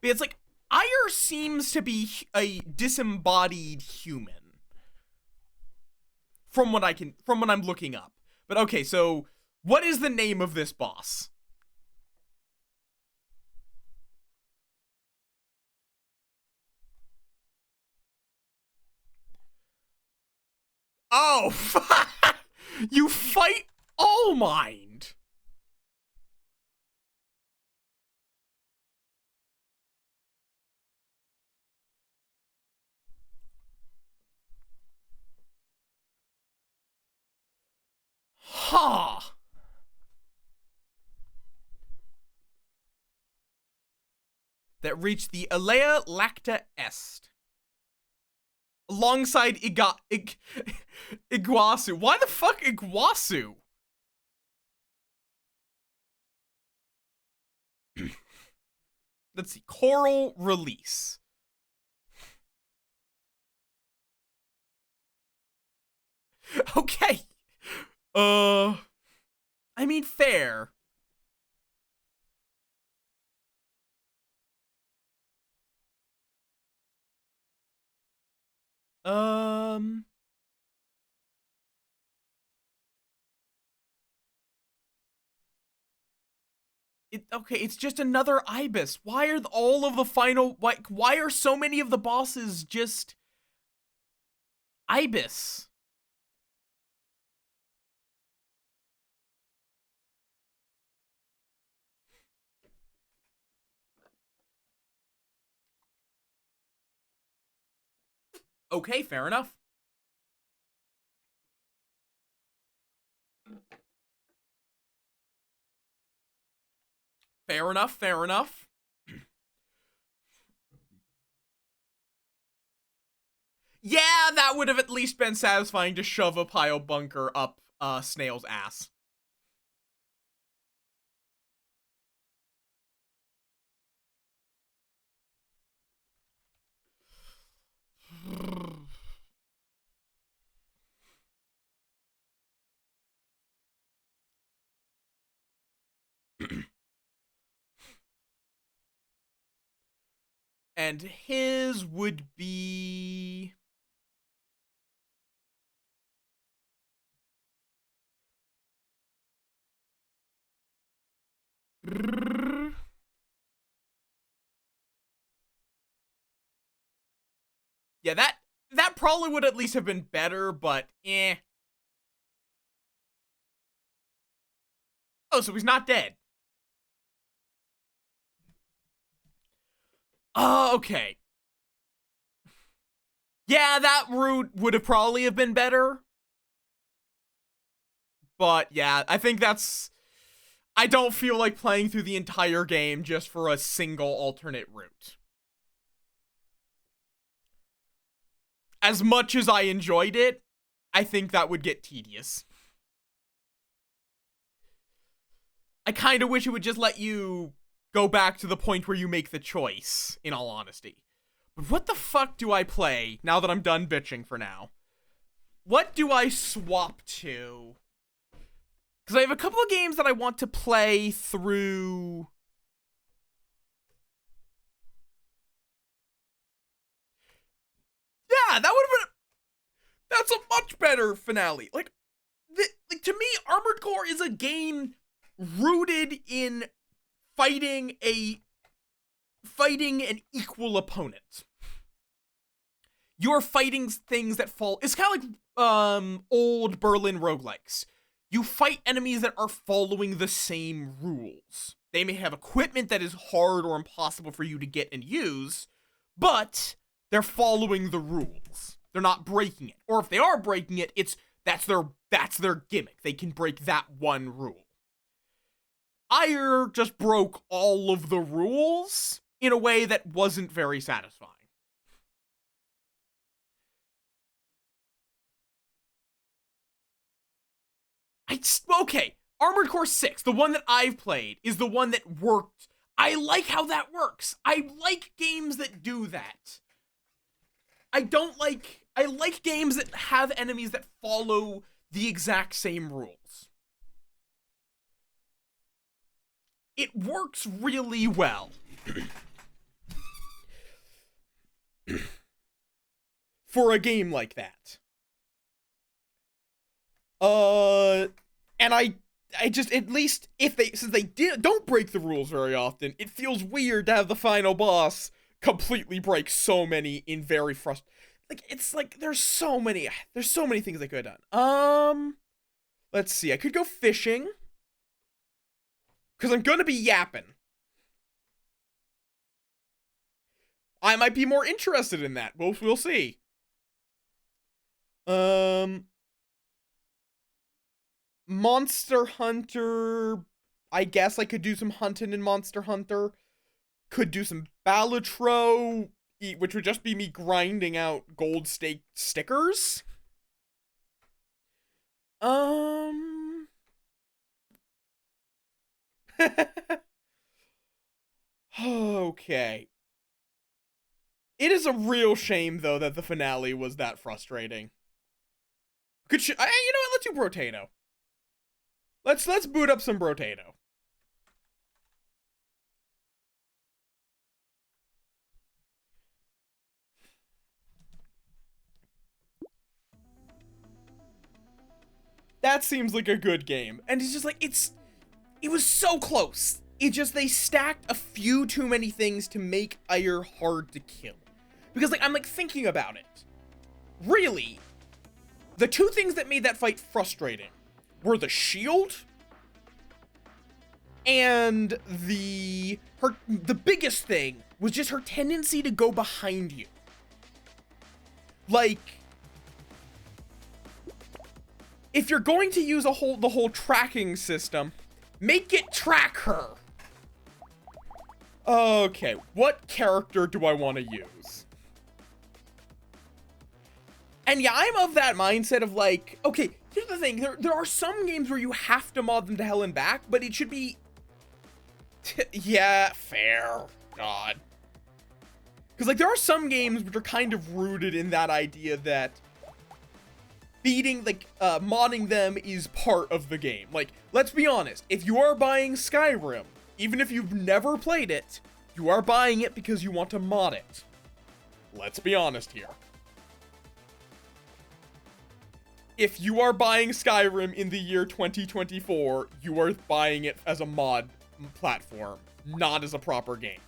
But it's like, Ire seems to be a disembodied human. From what I'm looking up. But okay, so what is the name of this boss? Oh, you fight All Mind. Ha! That reached the Alea Lacta Est. Alongside Iguazu. Why the fuck Iguazu? Let's see. Coral release. Okay. I mean, fair. Okay, it's just another Ibis. Why are all of the final, why are so many of the bosses just Ibis? Okay, fair enough. Fair enough, fair enough. Yeah, that would have at least been satisfying to shove a pile bunker up Snail's ass. And his would be... Yeah, that probably would at least have been better, but eh. Oh, so he's not dead. Okay. Yeah, that route would have probably have been better. But yeah, I think that's... I don't feel like playing through the entire game just for a single alternate route. As much as I enjoyed it, I think that would get tedious. I kind of wish it would just let you go back to the point where you make the choice, in all honesty. But what the fuck do I play now that I'm done bitching for now? What do I swap to? Because I have a couple of games that I want to play through... Yeah, that would have been... That's a much better finale. Like to me, Armored Core is a game rooted in fighting an equal opponent. You're fighting things that fall... It's kind of like old Berlin roguelikes. You fight enemies that are following the same rules. They may have equipment that is hard or impossible for you to get and use, but they're following the rules. They're not breaking it. Or if they are breaking it, that's their gimmick. They can break that one rule. Ire just broke all of the rules in a way that wasn't very satisfying. Okay, Armored Core 6, the one that I've played, is the one that worked. I like how that works. I like games that do that. I like games that have enemies that follow the exact same rules. It works really well. For a game like that. And I just, at least, since they don't break the rules very often, it feels weird to have the final boss completely break so many in very it's like, there's so many things they could have done. Let's see, I could go fishing. Because I'm gonna be yapping. I might be more interested in that. We'll see. Monster Hunter. I guess I could do some hunting in Monster Hunter. Could do some Balatro, which would just be me grinding out gold stickers. Okay. It is a real shame, though, that the finale was that frustrating. You know what? Let's do Brotato. Let's boot up some Brotato. That seems like a good game. And it's just like, it was so close. It just, they stacked a few too many things to make Ire hard to kill. Because, like, I'm, like, thinking about it. Really, the two things that made that fight frustrating were the shield and the biggest thing was just her tendency to go behind you. Like, if you're going to use the whole tracking system, make it track her. Okay, what character do I want to use? And yeah, I'm of that mindset of like, okay, here's the thing. There are some games where you have to mod them to hell and back, but it should be... yeah, fair. God. Because, like, there are some games which are kind of rooted in that idea that feeding, like, modding them is part of the game. Like, let's be honest. If you are buying Skyrim, even if you've never played it, you are buying it because you want to mod it. Let's be honest here. If you are buying Skyrim in the year 2024, you are buying it as a mod platform, not as a proper game.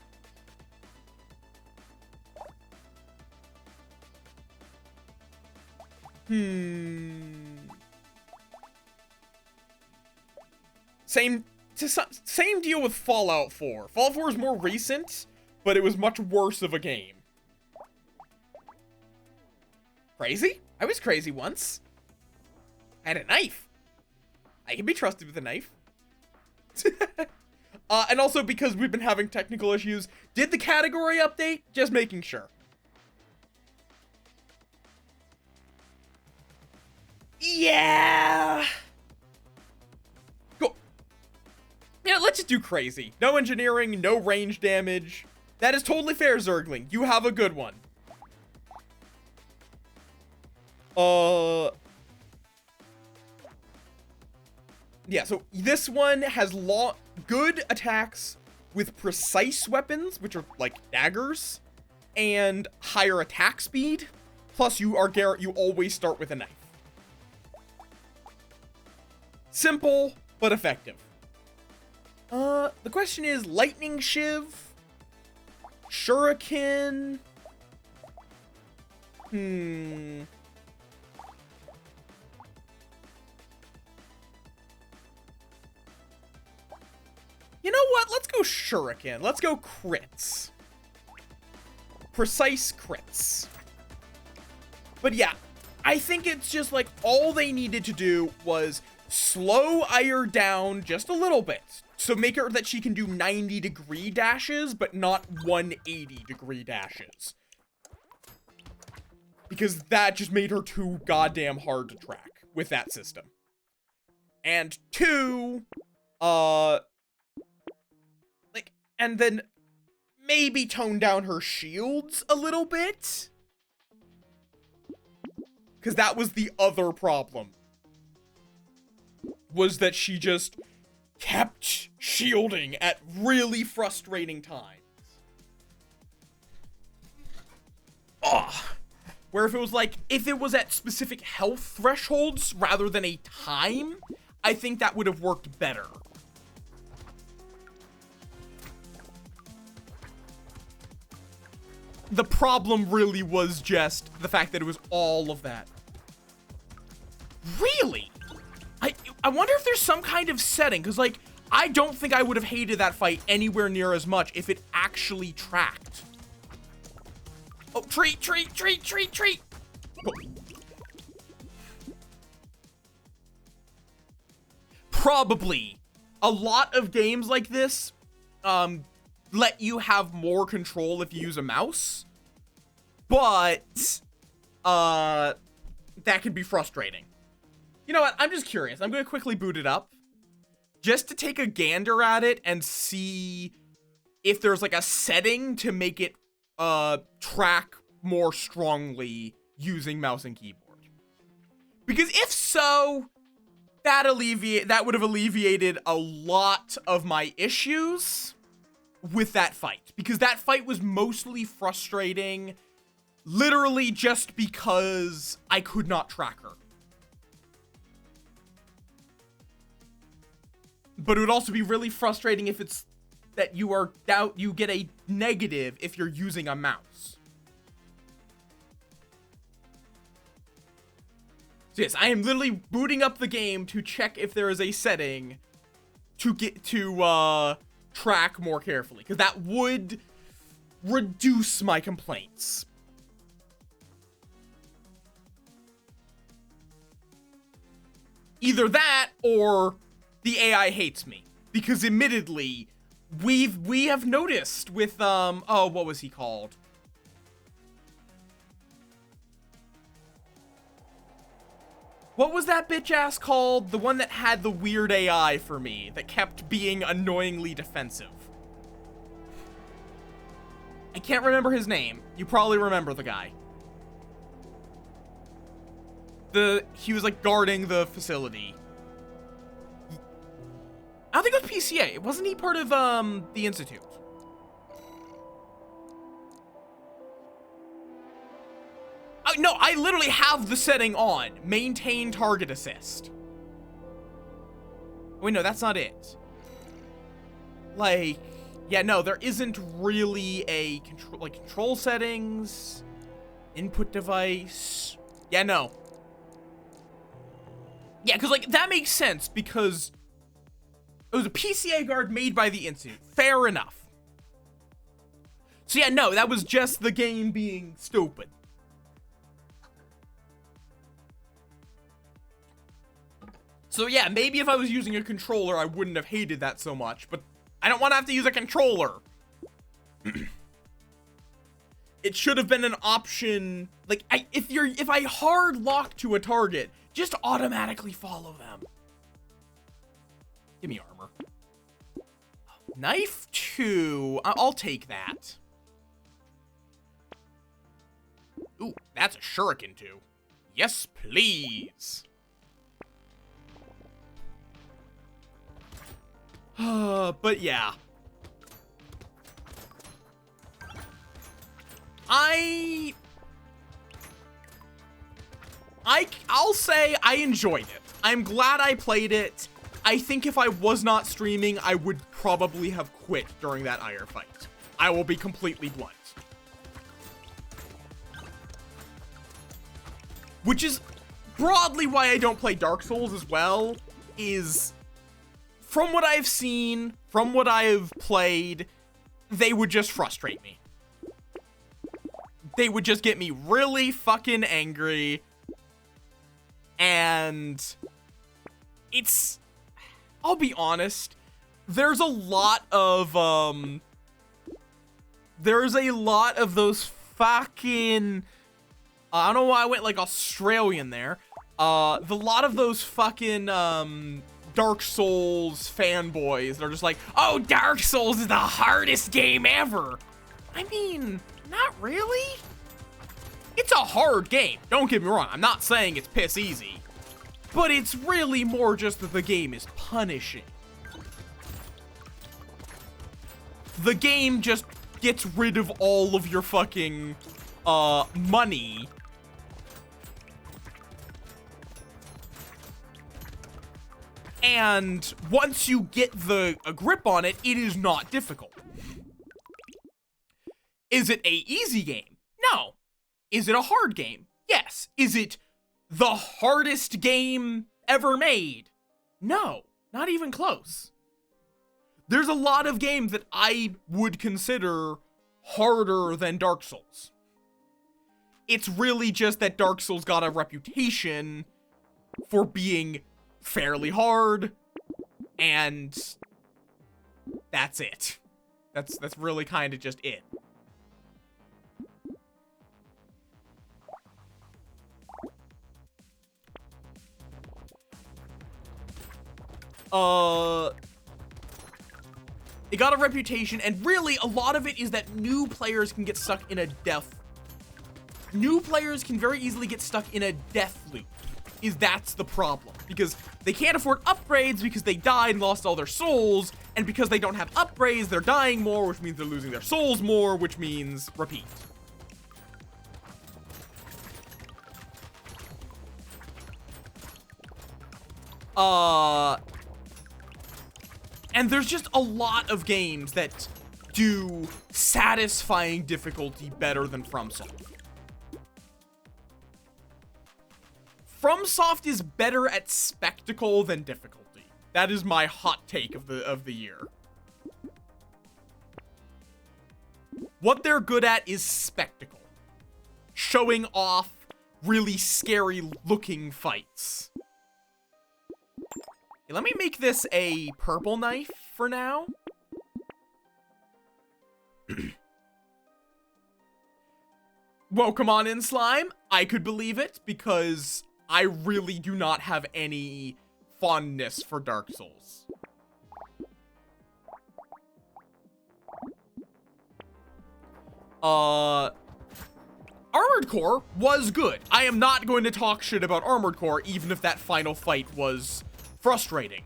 Same deal with Fallout 4. Fallout 4 is more recent, but it was much worse of a game. Crazy? I was crazy once. I had a knife. I can be trusted with a knife. And also because we've been having technical issues. Did the category update? Just making sure. Yeah. Go. Yeah, let's just do crazy. No engineering, no range damage. That is totally fair, Zergling. You have a good one. Yeah, so this one has good attacks with precise weapons, which are like daggers, and higher attack speed. Plus, you always start with a knife. Simple, but effective. The question is Lightning Shiv, Shuriken. You know what? Let's go Shuriken. Let's go crits. Precise crits. But yeah, I think it's just like all they needed to do was slow Ire down just a little bit. So make her that she can do 90-degree dashes, but not 180-degree dashes. Because that just made her too goddamn hard to track with that system. And two, and then maybe tone down her shields a little bit. Because that was the other problem. Was that she just kept shielding at really frustrating times. Ugh. Where if it was at specific health thresholds rather than a time, I think that would have worked better. The problem really was just the fact that it was all of that. Really? I wonder if there's some kind of setting, because, like, I don't think I would have hated that fight anywhere near as much if it actually tracked. Oh, treat! Oh. Probably. A lot of games like this, let you have more control if you use a mouse, but that can be frustrating. You know what? I'm just curious. I'm going to quickly boot it up just to take a gander at it and see if there's like a setting to make it track more strongly using mouse and keyboard. Because if so, that would have alleviated a lot of my issues with that fight, because that fight was mostly frustrating literally just because I could not track her. But it would also be really frustrating if it's that you get a negative if you're using a mouse. So yes, I am literally booting up the game to check if there is a setting to get to track more carefully, because that would reduce my complaints. Either that or the AI hates me, because admittedly, we have noticed with, oh, what was he called? What was that bitch ass called? The one that had the weird AI for me, that kept being annoyingly defensive. I can't remember his name. You probably remember the guy. He was like guarding the facility. I don't think it was PCA. Wasn't he part of, the Institute? No, I literally have the setting on. Maintain target assist. Wait, no, that's not it. Like, yeah, no, there isn't really a control settings, input device. Yeah, no. Yeah, because, like, that makes sense because it was a PCA guard made by the Institute. Fair enough. So, yeah, no, that was just the game being stupid. So yeah, maybe if I was using a controller, I wouldn't have hated that so much, but I don't want to have to use a controller. It should have been an option, like, if I hard lock to a target, just automatically follow them. Give me armor. Knife 2, I'll take that. Ooh, that's a shuriken 2. Yes, please. But yeah. I'll say I enjoyed it. I'm glad I played it. I think if I was not streaming, I would probably have quit during that Ire fight. I will be completely blunt. Which is broadly why I don't play Dark Souls as well, is from what I've seen, from what I've played, they would just frustrate me. They would just get me really fucking angry. And it's, I'll be honest, there's a lot of those fucking, I don't know why I went like Australian there. The lot of those fucking, Dark Souls fanboys that are just like, oh, Dark Souls is the hardest game ever. I mean, not really. It's a hard game. Don't get me wrong. I'm not saying it's piss easy. But it's really more just that the game is punishing. The game just gets rid of all of your fucking, money. And once you get a grip on it, it is not difficult. Is it a easy game? No. Is it a hard game? Yes. Is it the hardest game ever made? No, not even close. There's a lot of games that I would consider harder than Dark Souls. It's really just that Dark Souls got a reputation for being fairly hard, and that's it. That's really kind of just it. It got a reputation, and really a lot of it is that new players can get stuck in a death. New players can very easily get stuck in a death loop. That's the problem, because they can't afford upgrades because they died and lost all their souls, and because they don't have upgrades, they're dying more, which means they're losing their souls more, which means repeat. And there's just a lot of games that do satisfying difficulty better than FromSoft. FromSoft is better at spectacle than difficulty. That is my hot take of the year. What they're good at is spectacle. Showing off really scary looking fights. Okay, let me make this a purple knife for now. Welcome on in, Slime. I could believe it because I really do not have any fondness for Dark Souls. Armored Core was good. I am not going to talk shit about Armored Core, even if that final fight was frustrating.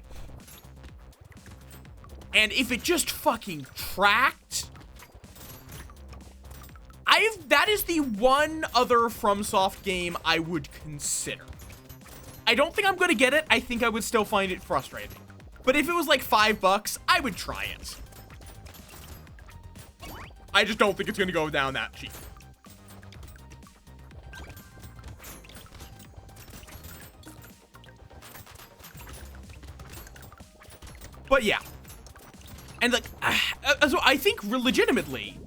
And if it just fucking tracked, that is the one other FromSoft game I would consider. I don't think I'm gonna get it. I think I would still find it frustrating. But if it was like $5, I would try it. I just don't think it's gonna go down that cheap. But yeah. And like, so I think legitimately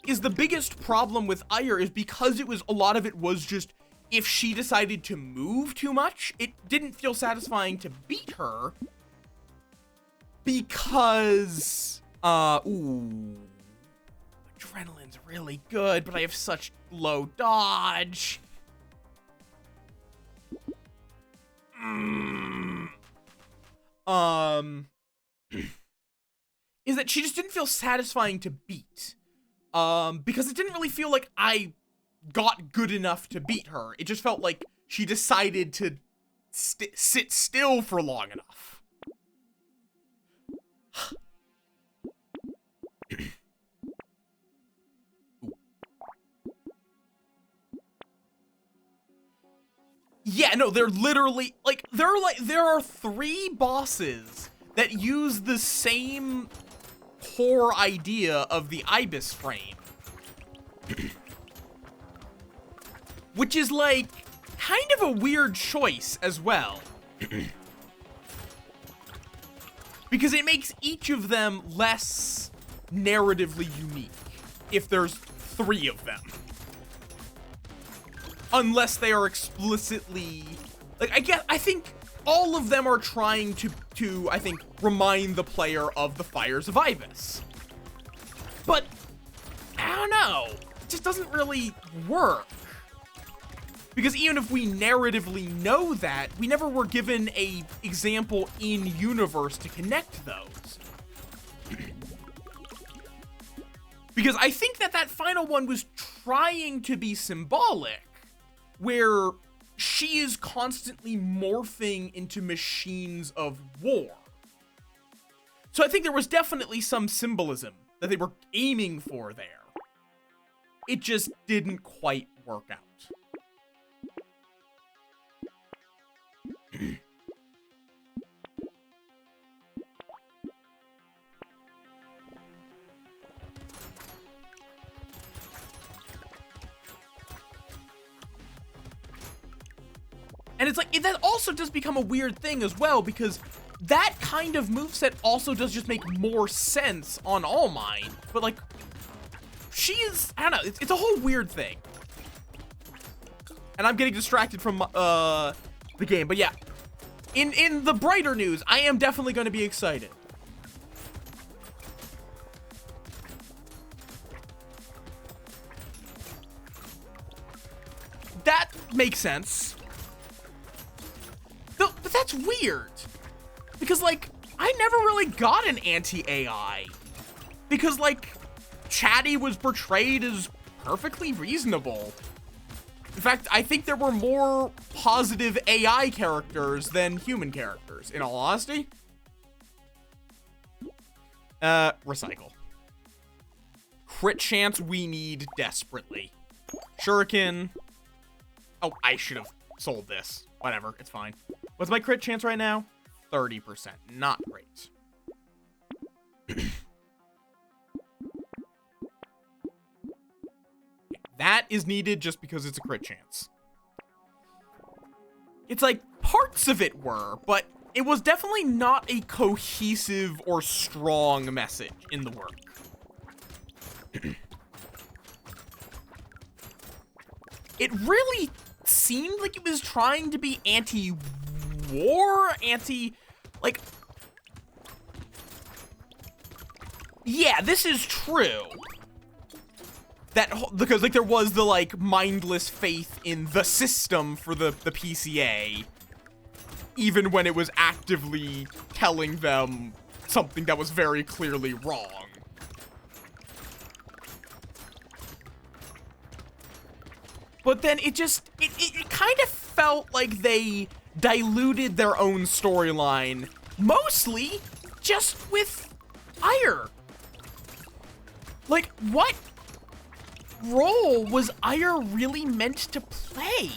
is the biggest problem with Ire is because a lot of it was just, if she decided to move too much, it didn't feel satisfying to beat her because, ooh, adrenaline's really good, but I have such low dodge. Is that she just didn't feel satisfying to beat. Because it didn't really feel like I got good enough to beat her. It just felt like she decided to sit still for long enough. Yeah, no, they're literally, like, there are 3 bosses that use the same core idea of the Ibis frame. Which is, like, kind of a weird choice as well. Because it makes each of them less narratively unique, if there's 3 of them. Unless they are explicitly, like, I think all of them are trying to I think, remind the player of the fires of Ibis. But, I don't know, it just doesn't really work. Because even if we narratively know that, we never were given a example in universe to connect those. Because I think that final one was trying to be symbolic, where she is constantly morphing into machines of war. So I think there was definitely some symbolism that they were aiming for there. It just didn't quite work out. And it's like, that also does become a weird thing as well, because that kind of moveset also does just make more sense on All Might. But like, she is, I don't know, it's a whole weird thing. And I'm getting distracted from the game, but yeah. In the brighter news, I am definitely going to be excited. That makes sense. But that's weird. Because, like, I never really got an anti-AI. Because, like, Chatty was portrayed as perfectly reasonable. In fact, I think there were more positive AI characters than human characters, in all honesty. Recycle. Crit chance we need desperately. Shuriken. Oh, I should have sold this. Whatever, it's fine. What's my crit chance right now? 30%. Not great. That is needed just because it's a crit chance. It's like, parts of it were, but it was definitely not a cohesive or strong message in the work. It really seemed like it was trying to be anti-war, like, Yeah, this is true. Because, like, there was the, like, mindless faith in the system for the PCA, even when it was actively telling them something that was very clearly wrong. But then it kind of felt like they diluted their own storyline, mostly just with Ire. Like, what role was Ire really meant to play?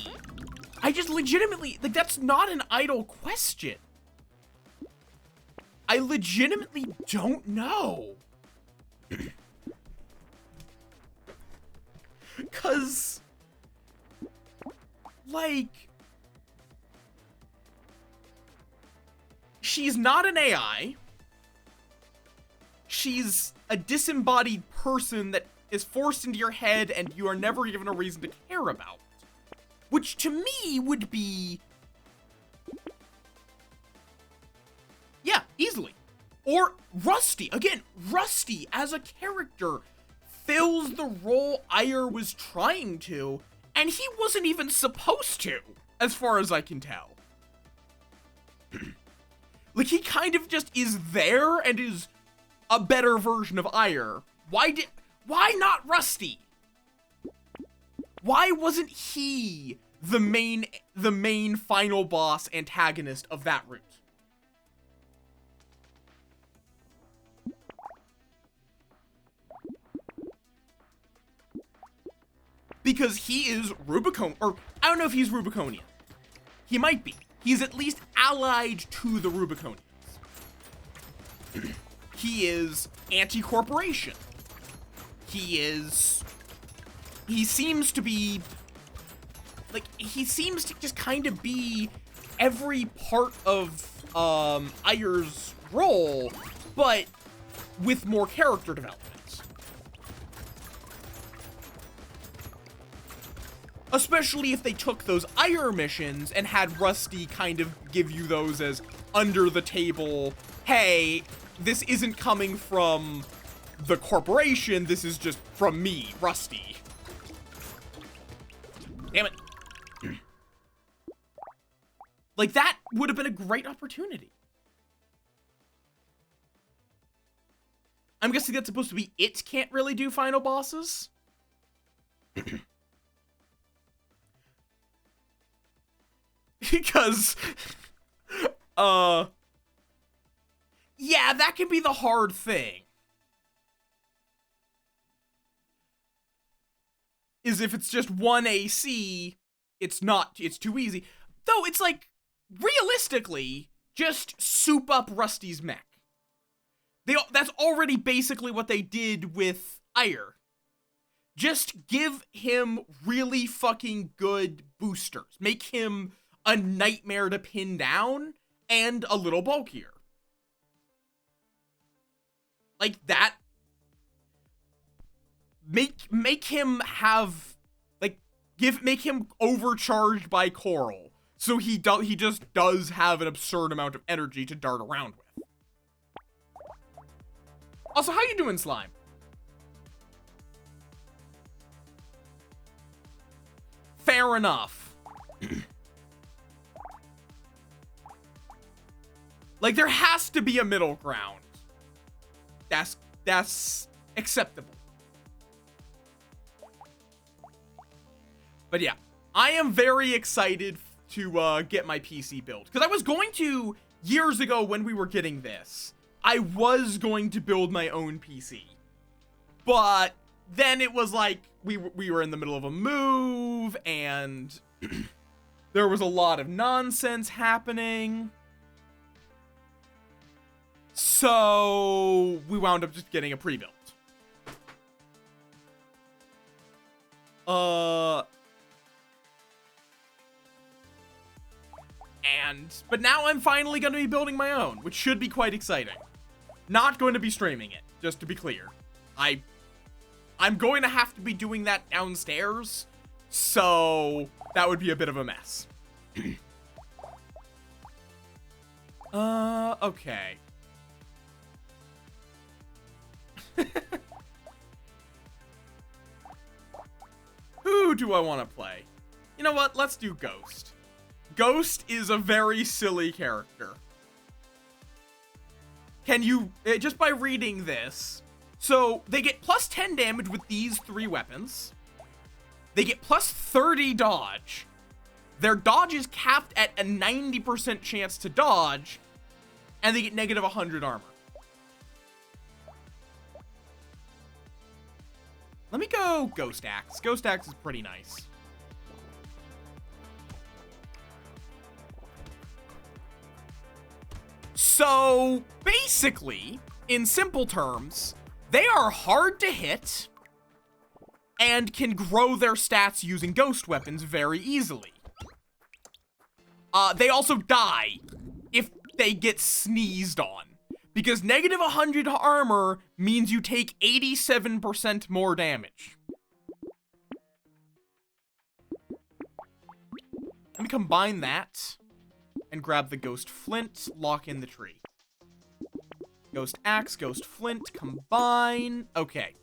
I just legitimately, like, that's not an idle question. I legitimately don't know. 'Cause, like, she's not an AI. She's a disembodied person that is forced into your head and you are never given a reason to care about. Which to me would be... yeah, easily. Or Rusty. Again, Rusty as a character fills the role Ire was trying to, and he wasn't even supposed to, as far as I can tell. Like, he kind of just is there and is a better version of Ire. Why not Rusty? Why wasn't he the main final boss antagonist of that route? Because he is Rubicon, or I don't know if he's Rubiconian. He might be. He's at least allied to the Rubiconians. He is anti-corporation. He seems to be, like, he seems to just kind of be every part of, Ire's role, but with more character development. Especially if they took those Ire missions and had Rusty kind of give you those as under the table, hey, this isn't coming from the corporation, this is just from me, Rusty. Damn it. Like, that would have been a great opportunity. I'm guessing that's supposed to be it can't really do final bosses? Because, yeah, that can be the hard thing. Is if it's just one AC, it's too easy. Though it's like, realistically, just soup up Rusty's mech. That's already basically what they did with Ire. Just give him really fucking good boosters. Make him a nightmare to pin down and a little bulkier. Like that. Make him have, like, make him overcharged by Coral, so he just does have an absurd amount of energy to dart around with. Also, how you doing, Slime? Fair enough. Like, there has to be a middle ground. That's acceptable. But yeah, I am very excited to get my PC built. Because I was going to, years ago when we were getting this, I was going to build my own PC. But then it was like, we were in the middle of a move, and there was a lot of nonsense happening. So we wound up just getting a pre-built. But now I'm finally going to be building my own, which should be quite exciting. Not going to be streaming it, just to be clear. I'm going to have to be doing that downstairs, so that would be a bit of a mess. Okay. Who do I want to play? You know what? Let's do Ghost. Ghost is a very silly character. Can you, just by reading this, so they get plus 10 damage with these 3 weapons. They get plus 30 dodge. Their dodge is capped at a 90% chance to dodge, and they get negative 100 armor. Let me go Ghost Axe. Ghost Axe is pretty nice. So, basically, in simple terms, they are hard to hit and can grow their stats using ghost weapons very easily. They also die if they get sneezed on, because negative 100 armor means you take 87% more damage. Let me combine that and grab the Ghost Flint, lock in the tree. Ghost Axe, Ghost Flint, combine. Okay.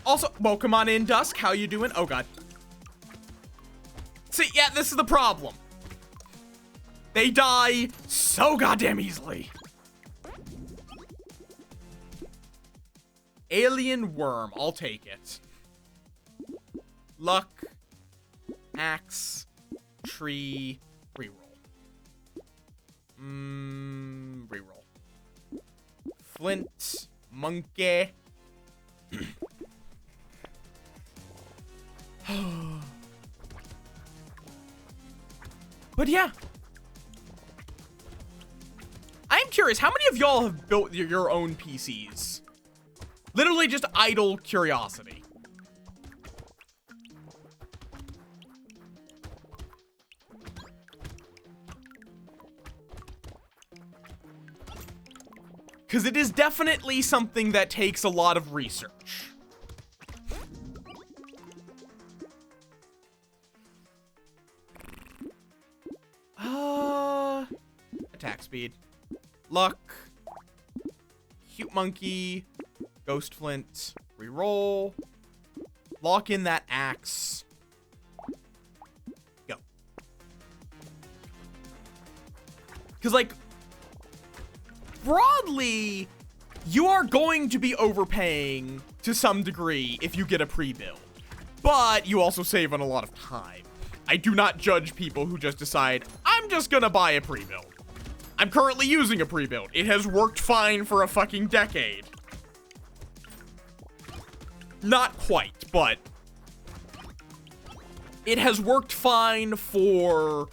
Also, welcome on in, Dusk. How you doing? Oh, God. See, yeah, this is the problem. They die so goddamn easily. Alien Worm. I'll take it. Luck. Axe. Tree. Reroll. Reroll. Flint. Monkey. But yeah. I'm curious, how many of y'all have built your own PCs? Literally just idle curiosity. Because it is definitely something that takes a lot of research. Attack speed. Luck. Cute monkey. Ghost flint. Reroll. Lock in that axe. Go. Because, like, broadly, you are going to be overpaying to some degree if you get a pre-build. But you also save on a lot of time. I do not judge people who just decide, I'm just gonna buy a pre-build. I'm currently using a pre-build. It has worked fine for a fucking decade. Not quite, but it has worked fine for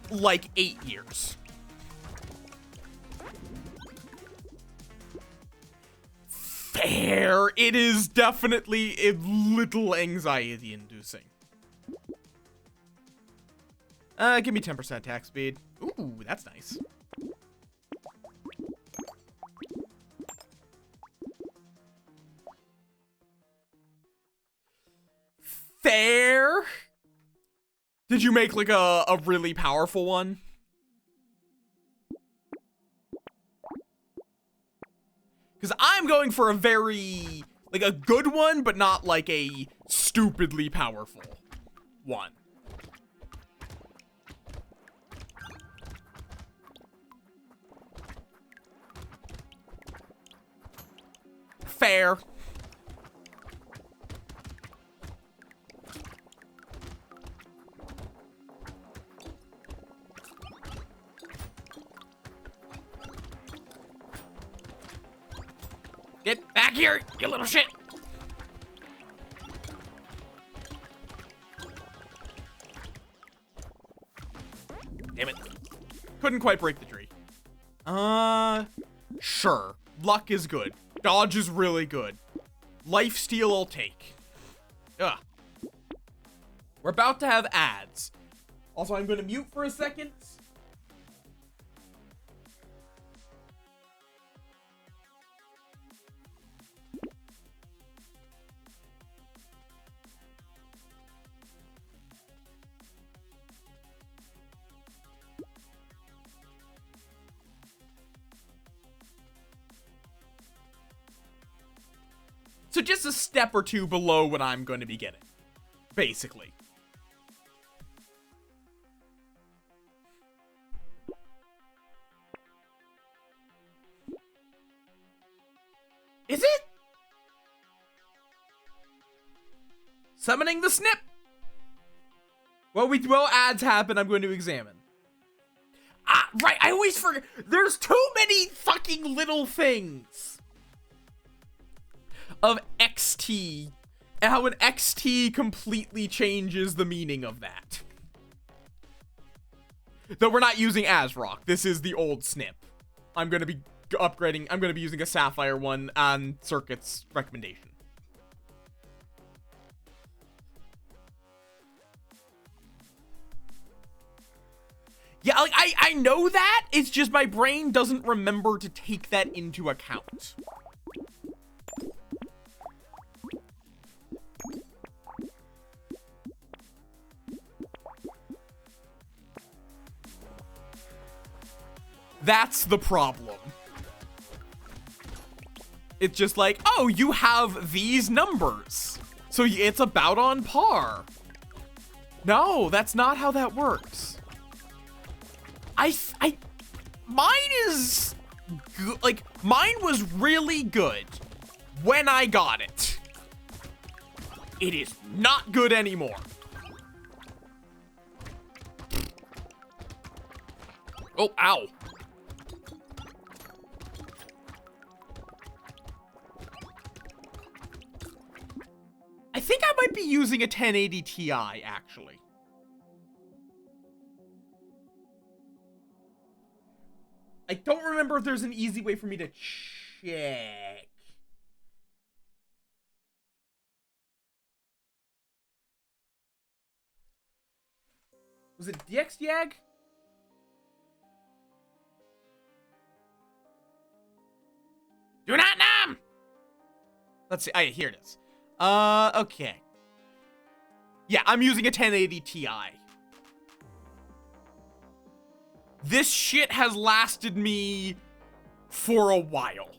like 8 years. Fair. It is definitely a little anxiety-inducing. Give me 10% attack speed. Ooh, that's nice. Fair. Did you make like a really powerful one? Because I'm going for a very, like a good one, but not like a stupidly powerful one. Fair. Get back here, you little shit. Damn it. Couldn't quite break the tree. Sure. Luck is good. Dodge is really good. Lifesteal I'll take. Ugh. We're about to have ads. Also, I'm gonna mute for a second. So just a step or two below what I'm going to be getting, basically. Is it? Summoning the snip. Well, ads happen, I'm going to examine. Ah, right, I always forget. There's too many fucking little things of XT, and how an XT completely changes the meaning of that. Though we're not using ASRock. This is the old snip. I'm going to be upgrading. I'm going to be using a Sapphire one on Circuit's recommendation. Yeah, like, I know that. It's just my brain doesn't remember to take that into account. That's the problem. It's just like, oh, you have these numbers, so it's about on par. No, that's not how that works. Mine is good. Like, mine was really good when I got it. It is not good anymore. Oh, ow. I think I might be using a 1080 Ti, actually. I don't remember if there's an easy way for me to check. Was it DXDiag? Do not numb! Let's see. Here it is. Okay. Yeah, I'm using a 1080 Ti. This shit has lasted me for a while.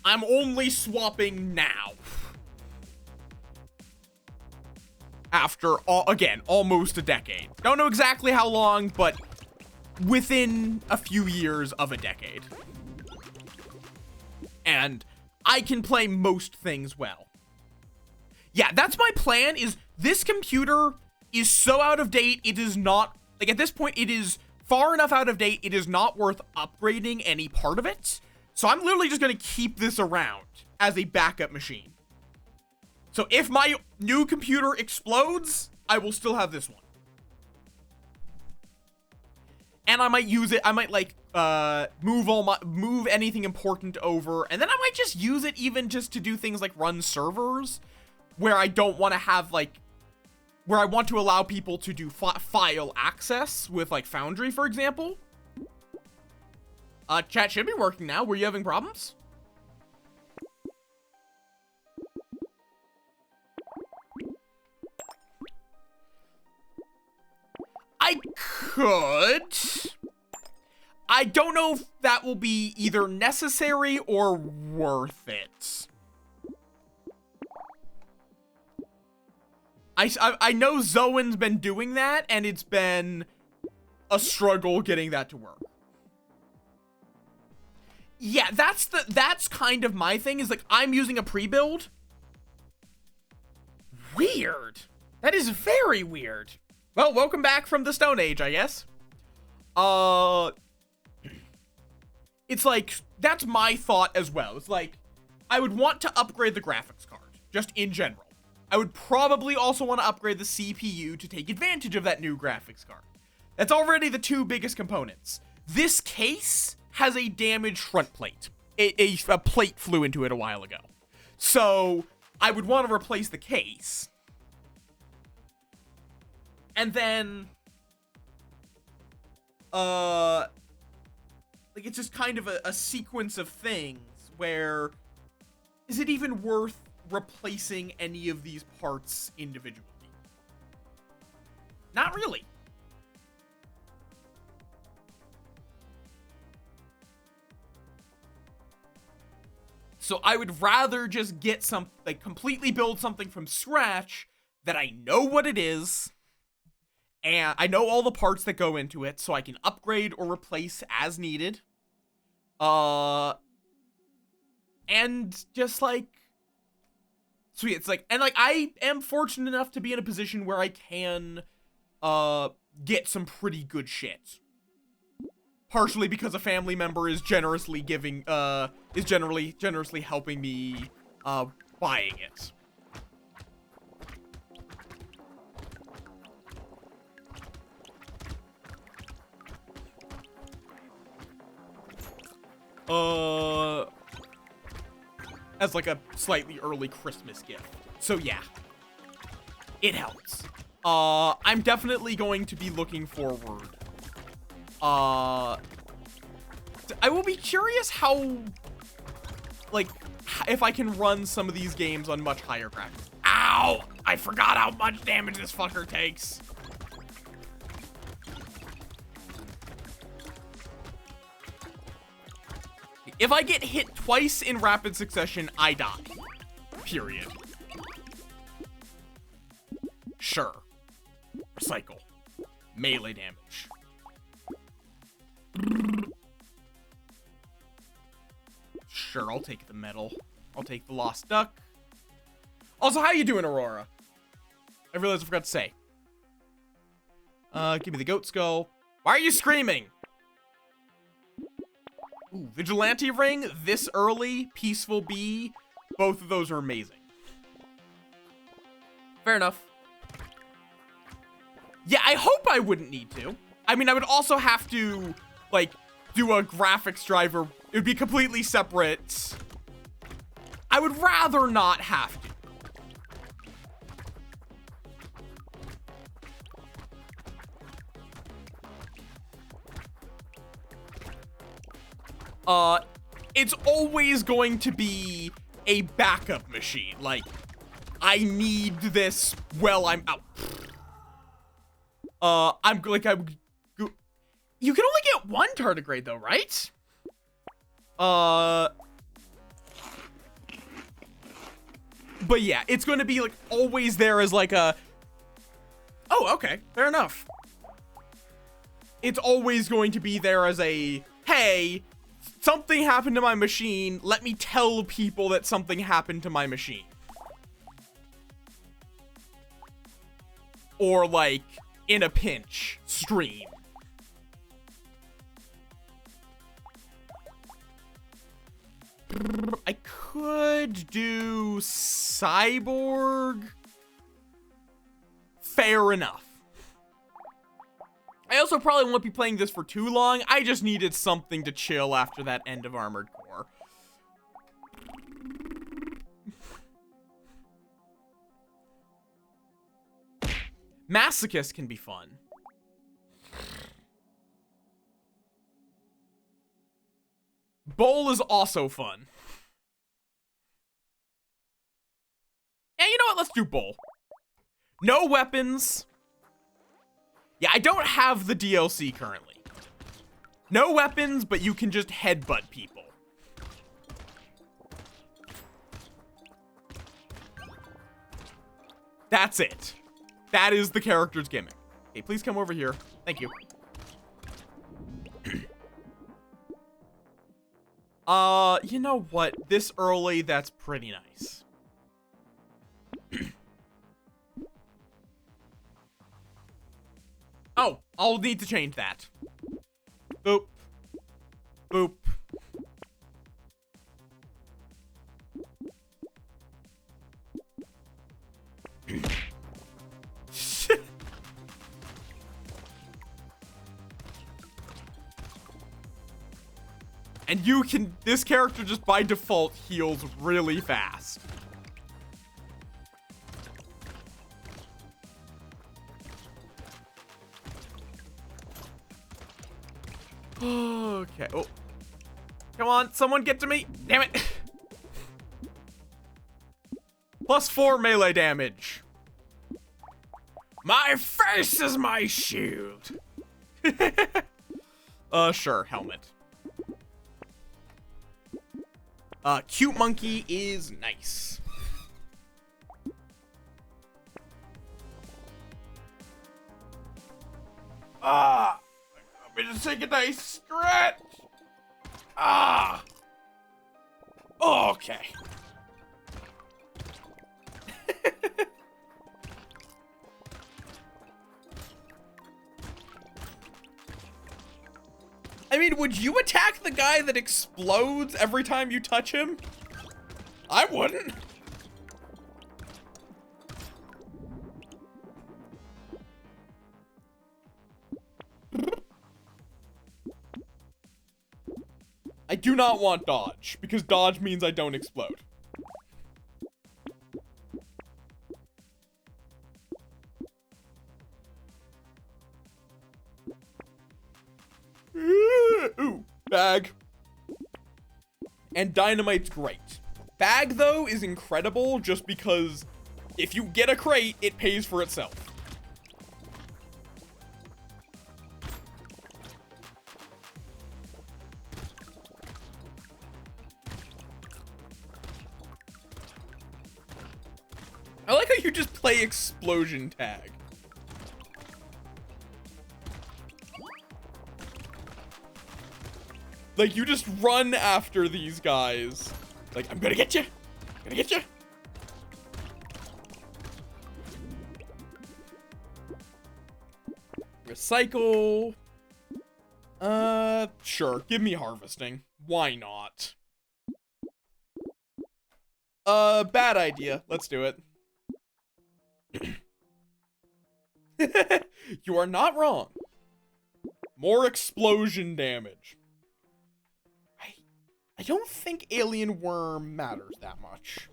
I'm only swapping now. After, again, almost a decade. Don't know exactly how long, but within a few years of a decade. And I can play most things well. Yeah, that's my plan. Is this computer is so out of date, it is not, like, at this point, it is far enough out of date, it is not worth upgrading any part of it. So I'm literally just going to keep this around as a backup machine. So if my new computer explodes, I will still have this one. And I might use it, I might, like, move anything important over, and then I might just use it even just to do things like run servers, where I don't want to have, like, where I want to allow people to do file access with, like, Foundry, for example. Chat should be working now. Were you having problems? I could. I don't know if that will be either necessary or worth it. I know Zoen's been doing that, and it's been a struggle getting that to work. Yeah, that's kind of my thing, is like, I'm using a pre-build. Weird. That is very weird. Well, welcome back from the Stone Age, I guess. It's like, that's my thought as well. It's like, I would want to upgrade the graphics card, just in general. I would probably also want to upgrade the CPU to take advantage of that new graphics card. That's already the two biggest components. This case has a damaged front plate. A plate flew into it a while ago. So, I would want to replace the case. And then, like, it's just kind of a sequence of things where, is it even worth replacing any of these parts individually? Not really. So I would rather just get some, like, completely build something from scratch that I know what it is, and I know all the parts that go into it, so I can upgrade or replace as needed. And just, like, sweet. It's like, and, like, I am fortunate enough to be in a position where I can, get some pretty good shit. Partially because a family member is generously giving, generously helping me, buying it. As like a slightly early Christmas gift. So yeah, it helps. I'm definitely going to be looking forward. I will be curious how, like, if I can run some of these games on much higher graphics. Ow! I forgot how much damage this fucker takes. If I get hit twice in rapid succession, I die. Period. Sure. Recycle. Melee damage. Sure, I'll take the medal. I'll take the lost duck. Also, how you doing, Aurora? I realized I forgot to say. Give me the goat skull. Why are you screaming? Ooh, Vigilante Ring, this early, Peaceful Bee, both of those are amazing. Fair enough. Yeah, I hope I wouldn't need to. I mean, I would also have to, like, do a graphics driver. It would be completely separate. I would rather not have to. It's always going to be a backup machine. Like, I need this while I'm out. I'm like, you can only get one tardigrade though, right? But yeah, it's going to be like always there as like a, oh, okay, fair enough. It's always going to be there as a, hey, something happened to my machine. Let me tell people that something happened to my machine. Or like, in a pinch, stream. I could do Cyborg. Fair enough. I also probably won't be playing this for too long. I just needed something to chill after that end of Armored Core. Masochist can be fun. Bowl is also fun. And you know what? Let's do Bowl. No weapons. Yeah, I don't have the DLC currently. No weapons, but you can just headbutt people. That's it. That is the character's gimmick. Okay, please come over here. Thank you. You know what? This early, that's pretty nice. Oh, I'll need to change that. Boop. Boop. And you can, this character just by default heals really fast. Okay. Oh. Come on, someone get to me. Damn it. +4 melee damage. My favorite Grace is my shield. Sure, helmet. Cute monkey is nice. Let me just take a nice stretch. Okay. I mean, would you attack the guy that explodes every time you touch him? I wouldn't. I do not want dodge, because dodge means I don't explode. Ooh, bag. And dynamite's great. Bag, though, is incredible just because if you get a crate, it pays for itself. I like how you just play explosion tag. Like, you just run after these guys. Like, I'm gonna get you. I'm gonna get you. Recycle. Sure. Give me harvesting. Why not? Bad idea. Let's do it. You are not wrong. More explosion damage. I don't think alien worm matters that much.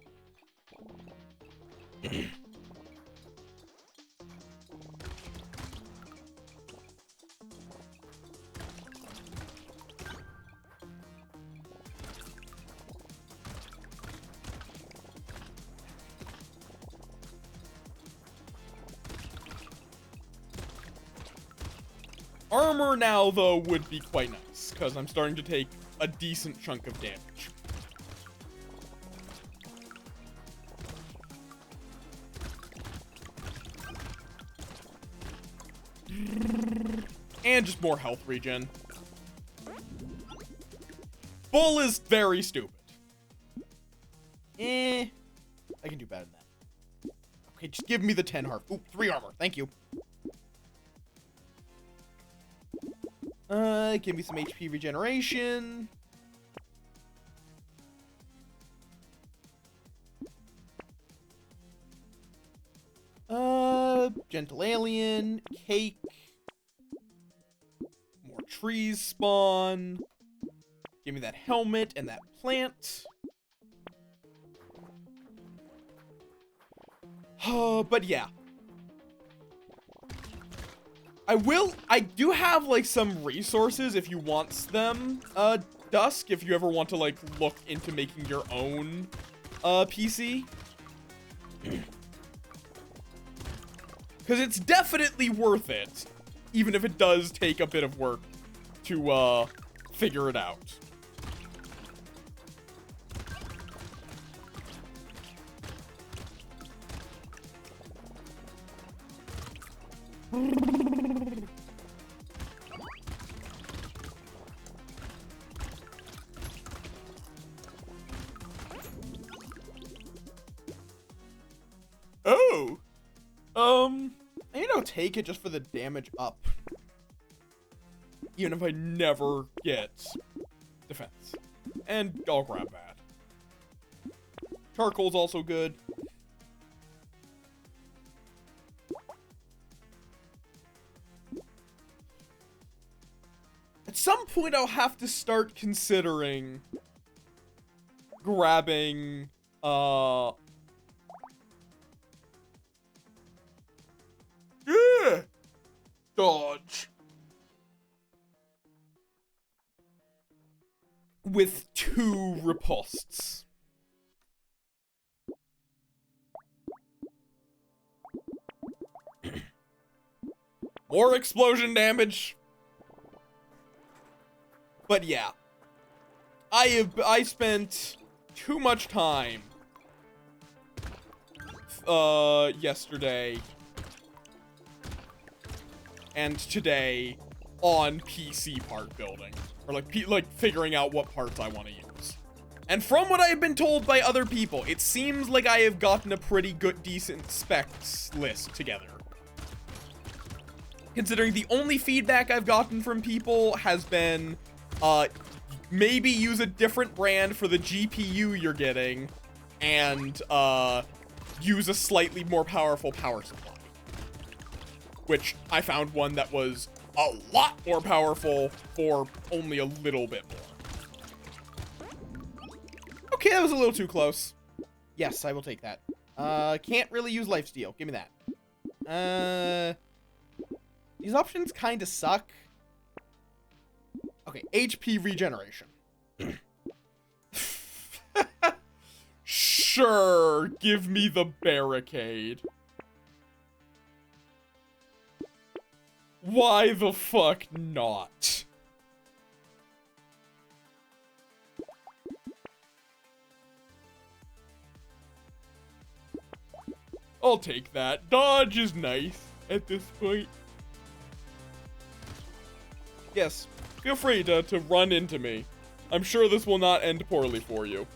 Armor now, though, would be quite nice, because I'm starting to take a decent chunk of damage. And just more health regen. Bull is very stupid. I can do better than that. Okay, just give me the 10 harp. Ooh, 3 armor. Thank you. Give me some HP regeneration. Gentle alien, cake. More trees spawn. Give me that helmet and that plant. But yeah. I do have, like, some resources if you want them, Dusk, if you ever want to, like, look into making your own, PC. Because it's definitely worth it, even if it does take a bit of work to, figure it out. Oh! Take it just for the damage up. Even if I never get defense. And I'll grab that. Charcoal's also good. At some point, I'll have to start considering grabbing, dodge. With 2 ripostes. More explosion damage. But yeah. I spent too much time yesterday and today on PC part building, or like figuring out what parts I want to use. And from what I have been told by other people, it seems like I have gotten a pretty good, decent specs list together. Considering the only feedback I've gotten from people has been, maybe use a different brand for the GPU you're getting, and, use a slightly more powerful power supply. Which I found one that was a lot more powerful for only a little bit more. Okay, that was a little too close. Yes, I will take that. Can't really use lifesteal. Give me that. These options kind of suck. Okay, HP regeneration. Sure, give me the barricade. Why the fuck not? I'll take that. Dodge is nice at this point. Yes, feel free to run into me. I'm sure this will not end poorly for you.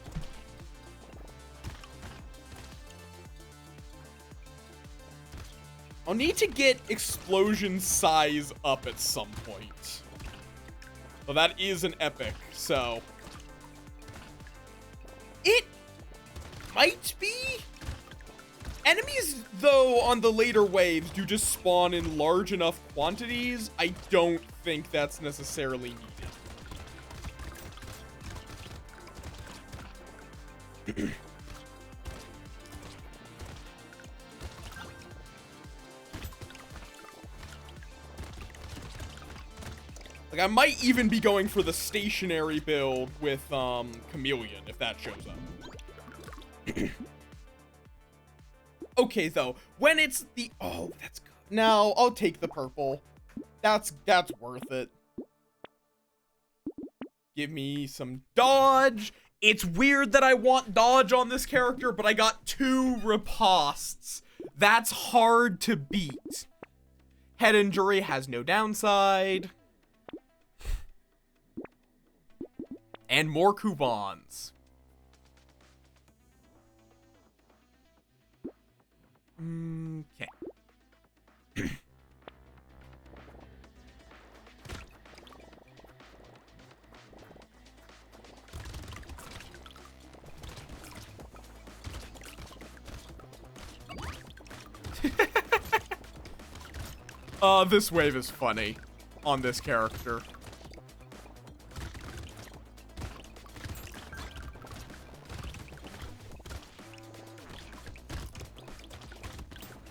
I'll need to get explosion size up at some point. Well, that is an epic, so... It might be? Enemies, though, on the later waves do just spawn in large enough quantities. I don't think that's necessarily needed. Like, I might even be going for the stationary build with, Chameleon, if that shows up. Okay, though, when it's the... Oh, that's good. No, I'll take the purple. That's worth it. Give me some dodge. It's weird that I want dodge on this character, but I got 2 ripostes. That's hard to beat. Head injury has no downside. And more coupons. Okay. This wave is funny on this character.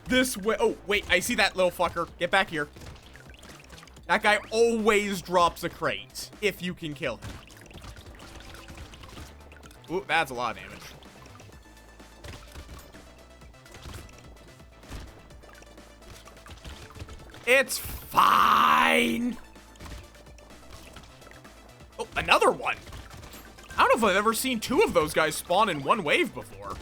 This way. Oh, wait, I see that little fucker. Get back here. That guy always drops a crate if you can kill him. Ooh, that's a lot of damage. It's fine. Oh, another one. I don't know if I've ever seen 2 of those guys spawn in one wave before.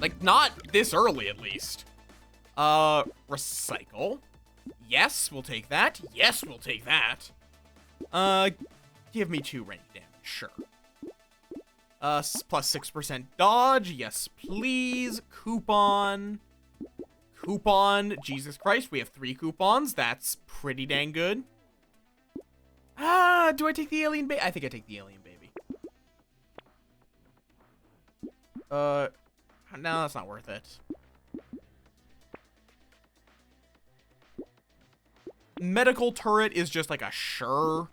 Like, not this early, at least. Recycle. Yes, we'll take that. Yes, we'll take that. Give me 2 range damage, sure. Plus 6% dodge. Yes, please. Coupon. Coupon. Jesus Christ, we have 3 coupons. That's pretty dang good. Do I take the alien baby? I think I take the alien baby. No, that's not worth it. Medical turret is just like a sure.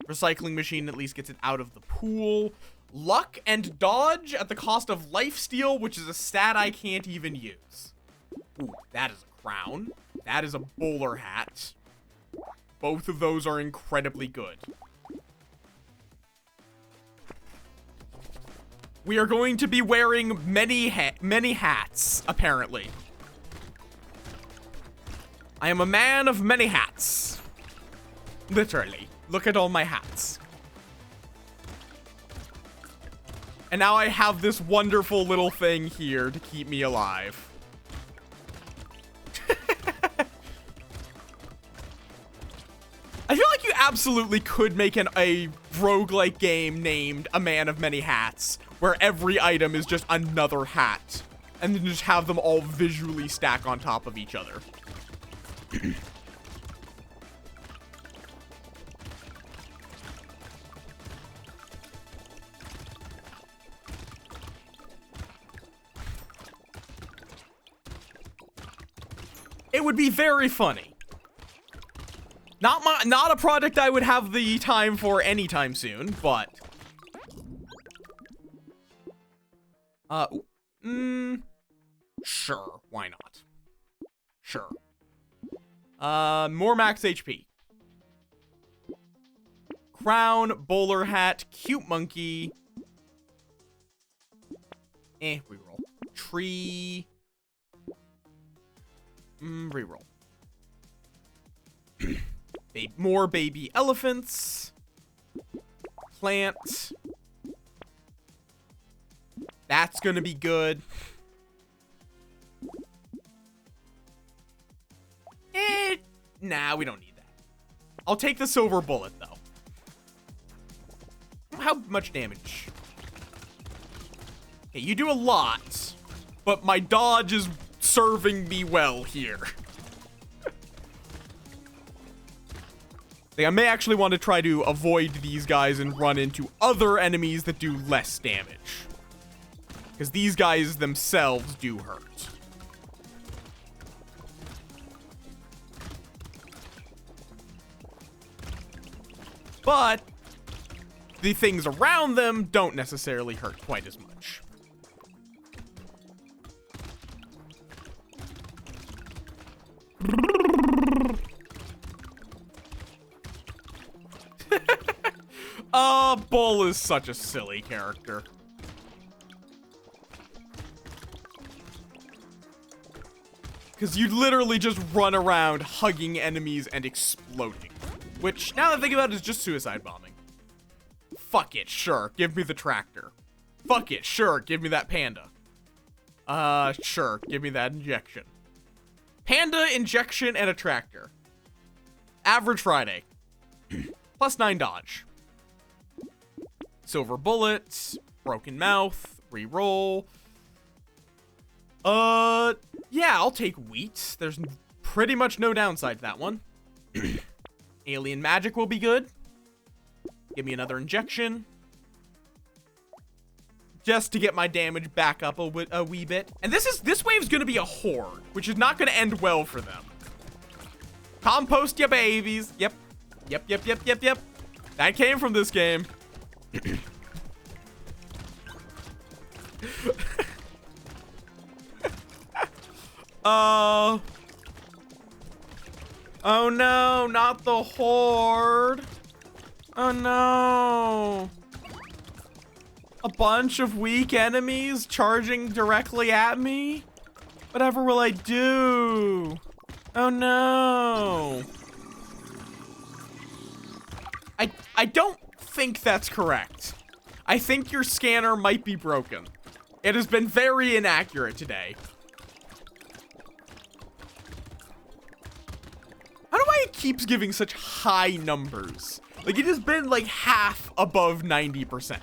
Recycling machine at least gets it out of the pool. Luck and dodge at the cost of lifesteal, which is a stat I can't even use. Ooh, that is a crown. That is a bowler hat. Both of those are incredibly good. we are going to be wearing many hats, apparently. I am a man of many hats. Literally. Look at all my hats. And now I have this wonderful little thing here to keep me alive. I feel like you absolutely could make a roguelike game named A Man of Many Hats, where every item is just another hat, and then just have them all visually stack on top of each other. It would be very funny. Not a project I would have the time for anytime soon, but sure, why not? Sure. More max HP. Crown, bowler hat, cute monkey. Reroll. Tree. Reroll. More baby elephants. Plant. That's gonna be good. Nah, we don't need that. I'll take the silver bullet, though. How much damage? Okay, you do a lot, but my dodge is serving me well here. I may actually want to try to avoid these guys and run into other enemies that do less damage. Because these guys themselves do hurt. But the things around them don't necessarily hurt quite as much. Bull is such a silly character. Because you literally just run around hugging enemies and exploding. Which, now that I think about it, is just suicide bombing. Fuck it, sure, give me the tractor. Fuck it, sure, give me that panda. Sure, give me that injection. Panda, injection, and a tractor. Average Friday. Plus 9 dodge. Silver bullets, broken mouth, reroll. Yeah, I'll take wheat. There's pretty much no downside to that one. Alien magic will be good. Give me another injection. Just to get my damage back up a wee bit. And this wave's gonna be a horde, which is not gonna end well for them. Compost ya babies. Yep. Yep. That came from this game. Oh no, not the horde. Oh no. A bunch of weak enemies charging directly at me? Whatever will I do? Oh no. I don't think that's correct. I think your scanner might be broken. It has been very inaccurate today. I don't know why it keeps giving such high numbers. Like, it has been like half above 90%.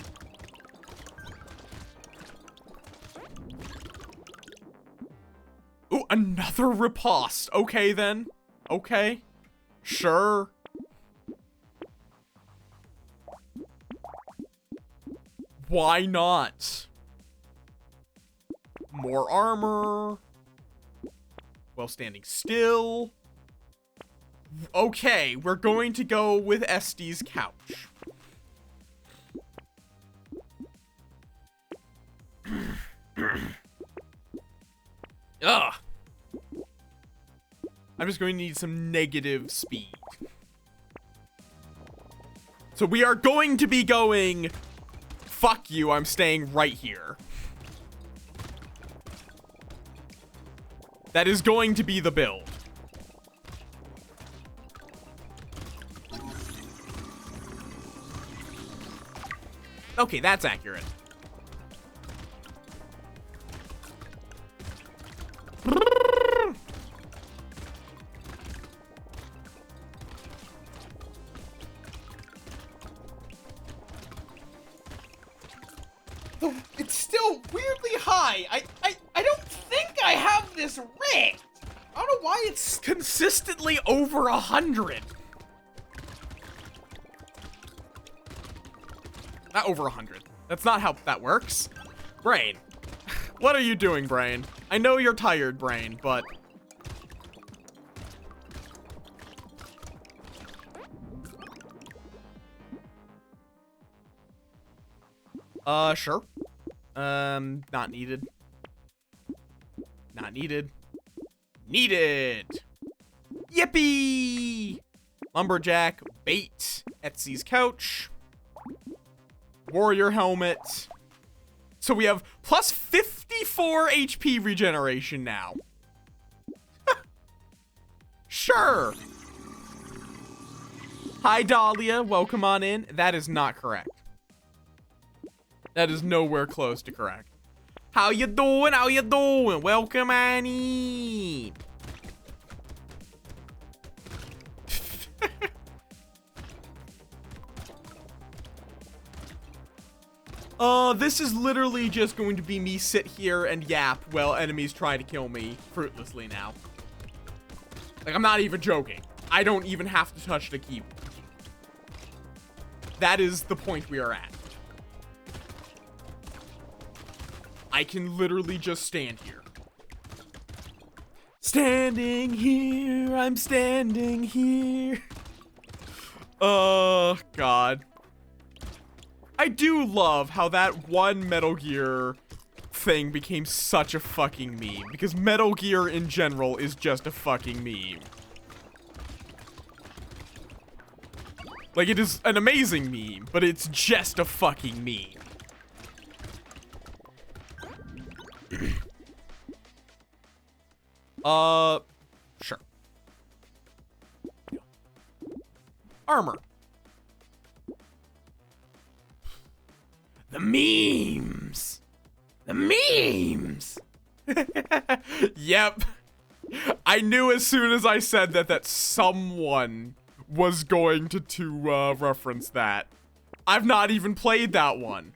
Ooh, another riposte. Okay, then. Okay. Sure. Why not? More armor. While standing still. Okay, we're going to go with Estee's couch. Ugh. I'm just going to need some negative speed. So we are going to be going fuck you, I'm staying right here. That is going to be the build. Okay, that's accurate. It's still weirdly high. I don't think I have this rigged. I don't know why it's consistently over 100. Not over 100. That's not how that works. Brain. What are you doing, Brain? I know you're tired, Brain, but... Sure. Not needed. Not needed. Needed! Yippee! Lumberjack, bait, Etsy's couch, warrior helmet. So we have plus 54 HP regeneration now. Sure. Hi, Dahlia. Welcome on in. That is not correct. That is nowhere close to correct. How you doing? How you doing? Welcome on in. This is literally just going to be me sit here and yap while enemies try to kill me fruitlessly now. Like, I'm not even joking. I don't even have to touch the keyboard. That is the point we are at. I can literally just stand here. Standing here, I'm standing here. Oh, God. I do love how that one Metal Gear thing became such a fucking meme. Because Metal Gear in general is just a fucking meme. Like, it is an amazing meme, but it's just a fucking meme. Sure. Armor. The memes. The memes. Yep. I knew as soon as I said that someone was going to reference that. I've not even played that one.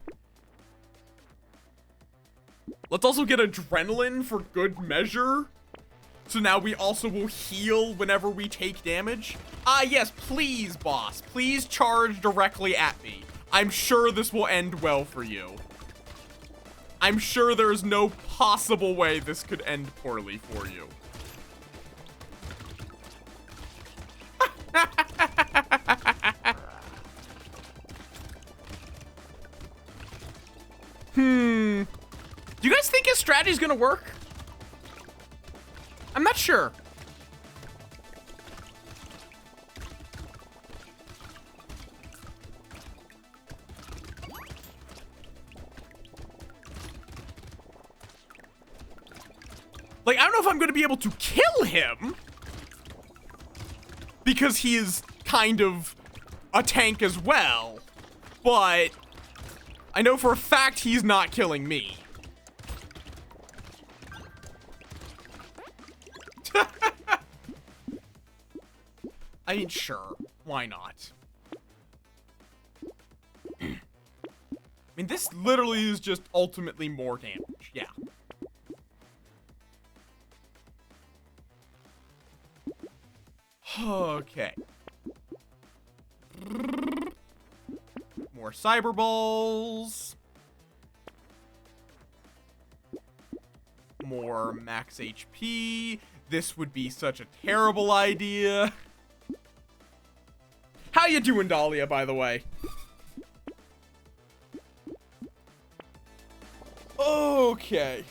Let's also get adrenaline for good measure. So now we also will heal whenever we take damage. Ah, yes, please, boss. Please charge directly at me. I'm sure this will end well for you. I'm sure there is no possible way this could end poorly for you. Do you guys think his strategy is gonna work? I'm not sure. Like, I don't know if I'm gonna be able to kill him because he is kind of a tank as well, but I know for a fact he's not killing me. I mean, sure. Why not? I mean, this literally is just ultimately more damage. Yeah. Okay. More cyber balls. More max HP. This would be such a terrible idea. How you doing, Dahlia, by the way? Okay.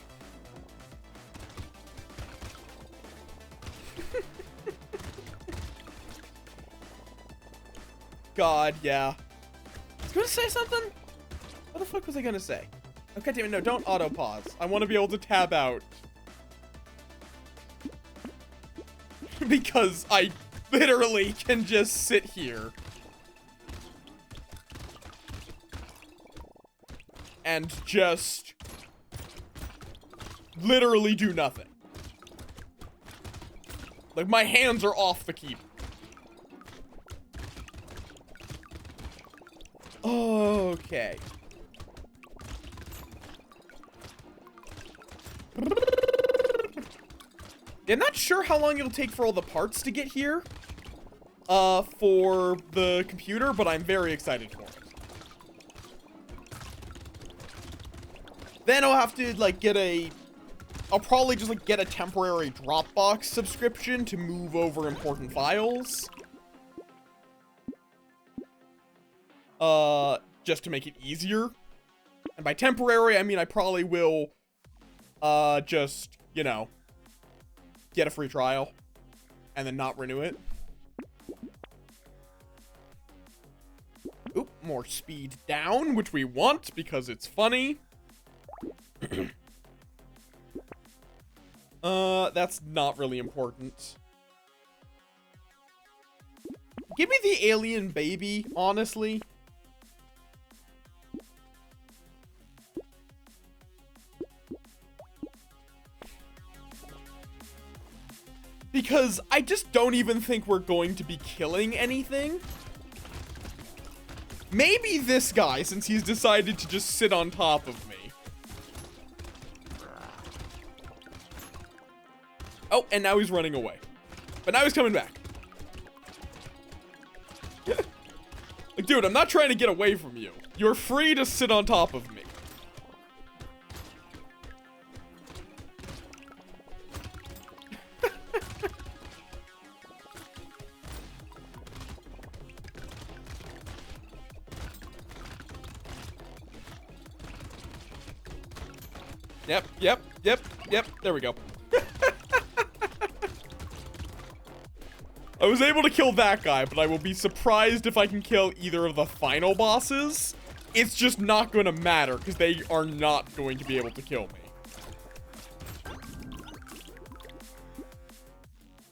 God, yeah. I was gonna say something? What the fuck was I gonna say? Okay, damn it, no, don't auto pause. I want to be able to tab out. Because I literally can just sit here. And just literally do nothing. Like, my hands are off the keyboard. Okay. I'm not sure how long it'll take for all the parts to get here. For the computer, but I'm very excited for it. Then I'll have to, like, I'll probably just, like, get a temporary Dropbox subscription to move over important files. Just to make it easier. And by temporary, I mean I probably will, just, you know, get a free trial and then not renew it. Oop, more speed down, which we want because it's funny. That's not really important. Give me the alien baby, honestly. Because I just don't even think we're going to be killing anything. Maybe this guy, since he's decided to just sit on top of me. Oh, and now he's running away. But now he's coming back. Like, dude, I'm not trying to get away from you. You're free to sit on top of me. Yep. There we go. I was able to kill that guy, but I will be surprised if I can kill either of the final bosses. It's just not going to matter, because they are not going to be able to kill me.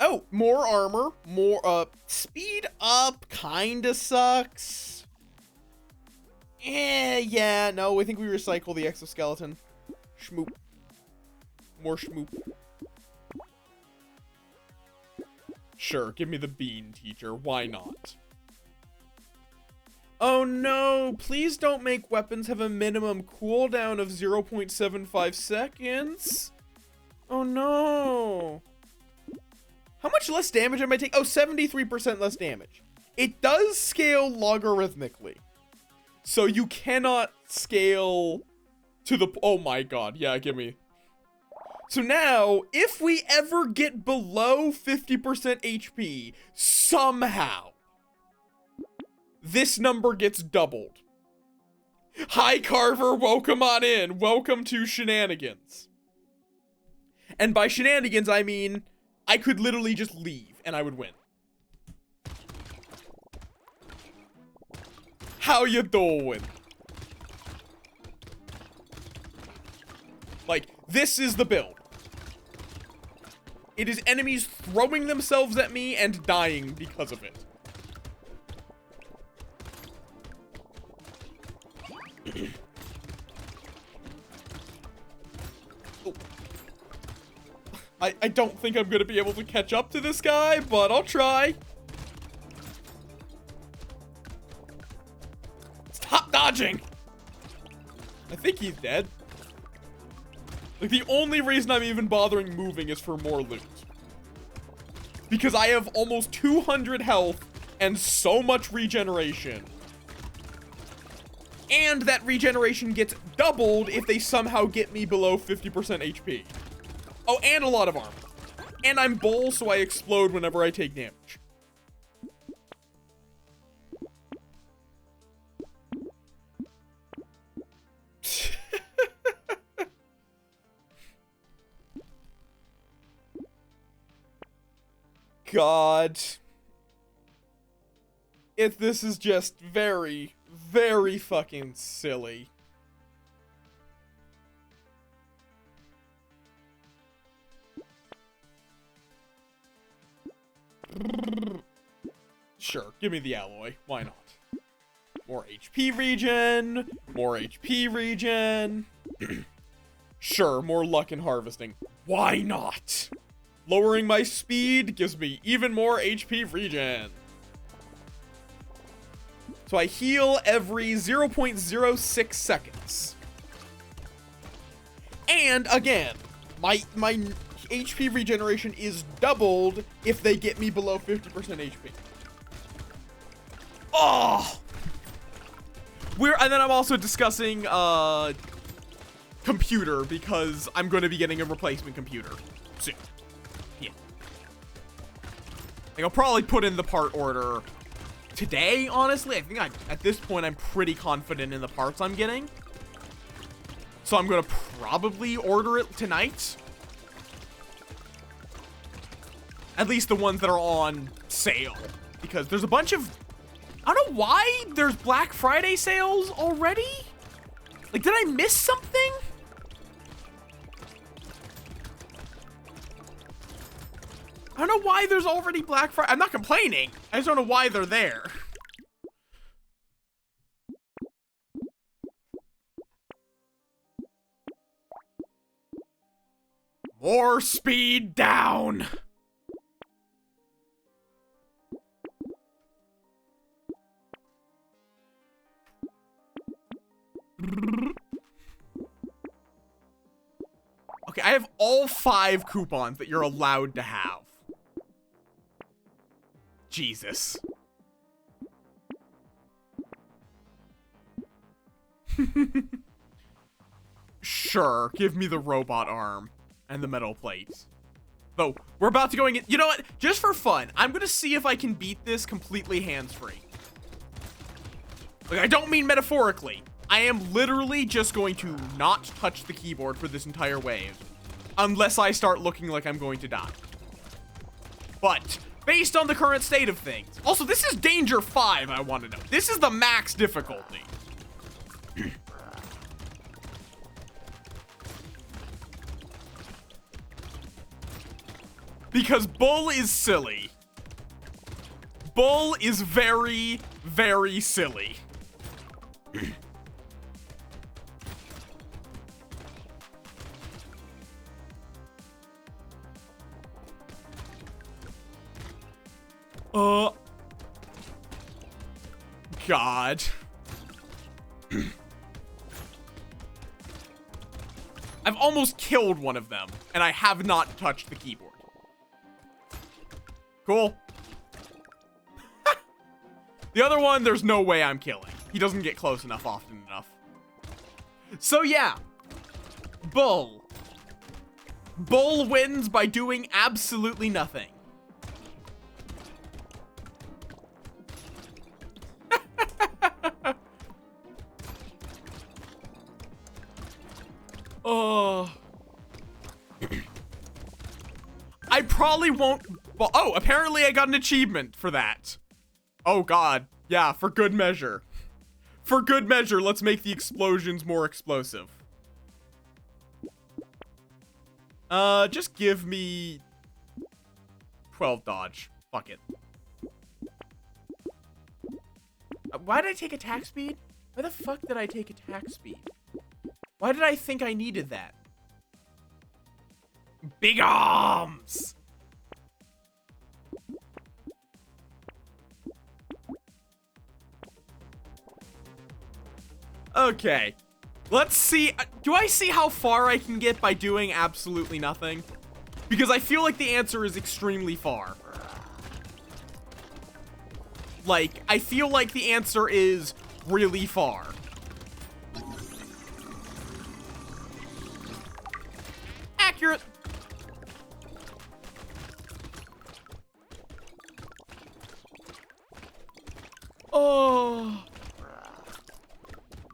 Oh, more armor. More, speed up kinda sucks. Yeah, no, I think we recycle the exoskeleton. Schmoop. More schmoop. Sure, give me the bean, teacher. Why not? Oh no, please don't make weapons have a minimum cooldown of 0.75 seconds. Oh no. How much less damage am I taking? Oh, 73% less damage. It does scale logarithmically. So you cannot scale to the... Oh my god, yeah, give me... So now, if we ever get below 50% HP, somehow, this number gets doubled. Hi, Carver, welcome on in. Welcome to Shenanigans. And by shenanigans, I mean, I could literally just leave, and I would win. How you doing? Like, this is the build. It is enemies throwing themselves at me and dying because of it. Oh. I don't think I'm going to be able to catch up to this guy, but I'll try. Stop dodging! I think he's dead. Like, the only reason I'm even bothering moving is for more loot. Because I have almost 200 health and so much regeneration. And that regeneration gets doubled if they somehow get me below 50% HP. Oh, and a lot of armor. And I'm bull, so I explode whenever I take damage. God. This is just very, very fucking silly. Sure, give me the alloy. Why not? More HP regen. More HP regen. Sure, more luck in harvesting. Why not? Lowering my speed gives me even more HP regen. So I heal every 0.06 seconds. And again, my HP regeneration is doubled if they get me below 50% HP. Oh! And then I'm also discussing computer because I'm going to be getting a replacement computer soon. Yeah. Like, I'll probably put in the part order today, honestly. I think at this point, I'm pretty confident in the parts I'm getting. So I'm going to probably order it tonight. At least the ones that are on sale. Because there's a bunch of... I don't know why there's Black Friday sales already. Like, did I miss something? I don't know why there's already Black Friday. I'm not complaining. I just don't know why they're there. More speed down. Okay, I have all 5 coupons that you're allowed to have. Jesus. Sure, give me the robot arm and the metal plates. Though, we're about to go in. You know what? Just for fun, I'm gonna see if I can beat this completely hands-free. Like, I don't mean metaphorically. I am literally just going to not touch the keyboard for this entire wave. Unless I start looking like I'm going to die. But, based on the current state of things. Also, this is Danger 5, I want to know. This is the max difficulty. Because Bull is silly. Bull is very, very silly. God. I've almost killed one of them, and I have not touched the keyboard. Cool. The other one, there's no way I'm killing. He doesn't get close enough often enough. So yeah. Bull. Bull wins by doing absolutely nothing. Oh. I probably won't. Well, oh, apparently I got an achievement for that. Oh God. Yeah, for good measure. For good measure, let's make the explosions more explosive. Just give me 12 dodge. Fuck it. Why did I take attack speed? Why the fuck did I take attack speed? Why did I think I needed that? Big arms! Okay. Let's see. Do I see how far I can get by doing absolutely nothing? Because I feel like the answer is extremely far. Like, I feel like the answer is really far. Accurate. Oh.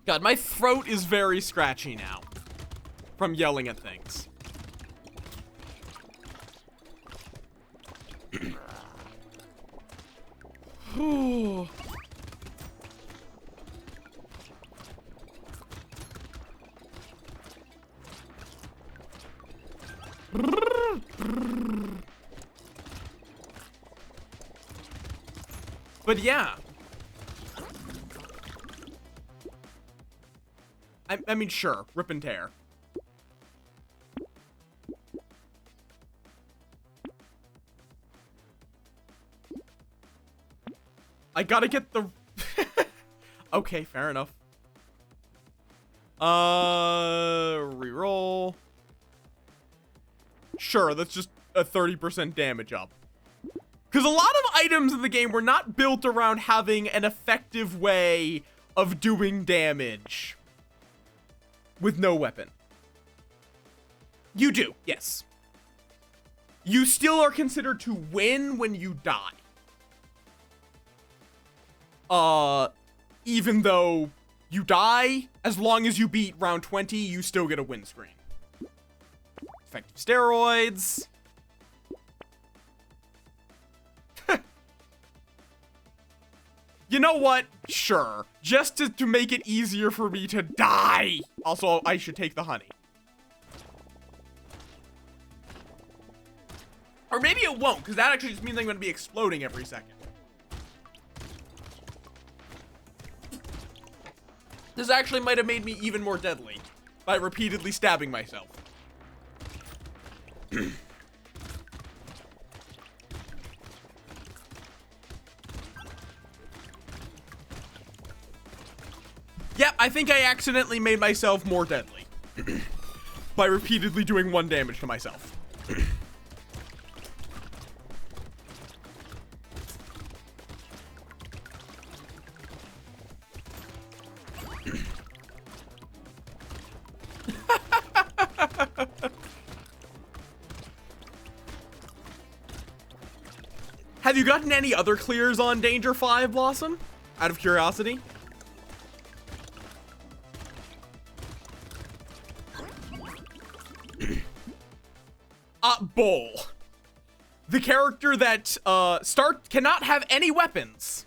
God, my throat is very scratchy now from yelling at things. Ooh. But yeah. I mean, sure, rip and tear. I gotta get the... Okay, fair enough. Reroll. Sure, that's just a 30% damage up. Because a lot of items in the game were not built around having an effective way of doing damage with no weapon. You do, yes. You still are considered to win when you die. Even though you die, as long as you beat round 20, you still get a win screen. Effective steroids. You know what? Sure. Just to make it easier for me to die. Also, I should take the honey. Or maybe it won't, because that actually just means I'm going to be exploding every second. This actually might have made me even more deadly by repeatedly stabbing myself. Yeah, I think I accidentally made myself more deadly by repeatedly doing 1 damage to myself. Have you gotten any other clears on Danger 5, Blossom? Out of curiosity? Bull. The character that, cannot have any weapons.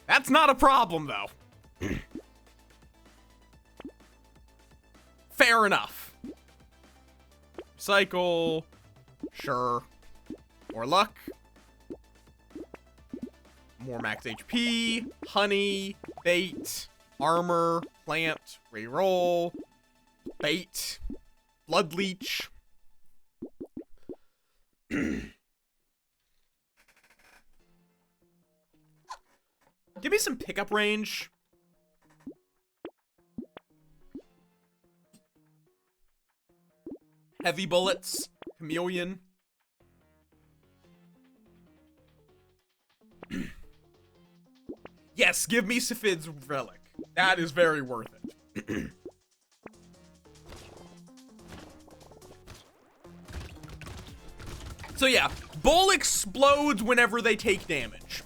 That's not a problem, though. Fair enough. Cycle. Sure. More luck. More max HP. Honey. Bait. Armor. Plant. Reroll. Bait. Blood leech. Give me some pickup range. Heavy bullets. Chameleon. Yes, give me Safid's relic. That is very worth it. So yeah, Bull explodes whenever they take damage.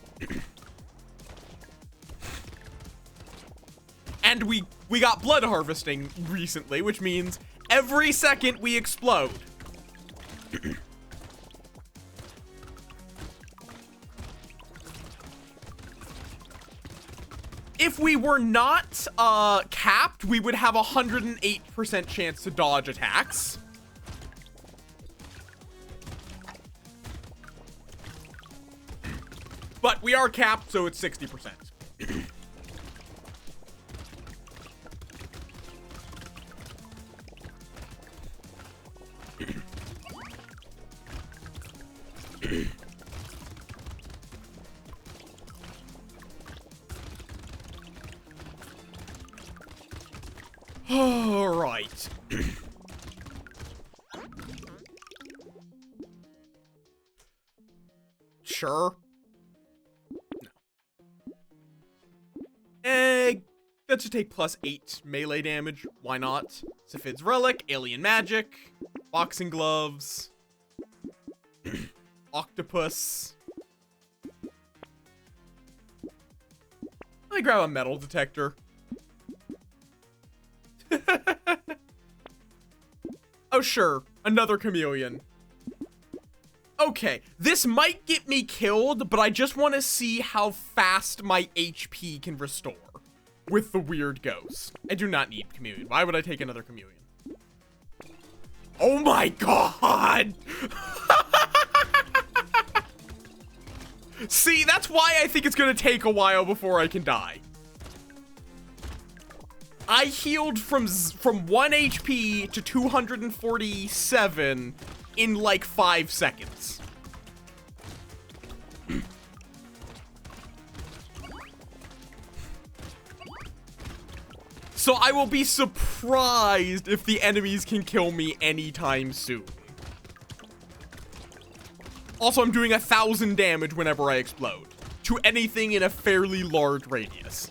And we got blood harvesting recently, which means every second we explode. If we were not capped, we would have a 108% chance to dodge attacks. But we are capped, so it's 60%. All right. Sure. Let's just take +8 melee damage. Why not? Safid's Relic, Alien Magic, Boxing Gloves, Octopus. I grab a metal detector. Oh, sure. Another chameleon. Okay, this might get me killed, but I just want to see how fast my HP can restore with the weird ghost. I do not need chameleon. Why would I take another chameleon? Oh my god! See, that's why I think it's gonna take a while before I can die. I healed from 1 HP to 247 in like 5 seconds. So I will be surprised if the enemies can kill me anytime soon. Also, I'm doing 1,000 damage whenever I explode to anything in a fairly large radius.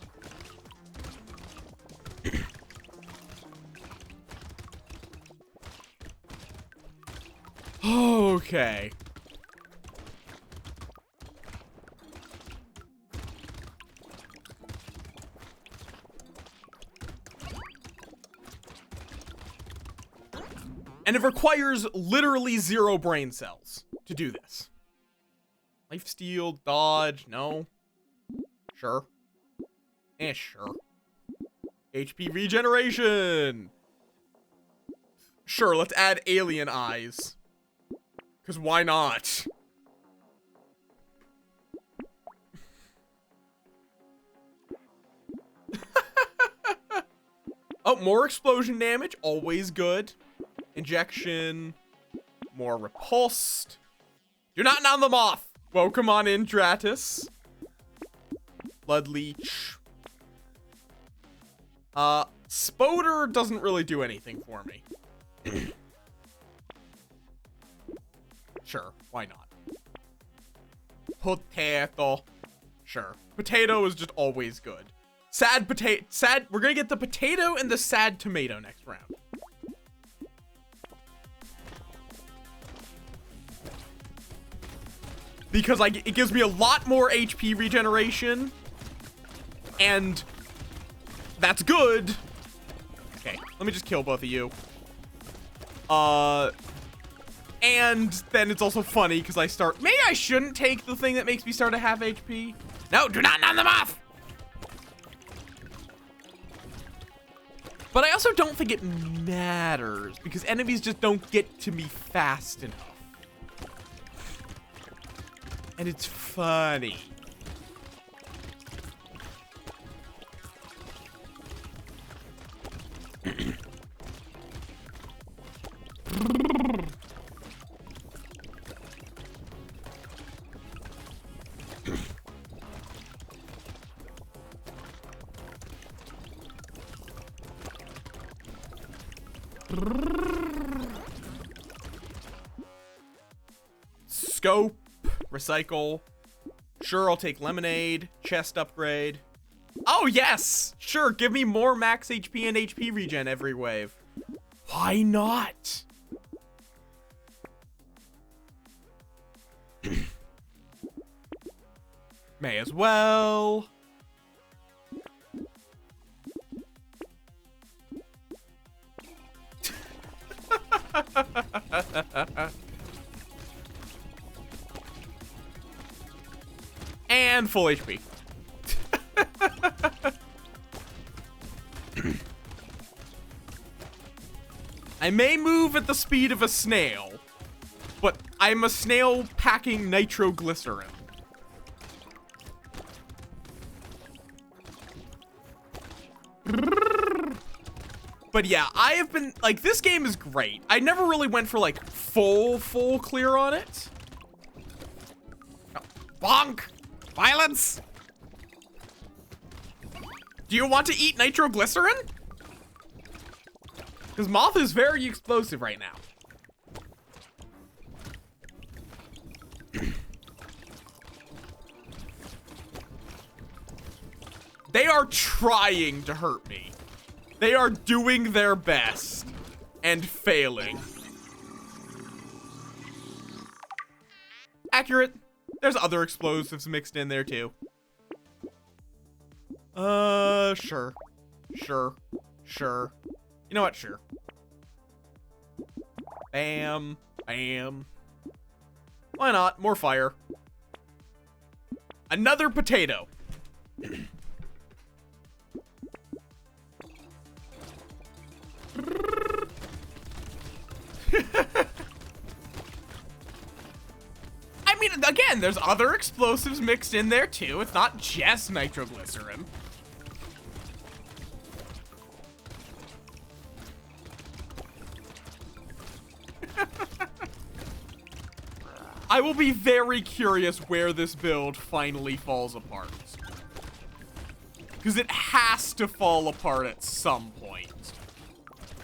Okay. And it requires literally 0 brain cells to do this. Lifesteal, dodge, no. Sure. Sure. HP regeneration. Sure, let's add alien eyes. Because why not? Oh, more explosion damage, always good. Injection, more repulsed. Do not numb them off. Welcome on in, Dratus. Blood leech. Spoder doesn't really do anything for me. Sure, why not? Potato. Sure. Potato is just always good. We're gonna get the potato and the sad tomato next round. Because it gives me a lot more HP regeneration. And that's good. Okay, let me just kill both of you. And then it's also funny because maybe I shouldn't take the thing that makes me start at half HP. No, do not numb them off. But I also don't think it matters because enemies just don't get to me fast enough. And it's funny. Scope, recycle. Sure, I'll take lemonade, chest upgrade. Oh, yes! Sure, give me more max HP and HP regen every wave. Why not? May as well. And full HP. I may move at the speed of a snail, but I'm a snail packing nitroglycerin. But yeah, I have been, like, this game is great. I never really went for, like, full clear on it. Oh, bonk! Violence! Do you want to eat nitroglycerin? Because Möth is very explosive right now. They are trying to hurt me. They are doing their best and failing. Accurate. There's other explosives mixed in there too. Sure. You know what? Sure. Bam. Bam. Why not? More fire. Another potato. mean, again, there's other explosives mixed in there too. It's not just nitroglycerin. I will be very curious where this build finally falls apart. Because it has to fall apart at some point.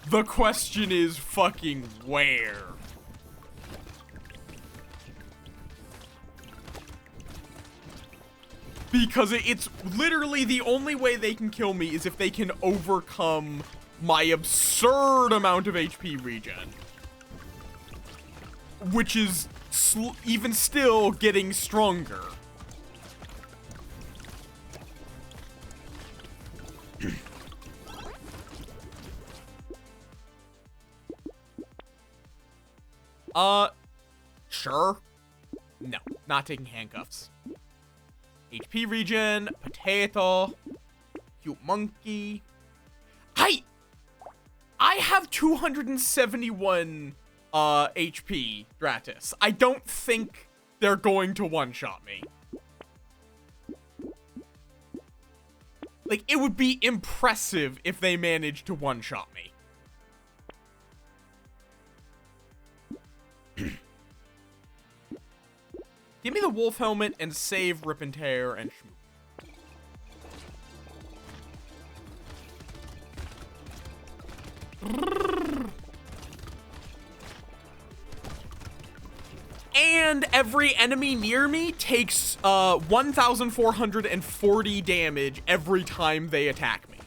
The question is fucking where? Because it's literally the only way they can kill me is if they can overcome my absurd amount of HP regen. Which is even still getting stronger. Sure. No, not taking handcuffs. HP regen, potato, cute monkey. I have 271 HP gratis. I don't think they're going to one-shot me. Like, it would be impressive if they managed to one-shot me. Give me the wolf helmet and save Rip and Tear and Schmoop. And every enemy near me takes 1,440 damage every time they attack me.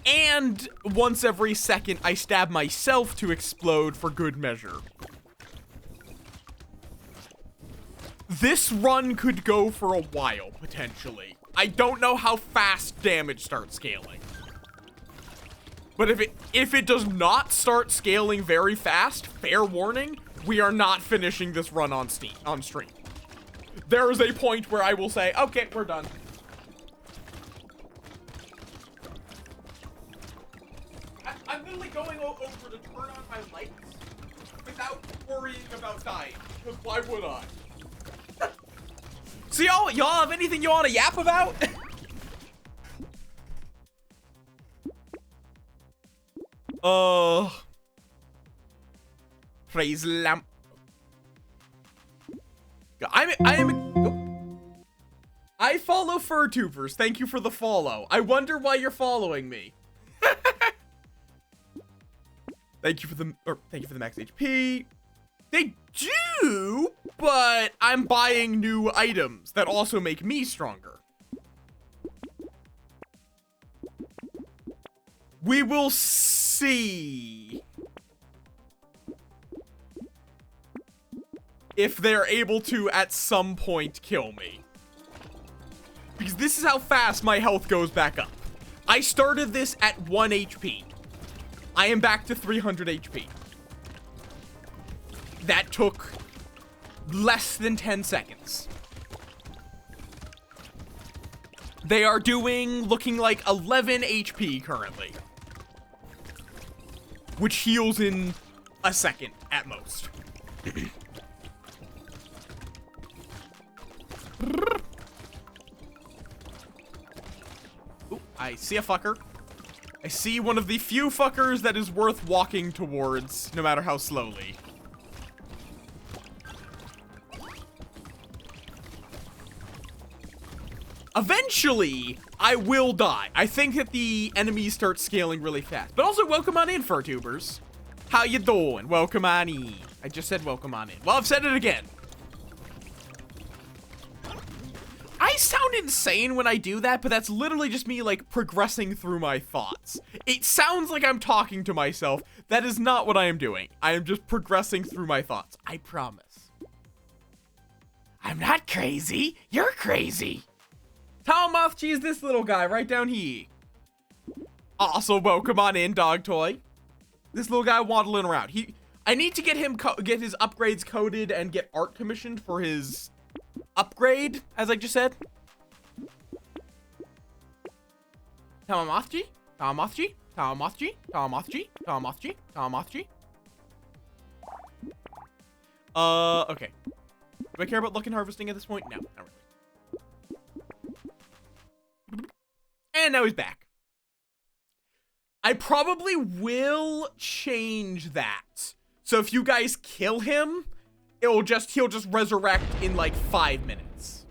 And once every second, I stab myself to explode for good measure. This run could go for a while, potentially. I don't know how fast damage starts scaling. But if it does not start scaling very fast, fair warning, we are not finishing this run on stream. There is a point where I will say, okay, we're done. I'm literally going over to turn on my lights without worrying about dying, because why would I? So y'all have anything you want to yap about? Praise lamp. I follow FurTubers. Thank you for the follow. I wonder why you're following me. Thank you for the max HP. They do, but I'm buying new items that also make me stronger. We will see if they're able to, at some point, kill me. Because this is how fast my health goes back up. I started this at 1 HP. I am back to 300 HP. That took less than 10 seconds. They are looking like 11 HP currently. Which heals in a second at most. Ooh, I see a fucker. I see one of the few fuckers that is worth walking towards, no matter how slowly. Eventually, I will die. I think that the enemies start scaling really fast. But also, welcome on in, FurTubers. How you doing? Welcome on in. I just said welcome on in. Well, I've said it again. I sound insane when I do that, but that's literally just me, like, progressing through my thoughts. It sounds like I'm talking to myself. That is not what I am doing. I am just progressing through my thoughts. I promise. I'm not crazy. You're crazy. Tom Mothchi is this little guy right down here. Also, welcome on in, Dog Toy. This little guy waddling around. I need to get him get his upgrades coded and get art commissioned for his upgrade, as I just said. Tom Mothchi, Tom Mothchi, Tom Mothchi, Tom Mothchi, Tom Mothchi, Tom Mothchi. Okay. Do I care about looking harvesting at this point? No, not really. And now he's back. I probably will change that. So if you guys kill him, he'll just resurrect in like 5 minutes.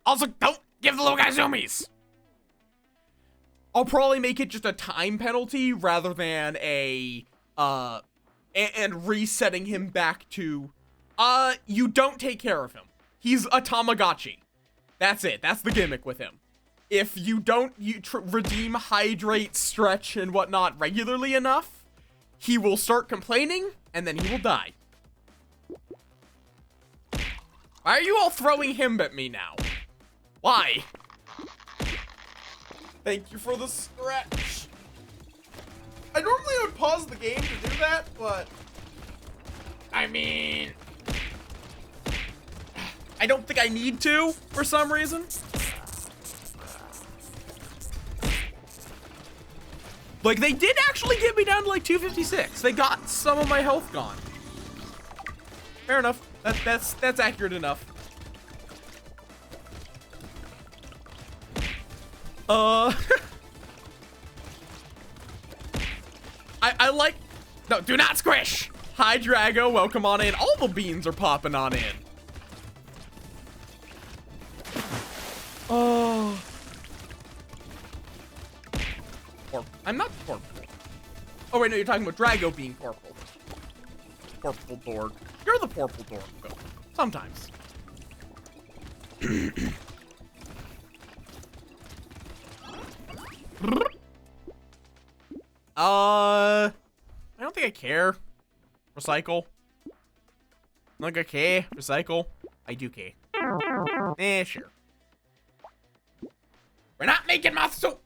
Also, don't give the little guy zoomies. I'll probably make it just a time penalty rather than and resetting him back to, you don't take care of him. He's a Tamagotchi. That's it. That's the gimmick with him. If you don't redeem, hydrate, stretch, and whatnot regularly enough, he will start complaining, and then he will die. Why are you all throwing him at me now? Why? Thank you for the stretch. I normally would pause the game to do that, but I mean, I don't think I need to for some reason. Like, they did actually get me down to like 256. They got some of my health gone. Fair enough. That's accurate enough. I like, no, do not squish. Hi, Drago, welcome on in. All the beans are popping on in. Oh. Or, I'm not Corporal. Oh, wait, no, you're talking about Drago being Corporal. Corporal Dorg. You're the Corporal Dorg, though. Sometimes. I don't think I care. Recycle. I don't think I care. Recycle. I do care. Sure. We're not making moth soup.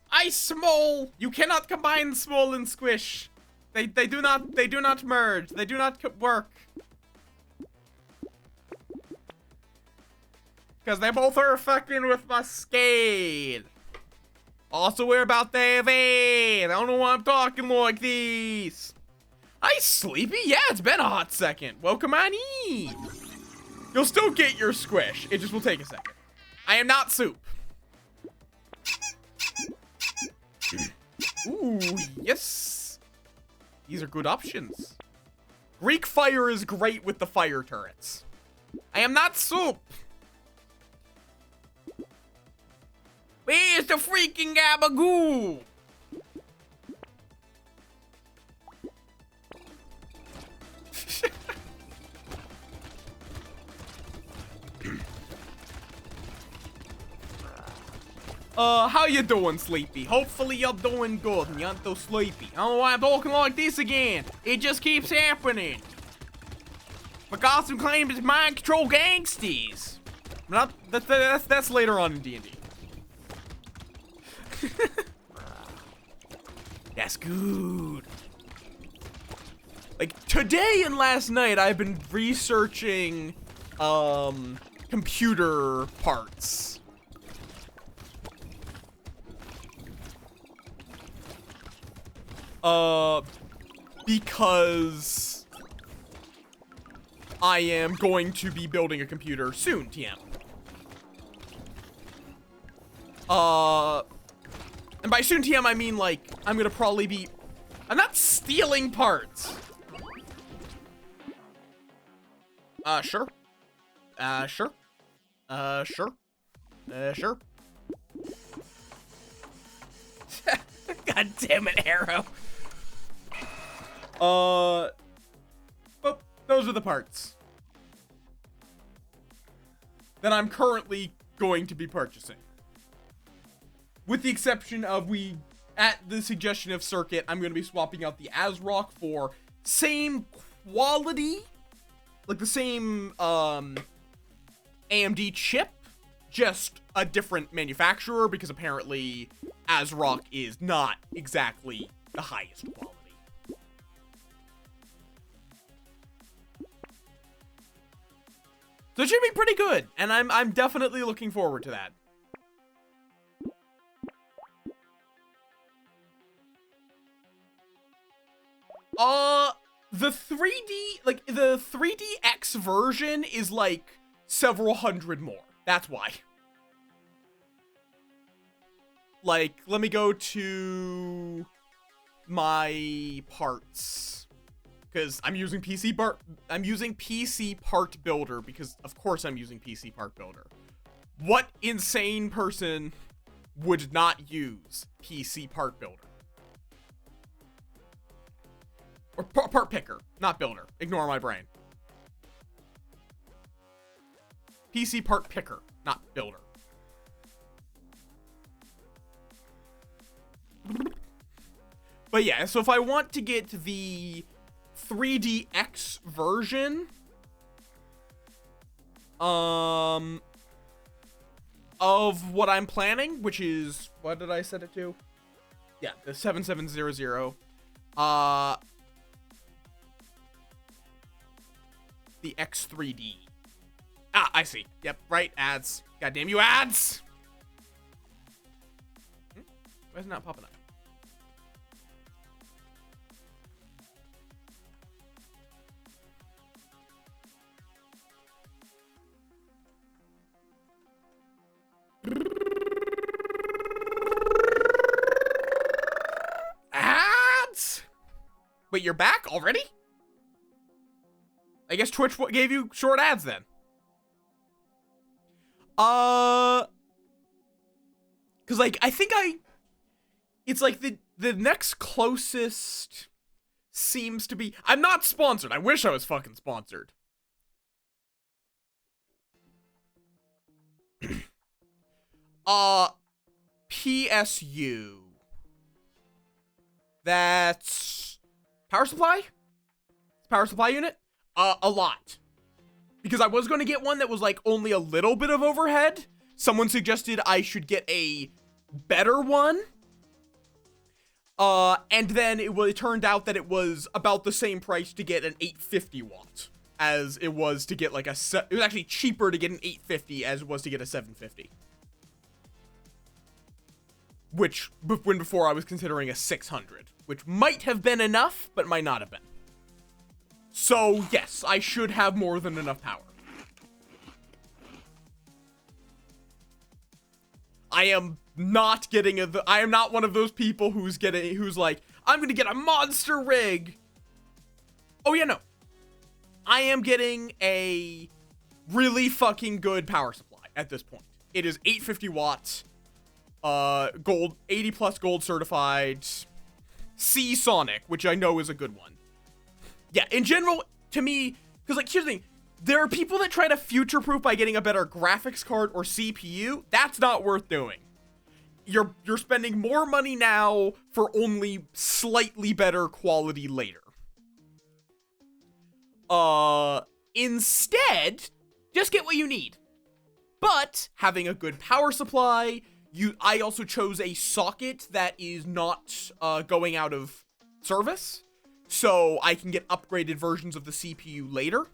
Ice small. You cannot combine small and squish. They do not merge. They do not work. Because they both are fucking with my scale. Also, we're about TV. I don't know why I'm talking like this. Hi, Sleepy. Yeah, it's been a hot second. Welcome on in. You'll still get your squish. It just will take a second. I am not soup. Ooh, yes. These are good options. Greek fire is great with the fire turrets. I am not soup. Where's the freaking gabagoo? How you doing, Sleepy? Hopefully you're doing good and you aren't too sleepy. I don't know why I'm talking like this again. It just keeps happening. Because some claim it's mind control gangsties. Not that's later on in D&D. That's good. Like today and last night I've been researching computer parts. Because I am going to be building a computer soon, TM. And by soon, TM, I mean, like, I'm gonna probably be... I'm not stealing parts. Sure. Sure. Sure. Sure. God damn it, Arrow. But those are the parts that I'm currently going to be purchasing. With the exception of at the suggestion of Circuit, I'm going to be swapping out the ASRock for same quality, like the same AMD chip, just a different manufacturer, because apparently ASRock is not exactly the highest quality. So it should be pretty good, and I'm definitely looking forward to that. The 3 like, the 3DX version is, like, several hundred more. That's why. Like, let me go to my parts. Because I'm using PC Part Builder, because of course I'm using PC Part Builder. What insane person would not use PC Part Builder? Or part picker, not builder. Ignore my brain. PC part picker, not builder. But yeah, so if I want to get the 3DX version of what I'm planning, which is, what did I set it to? Yeah, the 7700. The X3D. Ah, I see. Yep, right, ads. Goddamn you, ads! Why is it not popping up? Ads? Wait, you're back already? I guess Twitch gave you short ads then. Cause like, I think it's like the next closest seems to be, I'm not sponsored. I wish I was fucking sponsored. PSU. That's power supply? Power supply unit? A lot. Because I was going to get one that was like only a little bit of overhead. Someone suggested I should get a better one. And then it turned out that it was about the same price to get an 850 watt as it was to get like it was actually cheaper to get an 850 as it was to get a 750. Which, when before I was considering a 600, which might have been enough, but might not have been. So, yes, I should have more than enough power. I am not getting I am not one of those people who's like, I'm gonna get a monster rig. Oh yeah, no. I am getting a really fucking good power supply at this point. It is 850 watts, gold, 80 plus gold certified, C Sonic, which I know is a good one. Yeah, in general, to me, because, like, here's the thing. There are people that try to future-proof by getting a better graphics card or CPU. That's not worth doing. You're spending more money now for only slightly better quality later. Instead, just get what you need. But, having a good power supply, I also chose a socket that is not going out of service. So I can get upgraded versions of the CPU later.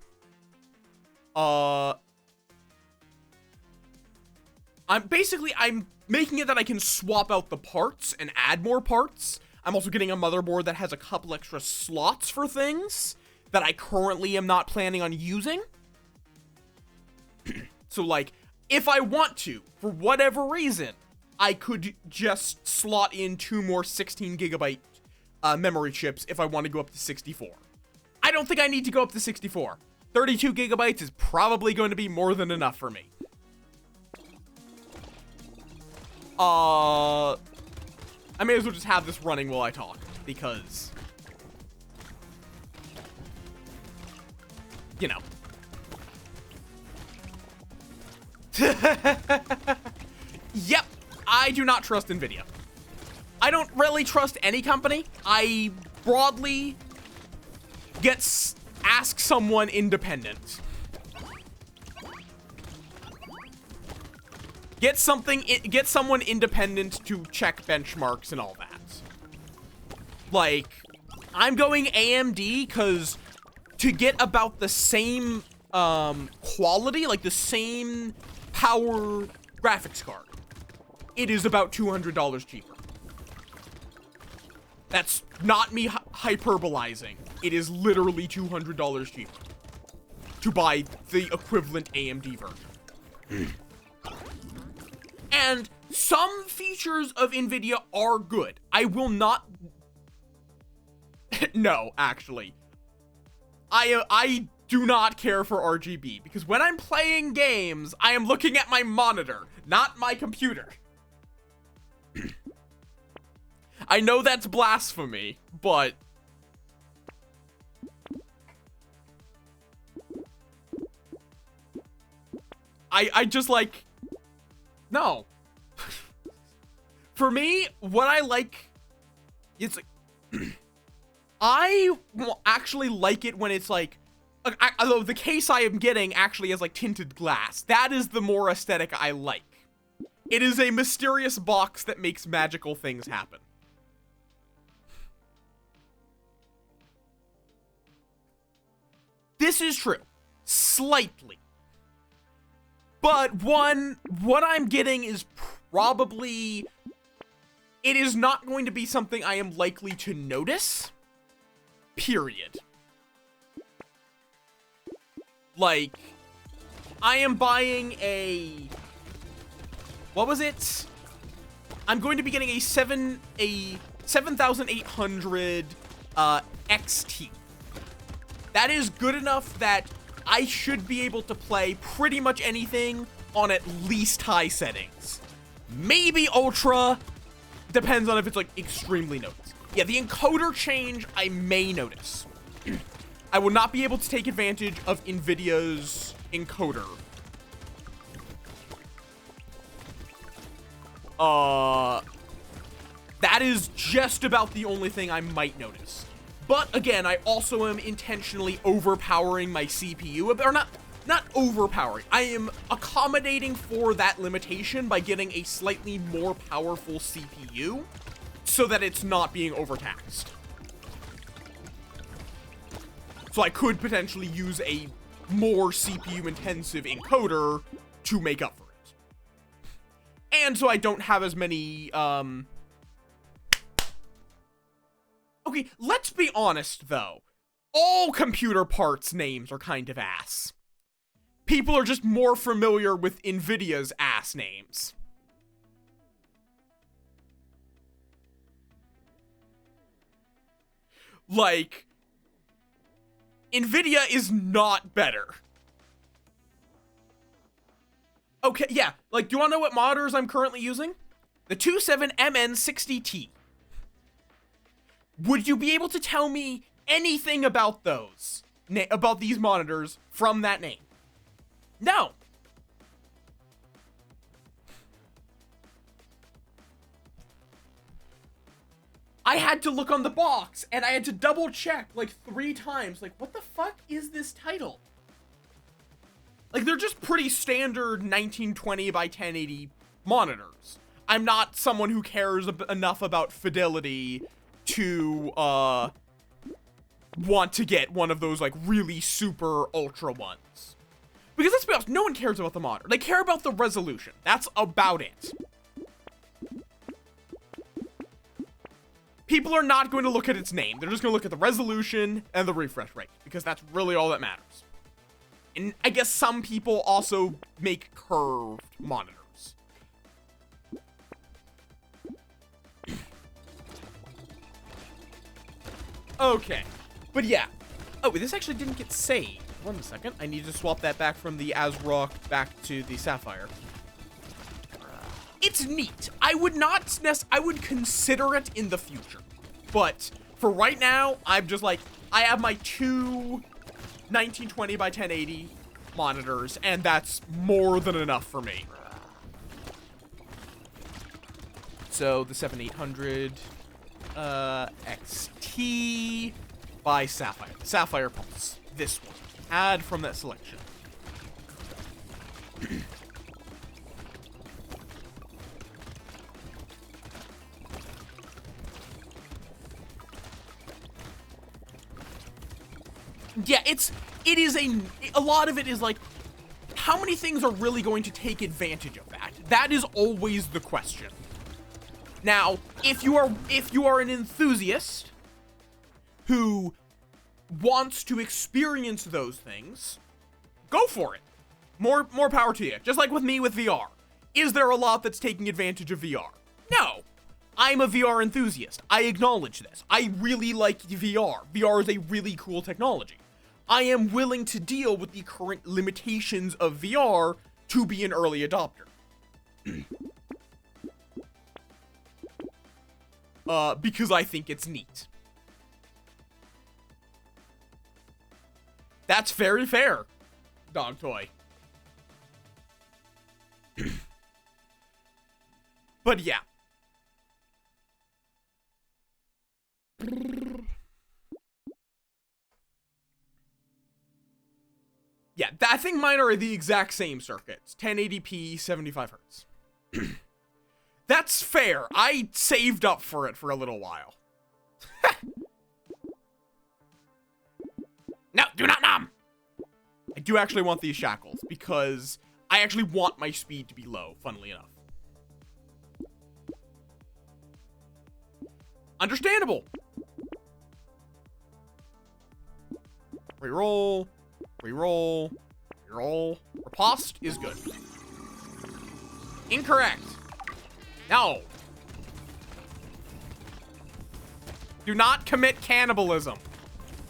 I'm making it that I can swap out the parts and add more parts. I'm also getting a motherboard that has a couple extra slots for things that I currently am not planning on using. So like, if I want to, for whatever reason, I could just slot in 2 more 16 gigabyte memory chips if I want to go up to 64. I don't think I need to go up to 64. 32 gigabytes is probably going to be more than enough for me. I may as well just have this running while I talk, because, you know. Yep, I do not trust Nvidia. I don't really trust any company. I broadly ask someone independent. Get someone independent to check benchmarks and all that. Like, I'm going AMD because to get about the same quality, like the same power graphics card, it is about $200 cheaper. That's not me hyperbolizing. It is literally $200 cheaper to buy the equivalent AMD version. And some features of NVIDIA are good. I will not... No, actually. I do not care for RGB, because when I'm playing games, I am looking at my monitor, not my computer. I know that's blasphemy, but... I just like... No. For me, what I like... It's like... I actually like it when it's like... Although the case I am getting actually has like tinted glass. That is the more aesthetic I like. It is a mysterious box that makes magical things happen. This is true. Slightly. But what I'm getting is probably... It is not going to be something I am likely to notice. Period. Like, I am buying a... What was it? I'm going to be getting a 7800 XT. That is good enough that I should be able to play pretty much anything on at least high settings. Maybe ultra, depends on if it's like extremely noticed. Yeah, the encoder change I may notice. I will not be able to take advantage of NVIDIA's encoder. That is just about the only thing I might notice. But again, I also am intentionally overpowering my CPU, or not overpowering. I am accommodating for that limitation by getting a slightly more powerful CPU so that it's not being overtaxed. So I could potentially use a more CPU intensive encoder to make up for it. And so I don't have as many, Okay, let's be honest, though. All computer parts names are kind of ass. People are just more familiar with NVIDIA's ass names. Like, NVIDIA is not better. Okay, yeah, like, do you want to know what monitors I'm currently using? The 27MN60T. Would you be able to tell me anything about those, about these monitors from that name? No. I had to look on the box, and I had to double check like 3 times. Like, what the fuck is this title? Like, they're just pretty standard 1920 by 1080 monitors. I'm not someone who cares enough about fidelity to want to get one of those like really super ultra ones. Because let's be honest, no one cares about the monitor. They care about the resolution. That's about it. People are not going to look at its name. They're just going to look at the resolution and the refresh rate, because that's really all that matters. And I guess some people also make curved monitors. Okay, but yeah. Oh, this actually didn't get saved. 1 second. I need to swap that back from the Azrock back to the Sapphire. It's neat. I would not I would consider it in the future. But for right now, I'm just like, I have my 2 1920 by 1080 monitors, and that's more than enough for me. So the 7800 XT by Sapphire. Sapphire Pulse. This one. Add from that selection. Yeah, it is a lot of it is like, how many things are really going to take advantage of that? That is always the question. Now, if you are an enthusiast who wants to experience those things, go for it. More power to you. Just like with me with VR. Is there a lot that's taking advantage of VR? No. I'm a VR enthusiast. I acknowledge this. I really like VR. VR is a really cool technology. I am willing to deal with the current limitations of VR to be an early adopter. Because I think it's neat. That's very fair, Dog Toy. But yeah. Yeah, I think mine are the exact same circuits. 1080p, 75 hertz. That's fair. I saved up for it for a little while. No, do not numb! I do actually want these shackles because I actually want my speed to be low, funnily enough. Understandable. Reroll. Reroll. Reroll. Riposte is good. Incorrect. No. Do not commit cannibalism.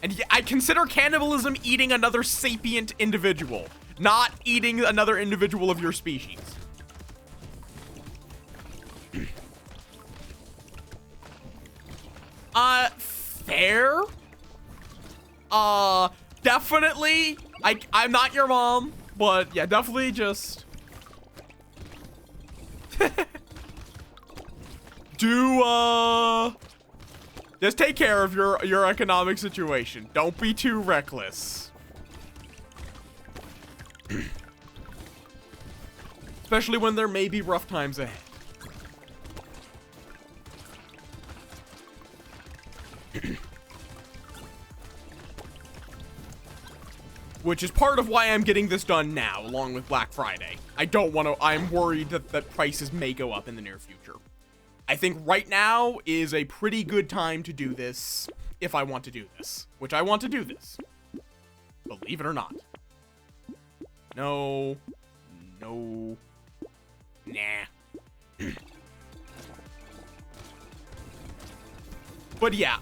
And I consider cannibalism eating another sapient individual, not eating another individual of your species. Fair? Definitely. I'm not your mom, but yeah, definitely just just take care of your economic situation. Don't be too reckless. Especially when there may be rough times ahead. Which is part of why I'm getting this done now, along with Black Friday. I'm worried that prices may go up in the near future. I think right now is a pretty good time to do this, if I want to do this. Which I want to do this. Believe it or not. No. No. Nah. But yeah.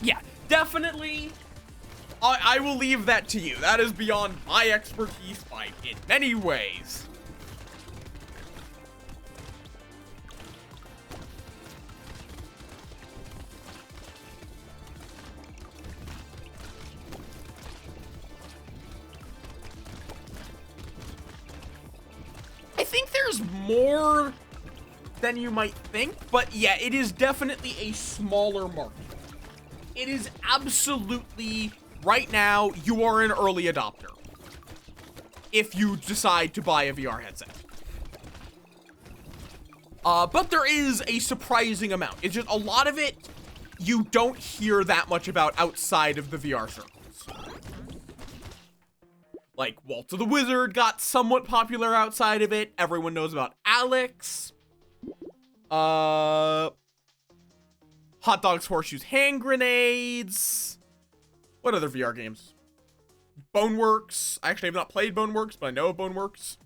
Yeah, definitely. I will leave that to you. That is beyond my expertise in many ways. I think there's more than you might think, but yeah, it is definitely a smaller market. It is absolutely, right now, you are an early adopter. If you decide to buy a VR headset. But there is a surprising amount. It's just a lot of it you don't hear that much about outside of the VR circles. Like, Waltz of the Wizard got somewhat popular outside of it. Everyone knows about Alex. Hot Dogs, Horseshoes, Hand Grenades. What other VR games? Boneworks. I actually have not played Boneworks, but I know of Boneworks.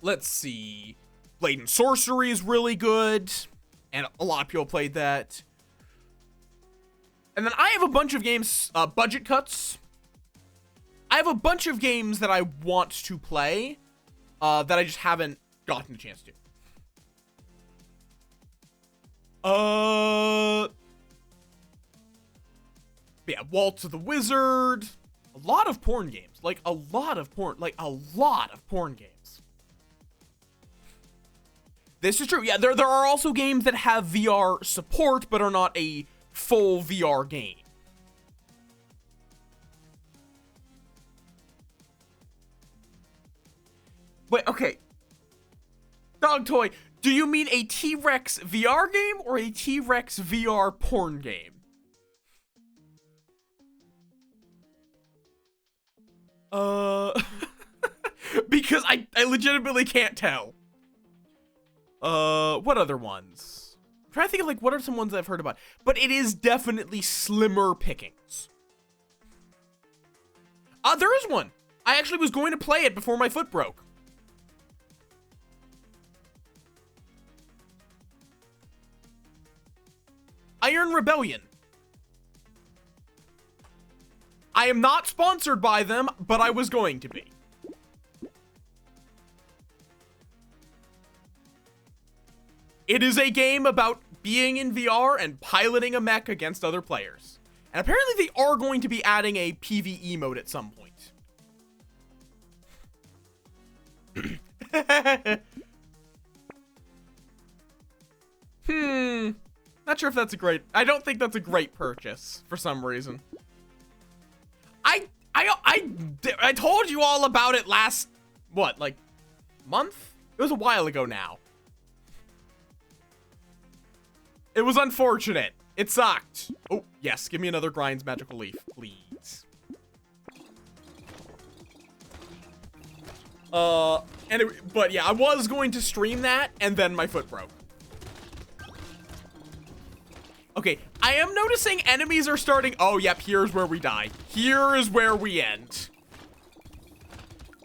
Let's see. Blade and Sorcery is really good. And a lot of people played that. And then I have a bunch of games, budget cuts. I have a bunch of games that I want to play, that I just haven't gotten a chance to. Yeah, Waltz of the Wizard. A lot of porn games. Like, a lot of porn games. This is true. Yeah, there are also games that have VR support, but are not a full VR game. Wait, okay. Dog Toy, do you mean a T-Rex VR game or a T-Rex VR porn game? Because I legitimately can't tell. What other ones? I'm trying to think of, like, what are some ones I've heard about? But it is definitely slimmer pickings. There is one. I actually was going to play it before my foot broke. Iron Rebellion. I am not sponsored by them, but I was going to be. It is a game about being in VR and piloting a mech against other players. And apparently they are going to be adding a PvE mode at some point. Not sure if that's a great... I don't think that's a great purchase for some reason. I told you all about it last... What, like... month? It was a while ago now. It was unfortunate. It sucked. Oh, yes. Give me another Grind's Magical Leaf, please. Anyway, but yeah, I was going to stream that, and then my foot broke. Okay, I am noticing enemies are starting... Oh, yep, here's where we die. Here is where we end.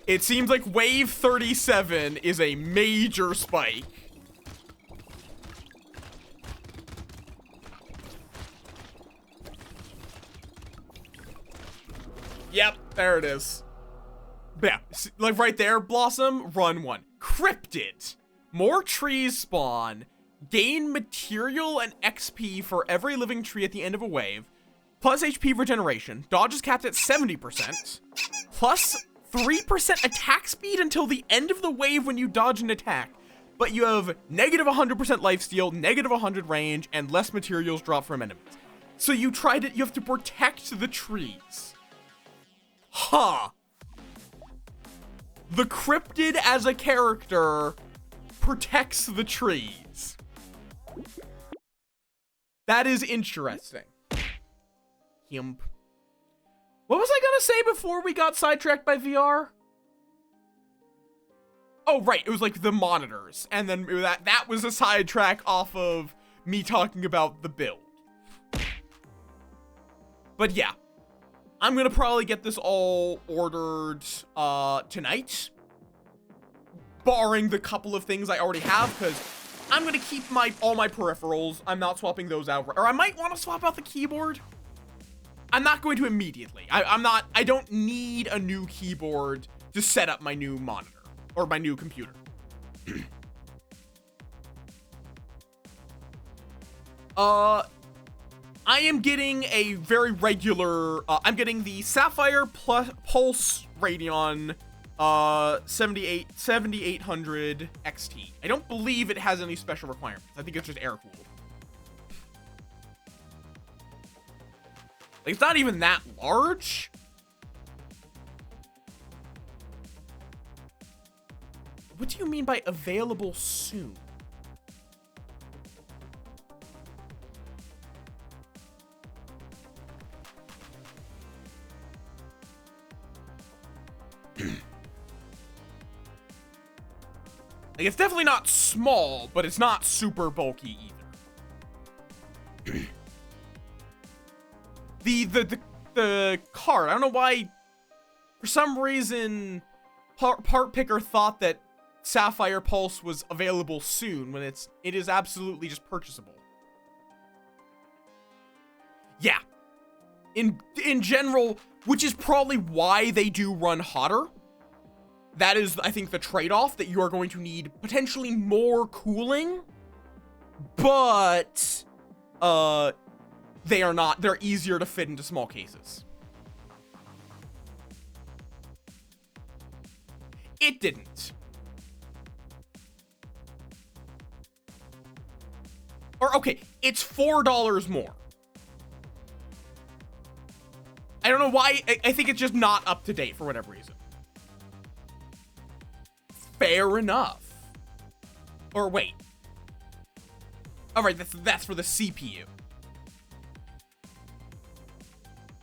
It seems like wave 37 is a major spike. Yep, there it is. Yeah, like right there, Blossom, run 1. Cryptid. More trees spawn. Gain material and XP for every living tree at the end of a wave. Plus HP regeneration. Dodge is capped at 70%. Plus 3% attack speed until the end of the wave when you dodge an attack. But you have negative 100% lifesteal, negative 100 range, and less materials drop from enemies. So you have to protect the trees. Huh. The Cryptid as a character protects the trees. That is interesting. Himp. What was I gonna say before we got sidetracked by VR? Oh, right. It was like the monitors. And then that was a sidetrack off of me talking about the build. But yeah. I'm gonna probably get this all ordered tonight. Barring the couple of things I already have, because I'm gonna keep all my peripherals. I'm not swapping those out. Or I might want to swap out the keyboard. I'm not going to immediately. I don't need a new keyboard to set up my new monitor. Or my new computer. I am getting a very regular, I'm getting the Sapphire Pulse Radeon 7800 XT. I don't believe it has any special requirements. I think it's just air cooled. Like, it's not even that large. What do you mean by available soon? Like, it's definitely not small, but it's not super bulky either. The card, I don't know why, for some reason, Part Picker thought that Sapphire Pulse was available soon when it is absolutely just purchasable. Yeah. In general, which is probably why they do run hotter. That is, I think, the trade-off, that you are going to need potentially more cooling, but they're easier to fit into small cases. It didn't. Or, okay, it's $4 more. I don't know why, I think it's just not up to date for whatever reason. Fair enough. Or wait. Alright, that's for the CPU.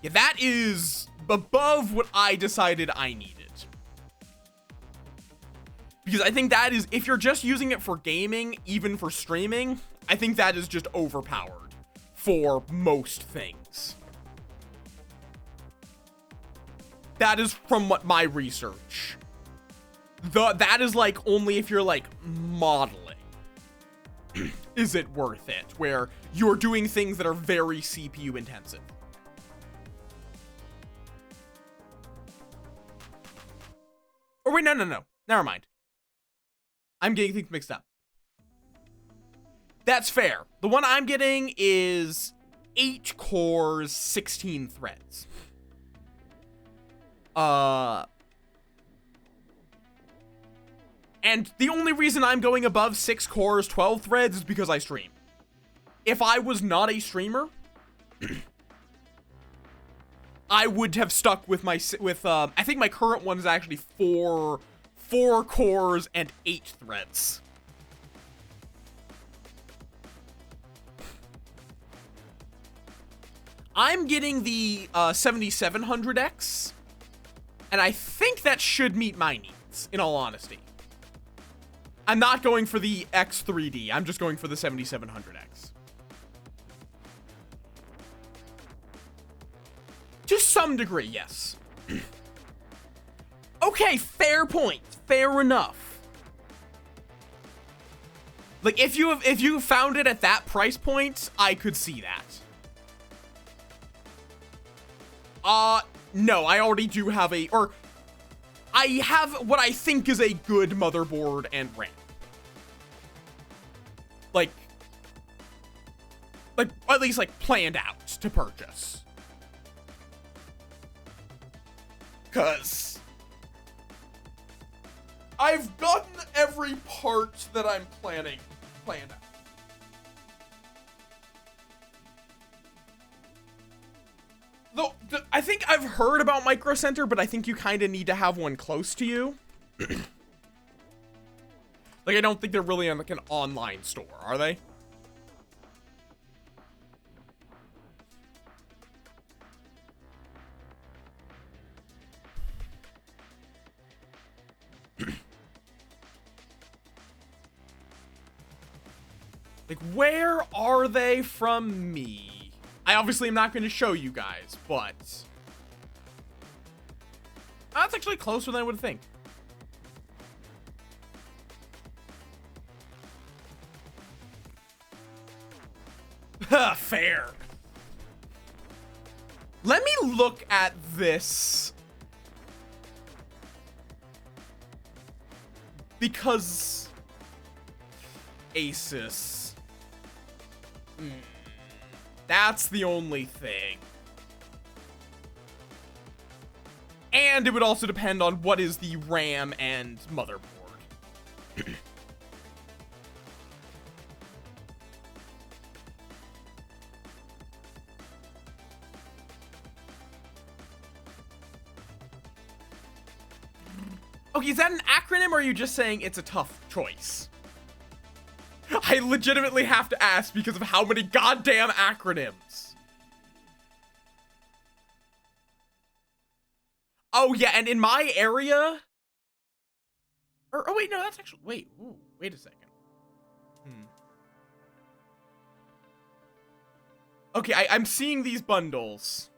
Yeah, that is above what I decided I needed. Because I think that is, if you're just using it for gaming, even for streaming, I think that is just overpowered for most things. That is from what my research. That is like only if you're like modeling. Is it worth it? Where you're doing things that are very CPU intensive. Or wait, no. Never mind. I'm getting things mixed up. That's fair. The one I'm getting is 8 cores, 16 threads. And the only reason I'm going above 6 cores, 12 threads is because I stream. If I was not a streamer, I would have stuck with my, I think my current one is actually 4 cores and 8 threads. I'm getting the 7700X, and I think that should meet my needs, in all honesty. I'm not going for the X3D, I'm just going for the 7700X. To some degree, yes. Okay, fair point. Fair enough. Like, if you found it at that price point, I could see that. No, I already do have I have what I think is a good motherboard and RAM. Like, at least, like, planned out to purchase. 'Cause I've gotten every part that I'm planned out. Though, I think I've heard about Micro Center, but I think you kind of need to have one close to you. Like, I don't think they're really on, like, an online store, are they? Like, where are they from me? I obviously am not going to show you guys, but that's actually closer than I would think. Fair. Let me look at this. Because Asus. That's the only thing. And it would also depend on what is the RAM and motherboard. Okay, is that an acronym or are you just saying it's a tough choice? I legitimately have to ask because of how many goddamn acronyms. Oh, yeah, and in my area... oh, wait, no, that's actually... Wait a second. Okay, I'm seeing these bundles.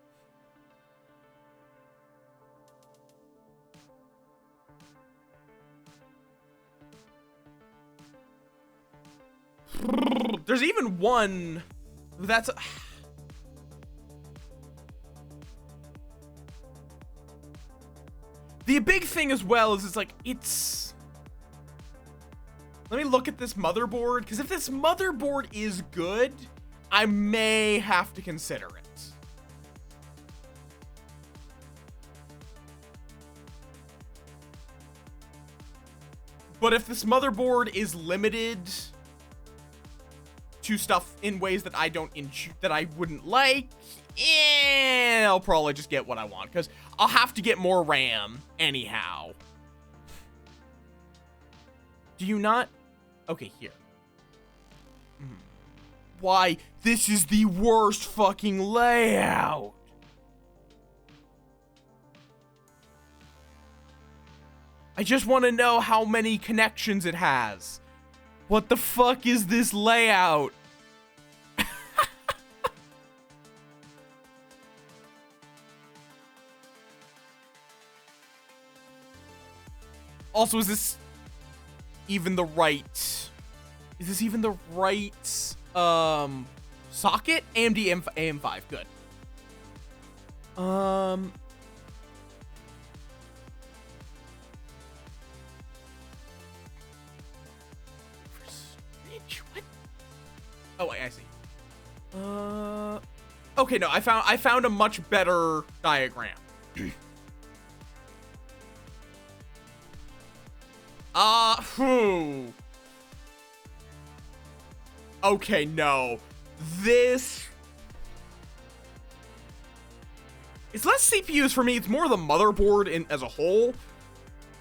There's even one that's... The big thing as well is it's like, it's... Let me look at this motherboard, because if this motherboard is good, I may have to consider it. But if this motherboard is limited to stuff in ways that I wouldn't like, I'll probably just get what I want, because I'll have to get more RAM anyhow. Do you not? Okay, here. Why? This is the worst fucking layout. I just want to know how many connections it has. What the fuck is this layout? Also, is this even the right... Is this even the right, socket? AMD AM5, good. What? Oh, wait, I see. Okay, no, I found a much better diagram. Okay, no. This... It's less CPUs for me, it's more the motherboard as a whole.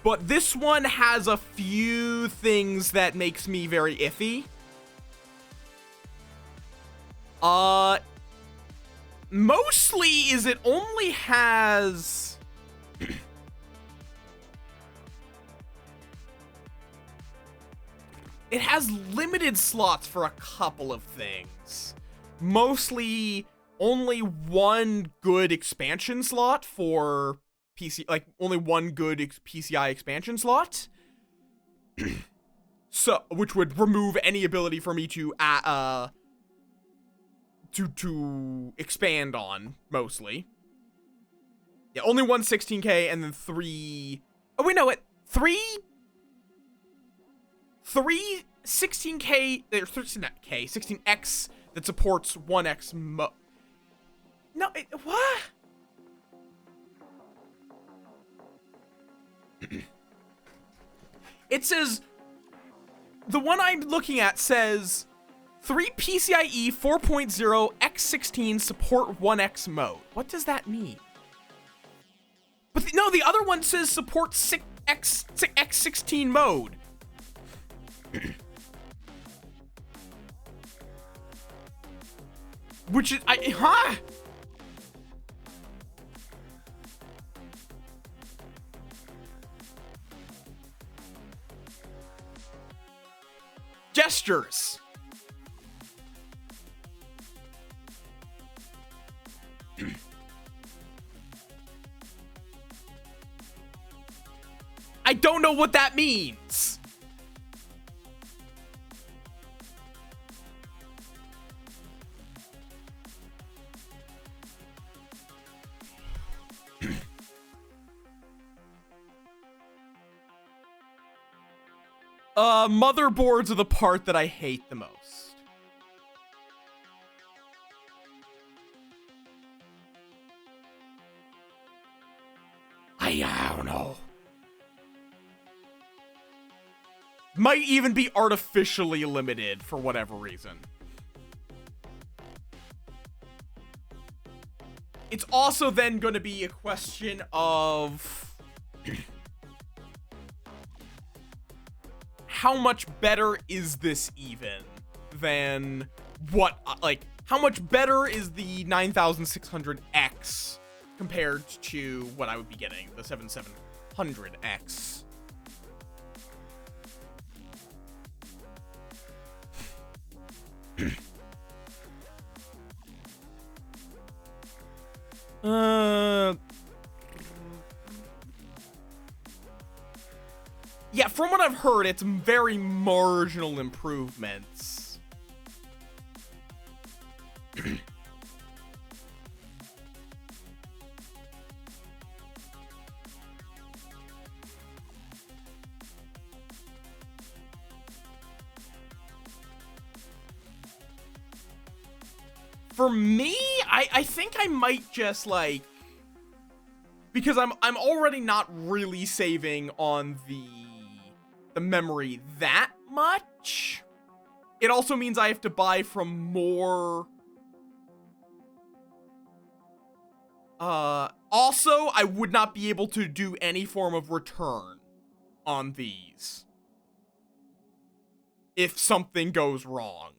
But this one has a few things that makes me very iffy. Mostly is it only has... It has limited slots for a couple of things. Mostly only one good expansion slot for PC, like only one good PCI expansion slot. So, which would remove any ability for me to expand on, mostly. Yeah, only one 16K and then three... Oh, wait, no, what? Three 16K, there's 13K, 16X that supports 1X No, what? It says, the one I'm looking at says, 3 PCIe 4.0 X16 support 1X mode. What does that mean? But no, the other one says support X16 mode. Which is, Gestures. I don't know what that means. Motherboards are the part that I hate the most. I don't know. Might even be artificially limited for whatever reason. It's also then going to be a question of how much better is this even than what, like, how much better is the 9600X compared to what I would be getting, the 7700X? Yeah, from what I've heard, it's very marginal improvements. For me, I think I might just, like, because I'm already not really saving on the memory that much. It also means I have to buy from more. Also, I would not be able to do any form of return on these if something goes wrong.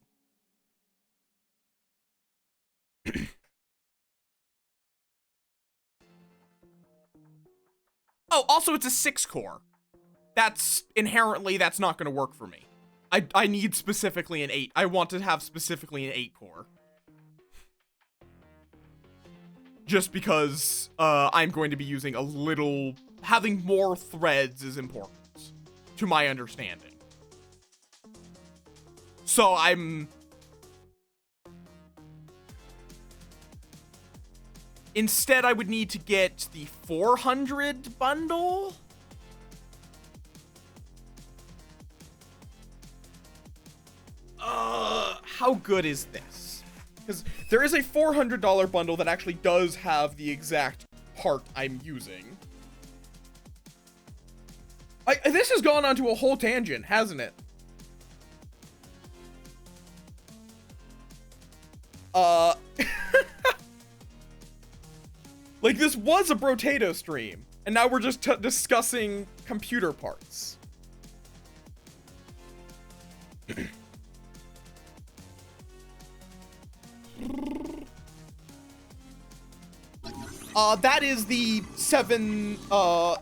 Oh, also it's a 6-core. that's inherently, that's not going to work for me. I need specifically an 8. I want to have specifically an 8 core. Just because I'm going to be using a little, having more threads is important to my understanding. So instead I would need to get the 400 bundle. How good is this? Because there is a $400 bundle that actually does have the exact part I'm using. This has gone onto a whole tangent, hasn't it? Like, this was a Brotato stream, and now we're just discussing computer parts. That is the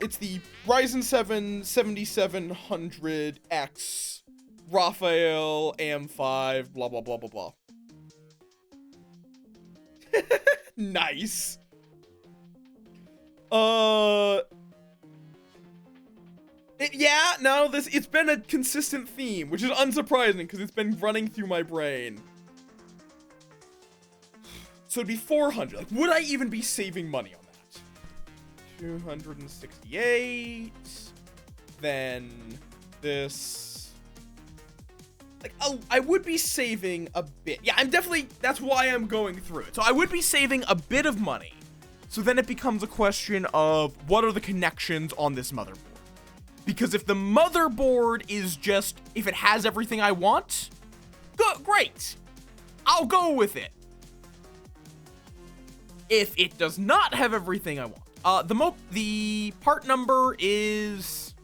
it's the Ryzen 7 7700X Raphael AM5 blah blah blah blah blah. Nice. It's been a consistent theme, which is unsurprising because it's been running through my brain. So it'd be 400. Like, would I even be saving money on that? 268. Then this. Like, oh, I would be saving a bit. Yeah, that's why I'm going through it. So I would be saving a bit of money. So then it becomes a question of what are the connections on this motherboard? Because if the motherboard is just, if it has everything I want, great. I'll go with it. If it does not have everything I want, the part number is,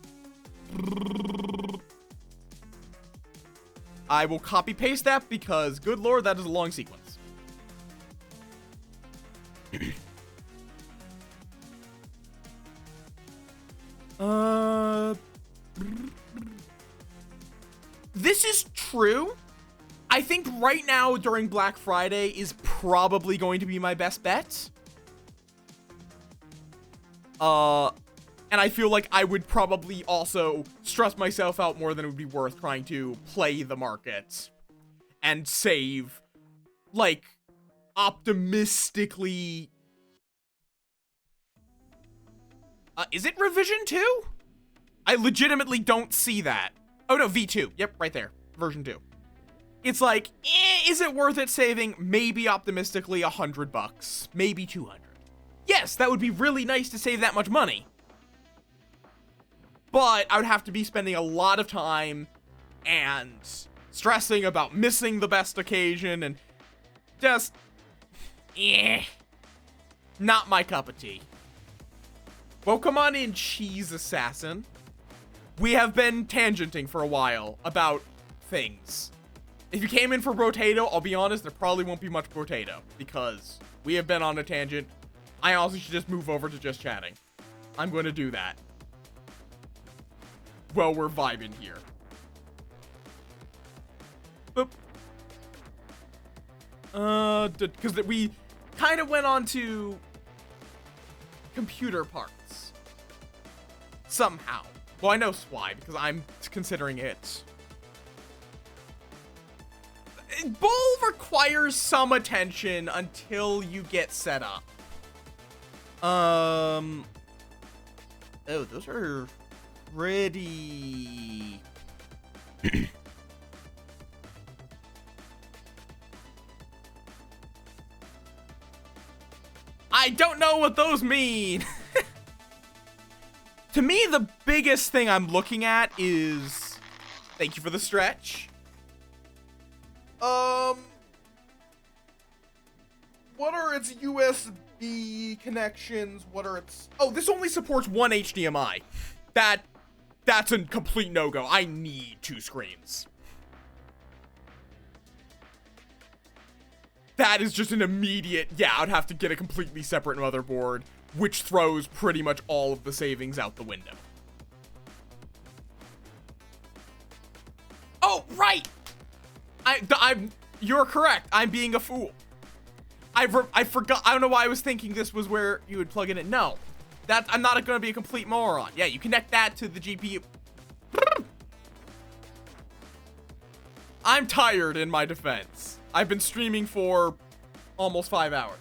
I will copy paste that because good lord, that is a long sequence. This is true. I think right now during Black Friday is probably going to be my best bet. And I feel like I would probably also stress myself out more than it would be worth trying to play the market and save, like, optimistically. Is it revision 2? I legitimately don't see that. Oh no, V2. Yep, right there. Version 2. It's like, is it worth it saving maybe optimistically $100, maybe 200? Yes, that would be really nice to save that much money. But I would have to be spending a lot of time and stressing about missing the best occasion and just, not my cup of tea. Well, come on in, Cheese Assassin. We have been tangenting for a while about things. If you came in for Brotato, I'll be honest, there probably won't be much Brotato because we have been on a tangent. I also should just move over to just chatting. I'm going to do that. Well, we're vibing here. Boop. Because we kind of went on to computer parts. Somehow. Well, I know why, because I'm considering it. Bull requires some attention until you get set up. Oh, those are pretty... I don't know what those mean. To me, the biggest thing I'm looking at is... Thank you for the stretch. What are its USB connections? What are its... Oh, this only supports one HDMI. That's a complete no-go. I need 2 screens. That is just an immediate... Yeah, I'd have to get a completely separate motherboard, which throws pretty much all of the savings out the window. Right! You're correct. I'm being a fool. I forgot. I don't know why I was thinking this was where you would plug it in. No. I'm not going to be a complete moron. Yeah, you connect that to the GPU. I'm tired in my defense. I've been streaming for almost 5 hours.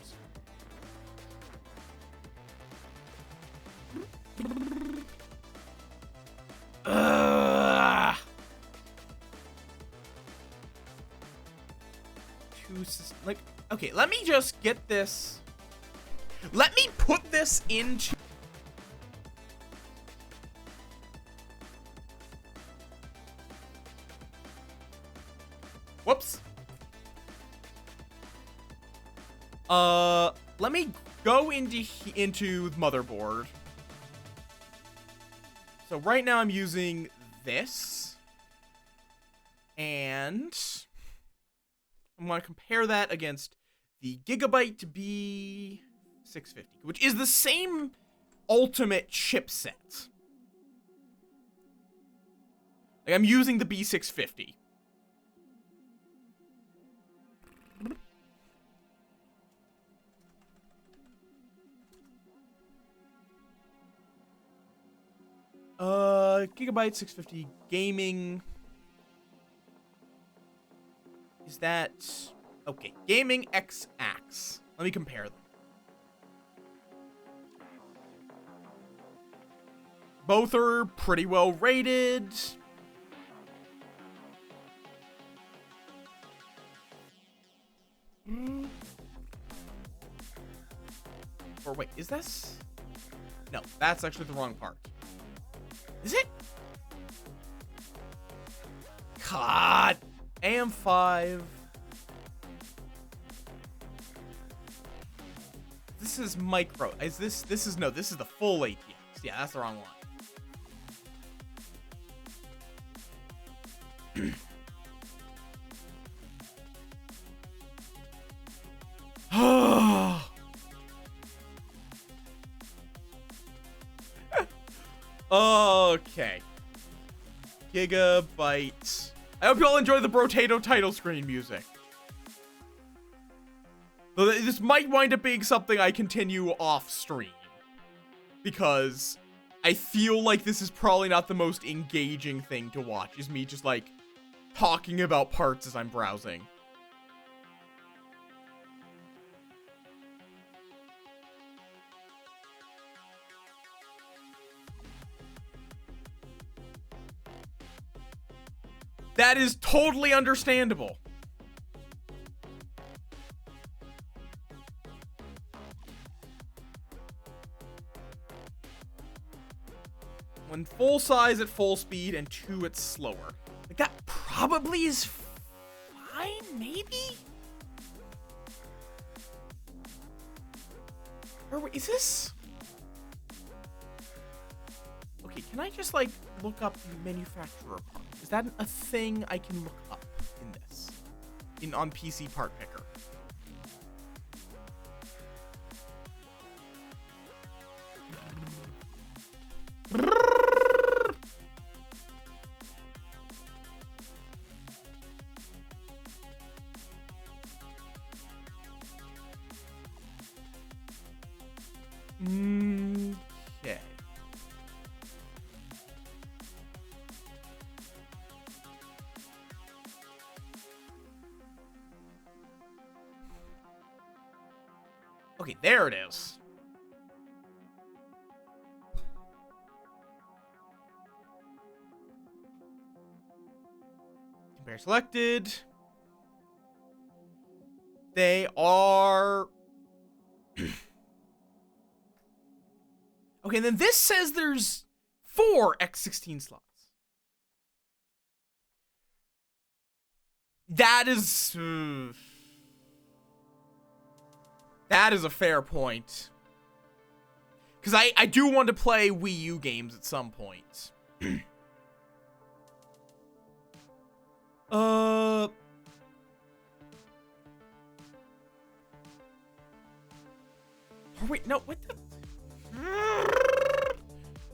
Like, okay, let me just get this. Let me put this into. Whoops. Let me go into motherboard. So right now I'm using this, and I'm going to compare that against the Gigabyte B650, which is the same ultimate chipset. Like, I'm using the B650. Gigabyte 650 gaming. Is that okay? Gaming X-Ax. Let me compare them. Both are pretty well rated. Or wait, is this? No, that's actually the wrong part. Is it? God. AM5. This is micro. Is this is no, this is the full ATX. Yeah, that's the wrong one. Okay. Gigabyte. I hope you all enjoy the Brotato title screen music. Though this might wind up being something I continue off stream, because I feel like this is probably not the most engaging thing to watch, is me just like talking about parts as I'm browsing. That is totally understandable. When full size at full speed and 2 at slower. Like, that probably is fine, maybe? Or wait, is this? Okay, can I just, like, look up the manufacturer part? Is that a thing I can look up in this? On PC Part Picker? Okay. Okay, there it is. Compare selected. They are... Okay, and then this says there's 4 X16 slots. That is... that is a fair point. Because I do want to play Wii U games at some point. Oh, wait, no, what the...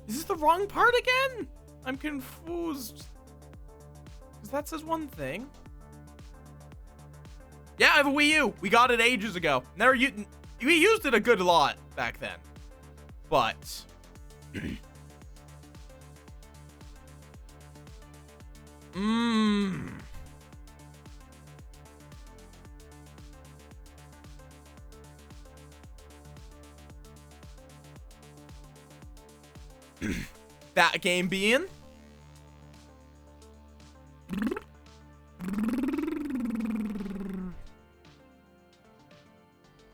Is this the wrong part again? I'm confused. Because that says one thing. Yeah, I have a Wii U. We got it ages ago. We used it a good lot back then. But... that game being...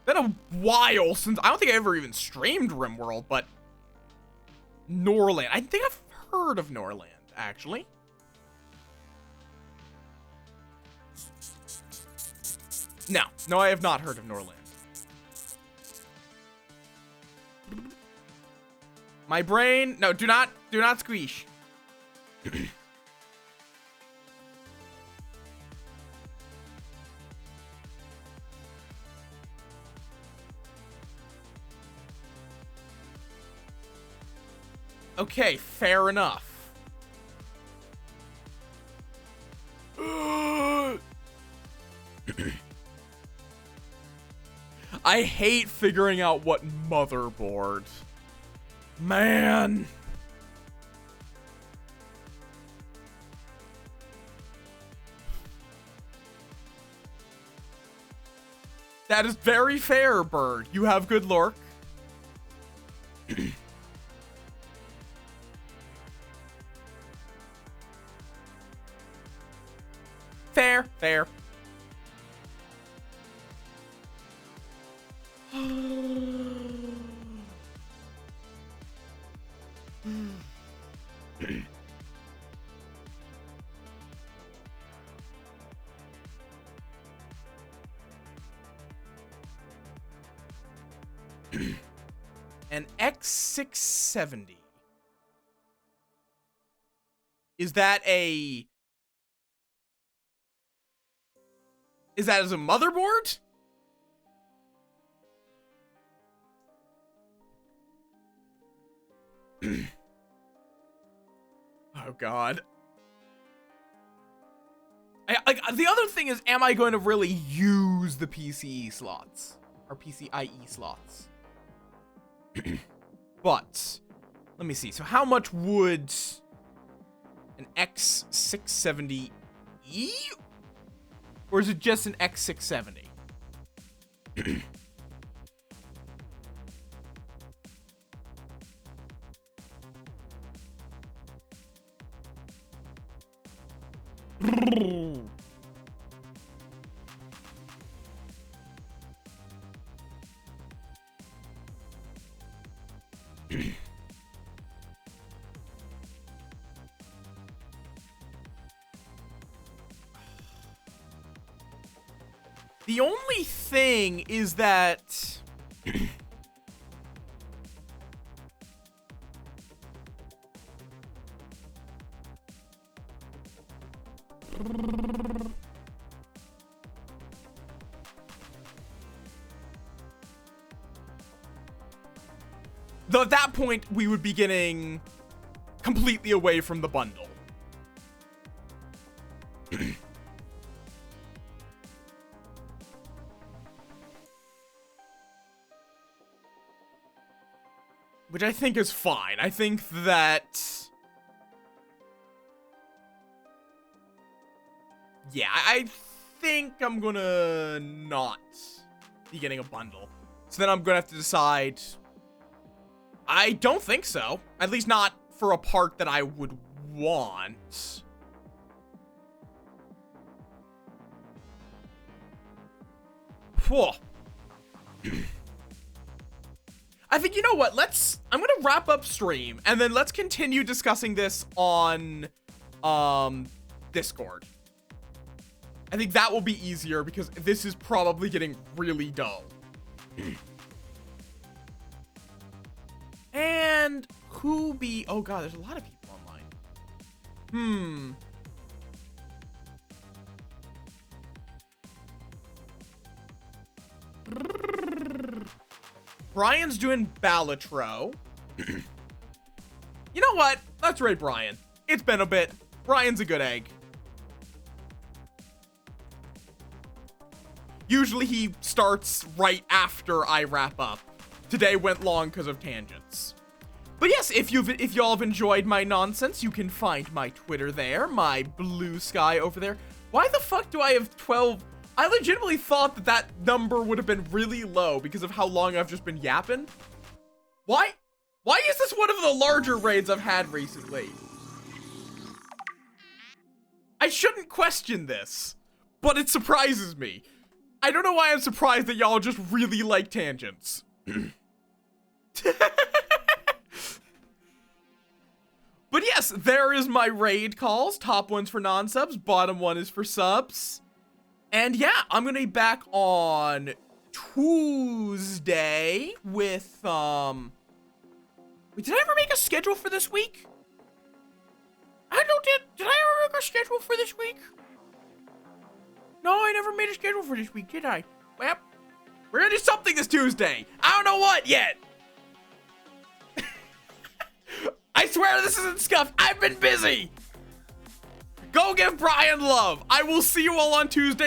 Been a while since... I don't think I ever even streamed RimWorld, but... Norland. I think I've heard of Norland, actually. No, I have not heard of Norland. My brain... No, do not squeeze. Okay, fair enough. I hate figuring out what motherboard. Man. That is very fair, Bird. You have good lurk. Fair. An X670. Is that as a motherboard? Oh God. The other thing is, am I going to really use the PCE slots or PCIe slots? But let me see. So how much would an X670E, or is it just an X670? The only thing is that though at that point we would be getting completely away from the bundle. Which I think is fine. I think that... yeah, I think I'm gonna not be getting a bundle. So then I'm gonna have to decide... I don't think so. At least not for a part that I would want. Whew. I think, you know what, I'm gonna wrap up stream, and then let's continue discussing this on, Discord. I think that will be easier, because this is probably getting really dull. And oh God, there's a lot of people online. Brian's doing Balatro. You know what? Let's raid Brian. It's been a bit. Brian's a good egg. Usually he starts right after I wrap up. Today went long because of tangents. But yes, if y'all have enjoyed my nonsense, you can find my Twitter there, my blue sky over there. Why the fuck do I have 12? I legitimately thought that that number would have been really low because of how long I've just been yapping. Why is this one of the larger raids I've had recently? I shouldn't question this, but it surprises me. I don't know why I'm surprised that y'all just really like tangents. But yes, there is my raid calls. Top one's for non-subs, bottom one is for subs. And yeah, I'm gonna be back on Tuesday with, Wait, did I ever make a schedule for this week? Did I ever make a schedule for this week? No, I never made a schedule for this week, did I? Well, we're gonna do something this Tuesday. I don't know what yet. I swear this isn't scuffed. I've been busy. Go give Brian love. I will see you all on Tuesday